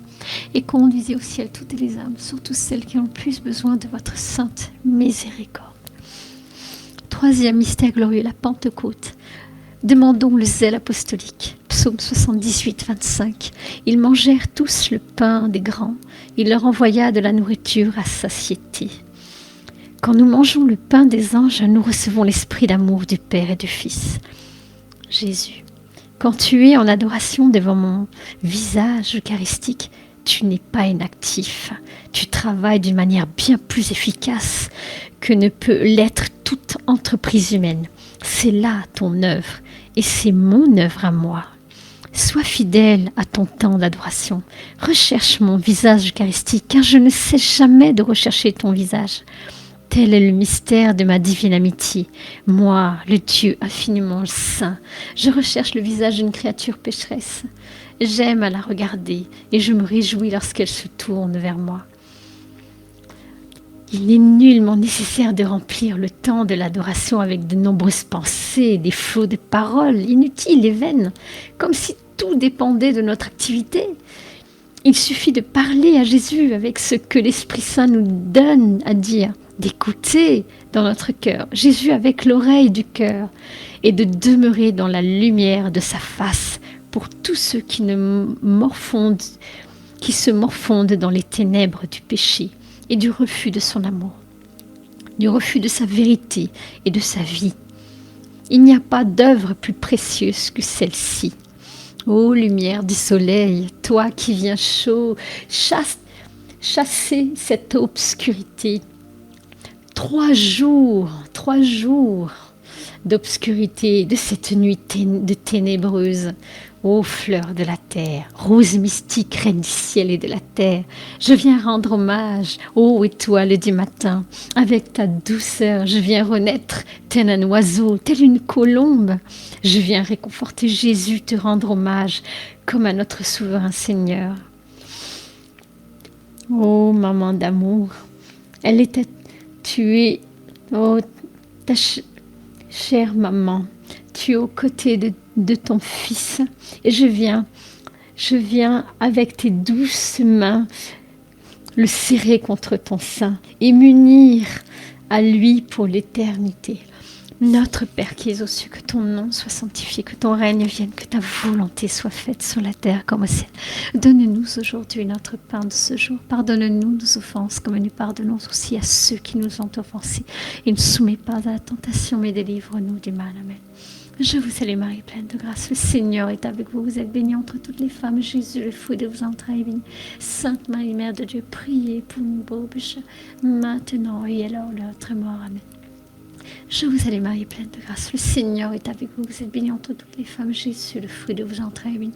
Speaker 1: et conduisez au ciel toutes les âmes, surtout celles qui ont le plus besoin de votre sainte miséricorde. Troisième mystère glorieux, la Pentecôte. Demandons le zèle apostolique. Psaume 78, 25. Ils mangèrent tous le pain des grands. Il leur envoya de la nourriture à satiété. Quand nous mangeons le pain des anges, nous recevons l'esprit d'amour du Père et du Fils. Jésus, quand tu es en adoration devant mon visage eucharistique, tu n'es pas inactif. Tu travailles d'une manière bien plus efficace que ne peut l'être toute entreprise humaine. C'est là ton œuvre et c'est mon œuvre à moi. Sois fidèle à ton temps d'adoration. Recherche mon visage eucharistique, car je ne cesse jamais de rechercher ton visage. Tel est le mystère de ma divine amitié. Moi, le Dieu infiniment saint, je recherche le visage d'une créature pécheresse. J'aime à la regarder et je me réjouis lorsqu'elle se tourne vers moi. Il n'est nullement nécessaire de remplir le temps de l'adoration avec de nombreuses pensées, des flots de paroles inutiles et vaines, comme si tout dépendait de notre activité. Il suffit de parler à Jésus avec ce que l'Esprit Saint nous donne à dire, d'écouter dans notre cœur Jésus avec l'oreille du cœur et de demeurer dans la lumière de sa face pour tous ceux qui se morfondent dans les ténèbres du péché et du refus de son amour. du refus de sa vérité et de sa vie. Il n'y a pas d'œuvre plus précieuse que celle-ci. Ô lumière du soleil, toi qui viens chaud, chasser cette obscurité. 3 jours d'obscurité, de cette nuit ténébreuse. Ô fleur de la terre, rose mystique, reine du ciel et de la terre, je viens rendre hommage, ô étoile du matin, avec ta douceur, je viens renaître, tel un oiseau, tel une colombe. Je viens réconforter Jésus, te rendre hommage, comme à notre souverain Seigneur. Ô maman d'amour, elle était tuée, ô ta chère maman, tu es aux côtés de ton fils et je viens avec tes douces mains le serrer contre ton sein et m'unir à lui pour l'éternité. Notre Père qui es aux cieux, que ton nom soit sanctifié, que ton règne vienne, que ta volonté soit faite sur la terre comme au ciel. Donne-nous aujourd'hui notre pain de ce jour. Pardonne-nous nos offenses comme nous pardonnons aussi à ceux qui nous ont offensés. Et ne soumets pas à la tentation, mais délivre-nous du mal. Amen. Je vous salue Marie, pleine de grâce. Le Seigneur est avec vous. Vous êtes bénie entre toutes les femmes. Jésus, le fruit de vos entrailles, est béni. Sainte Marie, Mère de Dieu, priez pour nous pauvres pécheurs, maintenant et à l'heure de notre mort. Amen. Je vous salue Marie, pleine de grâce. Le Seigneur est avec vous. Vous êtes bénie entre toutes les femmes. Jésus, le fruit de vos entrailles, est béni.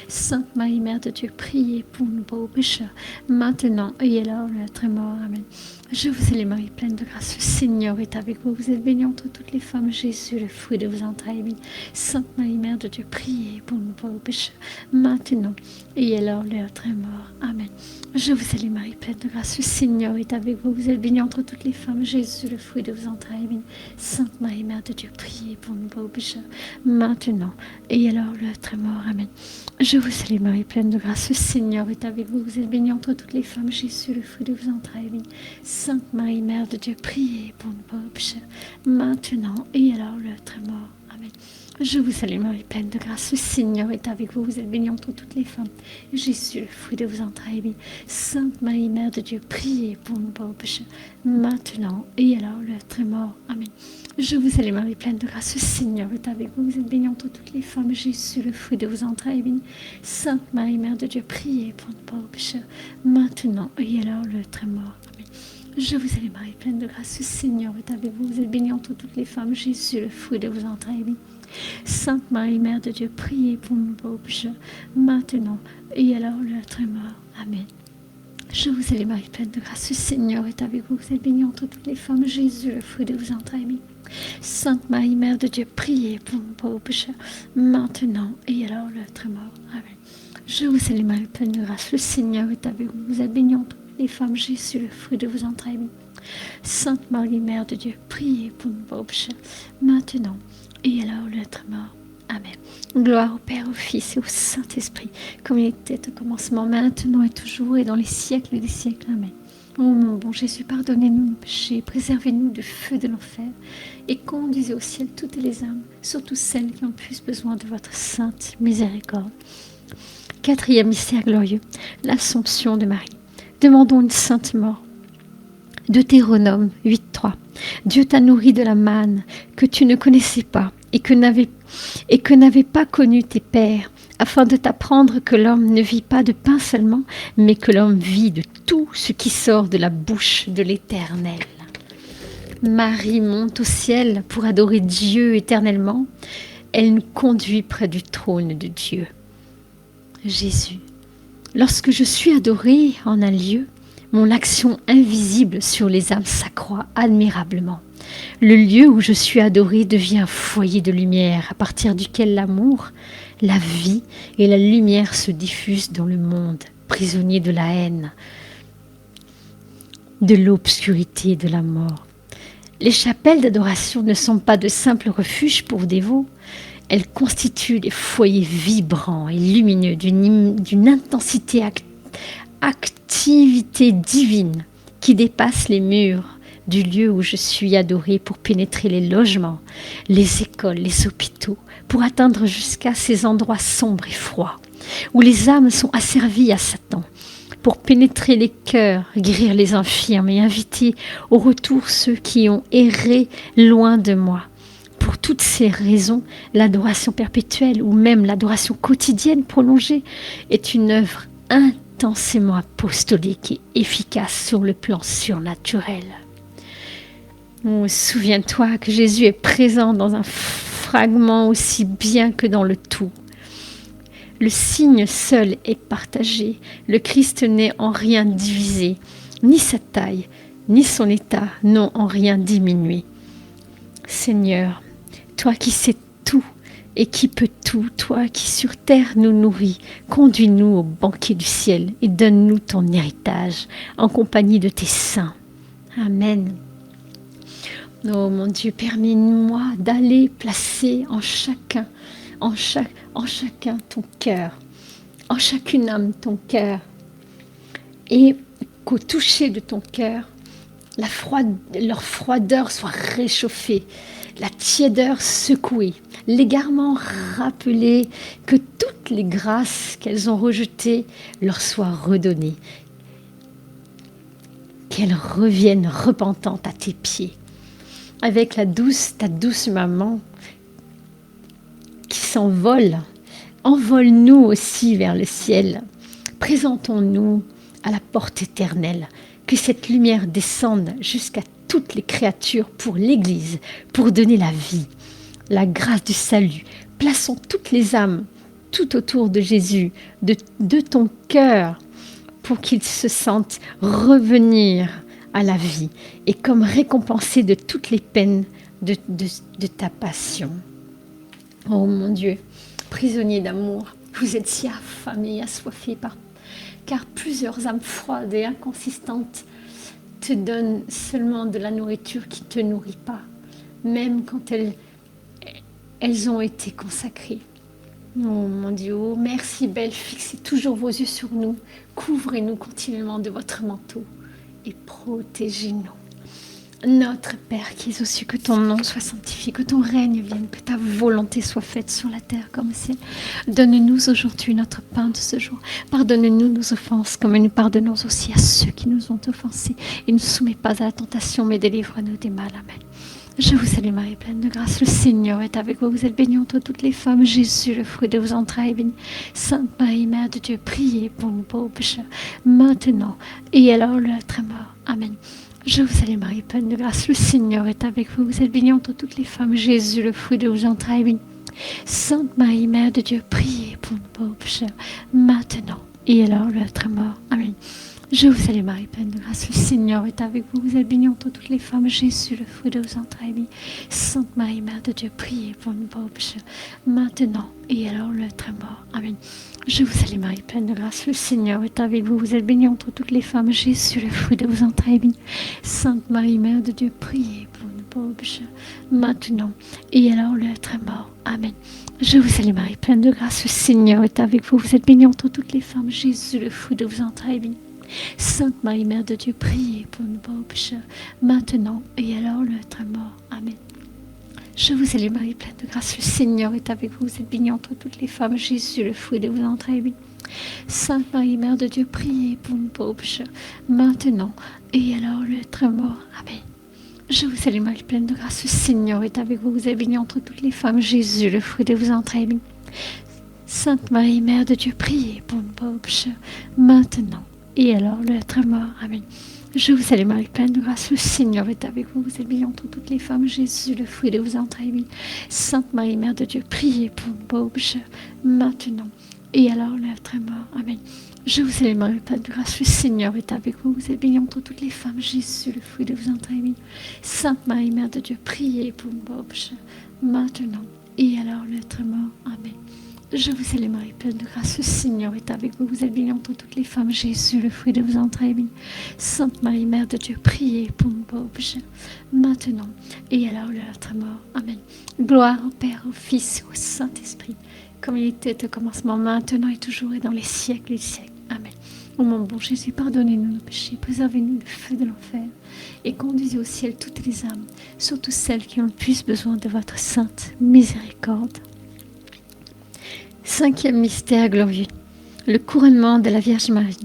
Speaker 1: Sainte Marie, Mère de Dieu, priez pour nous pauvres pécheurs, maintenant et à l'heure de notre mort. Amen. Je vous salue Marie, pleine de grâce. Le Seigneur est avec vous. Vous êtes bénie entre toutes les femmes. Jésus, le fruit de vos entrailles, est béni. Sainte Marie, Mère de Dieu, priez pour nous pauvres pécheurs, maintenant et à l'heure de notre mort. Amen. Je vous salue Marie, pleine de grâce. Le Seigneur est avec vous. Vous êtes bénie entre toutes les femmes. Jésus, le fruit de vos entrailles, est béni. Sainte Marie, Mère de Dieu, priez pour nous pauvres pécheurs, maintenant et à l'heure de notre mort. Amen. Je vous salue Marie, pleine de grâce. Le Seigneur est avec vous. Vous êtes bénie entre toutes les femmes. Jésus, le fruit de vos entrailles, est béni. Sainte Marie, Mère de Dieu, priez pour nous pauvres pécheurs, maintenant et à l'heure de notre mort. Amen. Je vous salue Marie, pleine de grâce. Le Seigneur est avec vous. Vous êtes bénie entre toutes les femmes. Jésus, le fruit de vos entrailles, est béni. Sainte Marie, Mère de Dieu, priez pour nous pauvres pécheurs, maintenant et à l'heure de notre mort. Amen. Je vous salue Marie, pleine de grâce. Le Seigneur est avec vous. Vous êtes bénie entre toutes les femmes. Jésus, le fruit de vos entrailles, est béni. Sainte Marie, Mère de Dieu, priez pour nous pauvres pécheurs, maintenant et à l'heure de notre mort. Amen. Je vous salue Marie, pleine de grâce. Le Seigneur est avec vous. Vous êtes bénie entre toutes les femmes. Jésus, le fruit de vos entrailles, est béni. Sainte Marie, Mère de Dieu, priez pour nous pauvres pécheurs, maintenant et à l'heure de notre mort. Amen. Je vous salue Marie, pleine de grâce. Le Seigneur est avec vous. Vous êtes bénie entre toutes les femmes. Jésus, le fruit de vos entrailles, est béni. Sainte Marie, Mère de Dieu, priez pour nous pauvres pécheurs, maintenant et à l'heure de notre mort. Amen. Je vous salue Marie, pleine de grâce. Le Seigneur est avec vous. Vous êtes bénie entre toutes les femmes. Jésus, le fruit de vos entrailles, est béni. Sainte Marie, Mère de Dieu, priez pour nous pauvres pécheurs, maintenant et à l'heure de notre mort. Amen. Gloire au Père, au Fils et au Saint-Esprit, comme il était au commencement, maintenant et toujours, et dans les siècles des siècles. Amen. Ô mon bon Jésus, pardonnez-nous nos péchés, préservez-nous du feu de l'enfer, et conduisez au ciel toutes les âmes, surtout celles qui ont plus besoin de votre sainte miséricorde. 4e mystère glorieux, l'Assomption de Marie. Demandons une sainte mort. Deutéronome 8.3. Dieu t'a nourri de la manne que tu ne connaissais pas et que n'avaient pas connu tes pères, afin de t'apprendre que l'homme ne vit pas de pain seulement, mais que l'homme vit de tout ce qui sort de la bouche de l'Éternel. Marie monte au ciel pour adorer Dieu éternellement. Elle nous conduit près du trône de Dieu. Jésus, lorsque je suis adorée en un lieu, mon action invisible sur les âmes s'accroît admirablement. Le lieu où je suis adorée devient un foyer de lumière à partir duquel l'amour, la vie et la lumière se diffusent dans le monde, prisonnier de la haine, de l'obscurité et de la mort. Les chapelles d'adoration ne sont pas de simples refuges pour dévots. Elles constituent des foyers vibrants et lumineux d'une intensité activité divine qui dépasse les murs du lieu où je suis adorée pour pénétrer les logements, les écoles, les hôpitaux, pour atteindre jusqu'à ces endroits sombres et froids, où les âmes sont asservies à Satan, pour pénétrer les cœurs, guérir les infirmes et inviter au retour ceux qui ont erré loin de moi. Pour toutes ces raisons, l'adoration perpétuelle ou même l'adoration quotidienne prolongée est une œuvre intensément apostolique et efficace sur le plan surnaturel. Oh, souviens-toi que Jésus est présent dans un fragment aussi bien que dans le tout. Le signe seul est partagé. Le Christ n'est en rien divisé, ni sa taille, ni son état n'ont en rien diminué. Seigneur, toi qui sais tout et qui peux tout, toi qui sur terre nous nourris, conduis-nous au banquet du ciel et donne-nous ton héritage en compagnie de tes saints. Amen. Oh mon Dieu, permets-moi d'aller placer en chacun ton cœur, en chacune âme ton cœur, et qu'au toucher de ton cœur, leur froideur soit réchauffée, la tiédeur secouée, l'égarement rappelé, que toutes les grâces qu'elles ont rejetées leur soient redonnées, qu'elles reviennent repentantes à tes pieds, avec ta douce maman qui s'envole. Envole-nous aussi vers le ciel. Présentons-nous à la porte éternelle. Que cette lumière descende jusqu'à toutes les créatures pour l'Église, pour donner la vie, la grâce du salut. Plaçons toutes les âmes tout autour de Jésus, de ton cœur, pour qu'ils se sentent revenir à la vie et comme récompensés de toutes les peines de ta passion. Oh mon Dieu, prisonnier d'amour, vous êtes si affamés et assoiffés car plusieurs âmes froides et inconsistantes te donnent seulement de la nourriture qui ne te nourrit pas, même quand elles ont été consacrées. Oh mon Dieu, oh, merci belle, fixez toujours vos yeux sur nous, couvrez-nous continuellement de votre manteau et protégez-nous. Notre Père qui es aux cieux, que ton nom soit sanctifié, que ton règne vienne, que ta volonté soit faite sur la terre comme au ciel. Donne-nous aujourd'hui notre pain de ce jour. Pardonne-nous nos offenses comme nous pardonnons aussi à ceux qui nous ont offensés. Et ne nous soumets pas à la tentation, mais délivre-nous des mal. Amen. Je vous salue Marie, pleine de grâce. Le Seigneur est avec vous. Vous êtes bénie entre toutes les femmes. Jésus, le fruit de vos entrailles, est béni. Sainte Marie, Mère de Dieu, priez pour nous pauvres pécheurs, maintenant et à l'heure de notre mort. Amen. Je vous salue Marie, pleine de grâce, le Seigneur est avec vous. Vous êtes bénie entre toutes les femmes. Jésus, le fruit de vos entrailles, est béni. Sainte Marie, Mère de Dieu, priez pour nous pauvres pécheurs, maintenant et à l'heure de notre mort. Amen. Je vous salue Marie, pleine de grâce, le Seigneur est avec vous. Vous êtes bénie entre toutes les femmes. Jésus, le fruit de vos entrailles, est béni. Sainte Marie, Mère de Dieu, priez pour nous pauvres pécheurs, maintenant et à l'heure de notre mort. Amen. Je vous salue Marie, pleine de grâce, le Seigneur est avec vous. Vous êtes bénie entre toutes les femmes. Jésus, le fruit de vos entrailles, est béni. Sainte Marie, Mère de Dieu, priez pour nous pauvres pécheurs, maintenant et à l'heure de notre mort. Amen. Je vous salue Marie, pleine de grâce, le Seigneur est avec vous. Vous êtes bénie entre toutes les femmes. Jésus, le fruit de vos entrailles, est béni. Sainte Marie, Mère de Dieu, priez pour nous pauvres pécheurs, maintenant et à l'heure de notre mort. Amen. Je vous salue Marie, pleine de grâce, le Seigneur est avec vous. Vous êtes bénie entre toutes les femmes. Jésus, le fruit de vos entrailles, est béni. Sainte Marie, Mère de Dieu, priez pour nous pauvres pécheurs, maintenant et à l'heure de notre mort. Amen. Je vous salue Marie, pleine de grâce, le Seigneur est avec vous. Vous êtes bénie entre toutes les femmes. Jésus, le fruit de vos entrailles, est béni. Sainte Marie, Mère de Dieu, priez pour nous pauvres pécheurs, maintenant et à l'heure de notre mort. Amen. Je vous salue Marie, pleine de grâce, le Seigneur est avec vous. Vous êtes bénie entre toutes les femmes. Jésus, le fruit de vos entrailles, est béni. Sainte Marie, Mère de Dieu, priez pour nous pauvres pécheurs, maintenant et à l'heure de notre mort. Amen. Je vous salue Marie, pleine de grâce, le Seigneur est avec vous. Vous êtes bénie entre toutes les femmes. Jésus, le fruit de vos entrailles, est béni. Sainte Marie, Mère de Dieu, priez pour nous pauvres pécheurs, maintenant et à l'heure de notre mort. Amen. Je vous salue Marie, pleine de grâce, le Seigneur est avec vous. Vous êtes bénie entre toutes les femmes. Jésus, le fruit de vos entrailles, est béni. Sainte Marie, Mère de Dieu, priez pour nous pauvres pécheurs, maintenant et à l'heure de notre mort. Amen. Gloire au Père, au Fils et au Saint-Esprit, comme il était au commencement, maintenant et toujours et dans les siècles des siècles. Amen. Ô mon bon Jésus, pardonnez-nous nos péchés, préservez-nous du feu de l'enfer et conduisez au ciel toutes les âmes, surtout celles qui ont le plus besoin de votre sainte miséricorde. Cinquième mystère glorieux, le couronnement de la Vierge Marie.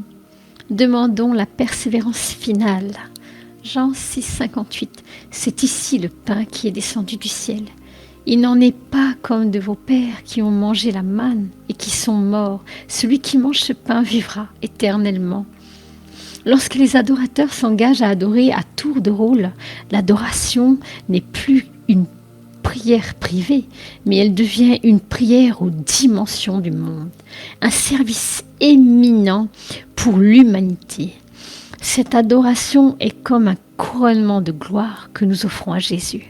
Speaker 1: Demandons la persévérance finale. Jean 6, 58. C'est ici le pain qui est descendu du ciel. Il n'en est pas comme de vos pères qui ont mangé la manne et qui sont morts. Celui qui mange ce pain vivra éternellement. Lorsque les adorateurs s'engagent à adorer à tour de rôle, l'adoration n'est plus une prière privée, mais elle devient une prière aux dimensions du monde, un service éminent pour l'humanité. Cette adoration est comme un couronnement de gloire que nous offrons à Jésus.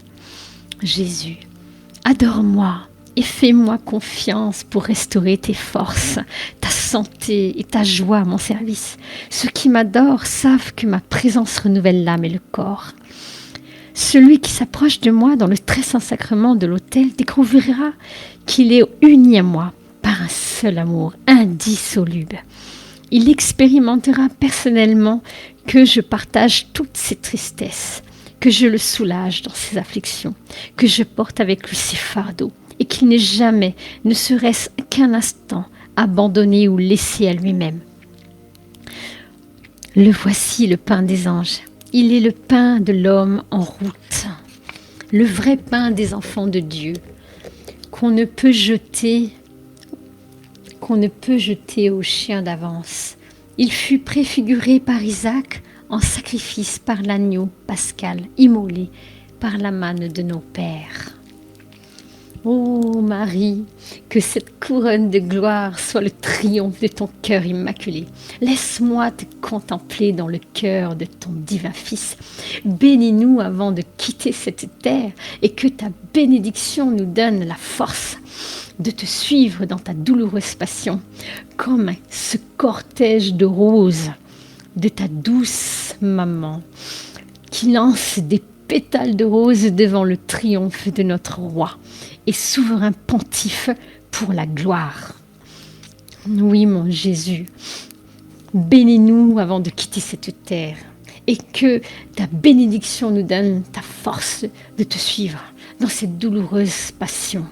Speaker 1: Jésus, adore-moi et fais-moi confiance pour restaurer tes forces, ta santé et ta joie à mon service. Ceux qui m'adorent savent que ma présence renouvelle l'âme et le corps. Celui qui s'approche de moi dans le très saint sacrement de l'autel découvrira qu'il est uni à moi par un seul amour indissoluble. Il expérimentera personnellement que je partage toutes ses tristesses, que je le soulage dans ses afflictions, que je porte avec lui ses fardeaux et qu'il n'est jamais, ne serait-ce qu'un instant, abandonné ou laissé à lui-même. Le voici le pain des anges. Il est le pain de l'homme en route, le vrai pain des enfants de Dieu, qu'on ne peut jeter aux chiens d'avance. Il fut préfiguré par Isaac en sacrifice par l'agneau pascal, immolé par la manne de nos pères. Ô Marie, que cette couronne de gloire soit le triomphe de ton cœur immaculé. Laisse-moi te contempler dans le cœur de ton divin Fils. Bénis-nous avant de quitter cette terre et que ta bénédiction nous donne la force de te suivre dans ta douloureuse passion, comme ce cortège de roses de ta douce maman qui lance des pétales de rose devant le triomphe de notre roi et souverain pontife pour la gloire. Oui, mon Jésus, bénis-nous avant de quitter cette terre et que ta bénédiction nous donne ta force de te suivre dans cette douloureuse passion,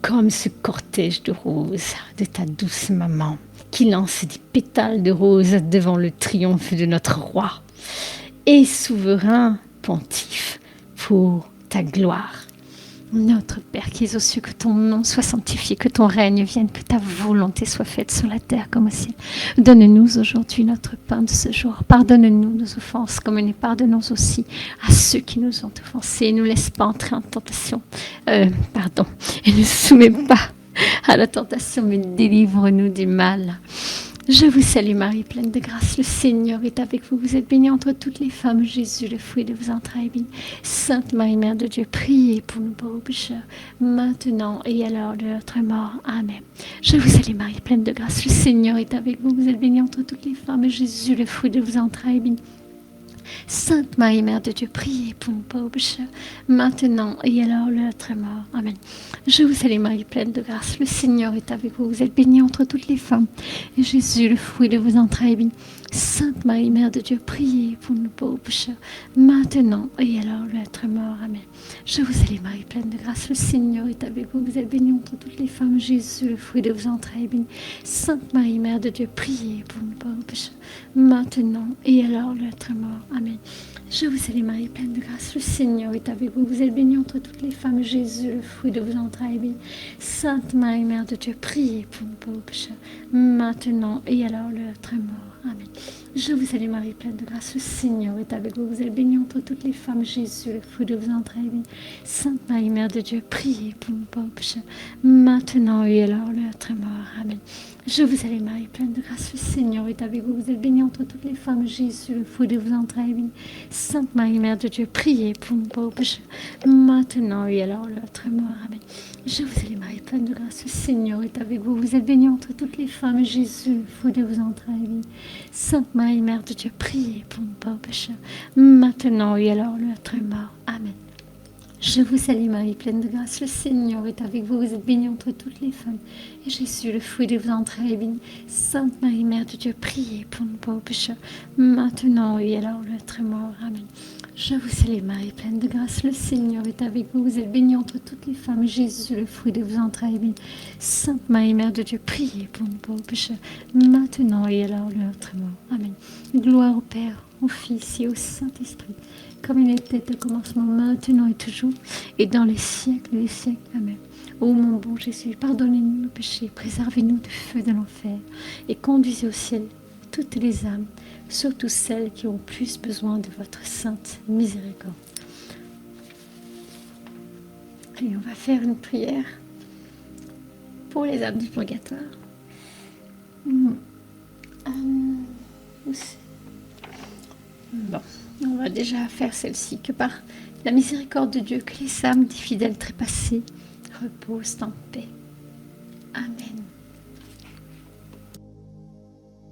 Speaker 1: comme ce cortège de roses de ta douce maman qui lance des pétales de rose devant le triomphe de notre roi et souverain pontife pour ta gloire. Notre Père qui es aux cieux, que ton nom soit sanctifié, que ton règne vienne, que ta volonté soit faite sur la terre comme au ciel. Donne-nous aujourd'hui notre pain de ce jour. Pardonne-nous nos offenses comme nous pardonnons aussi à ceux qui nous ont offensés. Et ne nous laisse pas entrer en tentation. Et ne soumets pas à la tentation, mais délivre-nous du mal. Je vous salue Marie, pleine de grâce, le Seigneur est avec vous. Vous êtes bénie entre toutes les femmes. Jésus, le fruit de vos entrailles, est béni. Sainte Marie, Mère de Dieu, priez pour nous pauvres pécheurs, maintenant et à l'heure de notre mort. Amen. Je vous salue Marie, pleine de grâce, le Seigneur est avec vous. Vous êtes bénie entre toutes les femmes. Jésus, le fruit de vos entrailles, est béni. Sainte Marie, Mère de Dieu, priez pour nous pauvres pécheurs, maintenant et à l'heure de notre mort. Amen. Je vous salue Marie, pleine de grâce, le Seigneur est avec vous. Vous êtes bénie entre toutes les femmes. Et Jésus, le fruit de vos entrailles, est béni. Sainte Marie, Mère de Dieu, priez pour nous pauvres pécheurs, maintenant et à l'heure de notre mort. Amen. Je vous salue Marie, pleine de grâce, le Seigneur est avec vous. Vous êtes bénie entre toutes les femmes. Jésus, le fruit de vos entrailles, est béni. Sainte Marie, Mère de Dieu, priez pour nous pauvres pécheurs, maintenant et à l'heure de notre mort. Amen. Je vous salue Marie, pleine de grâce, le Seigneur est avec vous. Vous êtes bénie entre toutes les femmes. Jésus, le fruit de vos entrailles, est béni. Sainte Marie, Mère de Dieu, priez pour nous pauvres pécheurs, maintenant et à l'heure de notre mort. Amen. Je vous salue Marie, pleine de grâce, le Seigneur est avec vous. Vous êtes bénie entre toutes les femmes. Jésus, le fruit de vos entrailles, est béni. Sainte Marie, Mère de Dieu, priez pour nous pauvres pécheurs, maintenant et à l'heure de notre mort. Amen. Je vous salue Marie, pleine de grâce, le Seigneur est avec vous. Vous êtes bénie entre toutes les femmes. Jésus, le fruit de vos entrailles, est béni. Sainte Marie, Mère de Dieu, priez pour nous pauvres pécheurs, maintenant et à l'heure de notre mort. Amen. Je vous salue Marie, pleine de grâce, le Seigneur est avec vous. Vous êtes bénie entre toutes les femmes. Jésus, le fruit de vos entrailles, est béni. Sainte Marie, Mère de Dieu, priez pour nous pauvres pécheurs, maintenant et à l'heure de notre mort. Amen. Je vous salue Marie, pleine de grâce, le Seigneur est avec vous, vous êtes bénie entre toutes les femmes. Et Jésus, le fruit de vos entrailles, est béni. Sainte Marie, Mère de Dieu, priez pour nous pauvres pécheurs, maintenant et à l'heure de notre mort. Amen. Je vous salue Marie, pleine de grâce, le Seigneur est avec vous, vous êtes bénie entre toutes les femmes. Et Jésus, le fruit de vos entrailles, est béni. Sainte Marie, Mère de Dieu, priez pour nous pauvres pécheurs, maintenant et à l'heure de notre mort. Amen. Gloire au Père, au Fils et au Saint-Esprit, comme il était au commencement, maintenant et toujours, et dans les siècles des siècles. Amen. Ô mon bon Jésus, pardonnez-nous nos péchés, préservez-nous du feu de l'enfer, et conduisez au ciel toutes les âmes, surtout celles qui ont plus besoin de votre sainte miséricorde. Et on va faire une prière pour les âmes du purgatoire. Bon, on va déjà faire celle-ci, que par la miséricorde de Dieu, que les âmes des fidèles trépassés reposent en paix. Amen.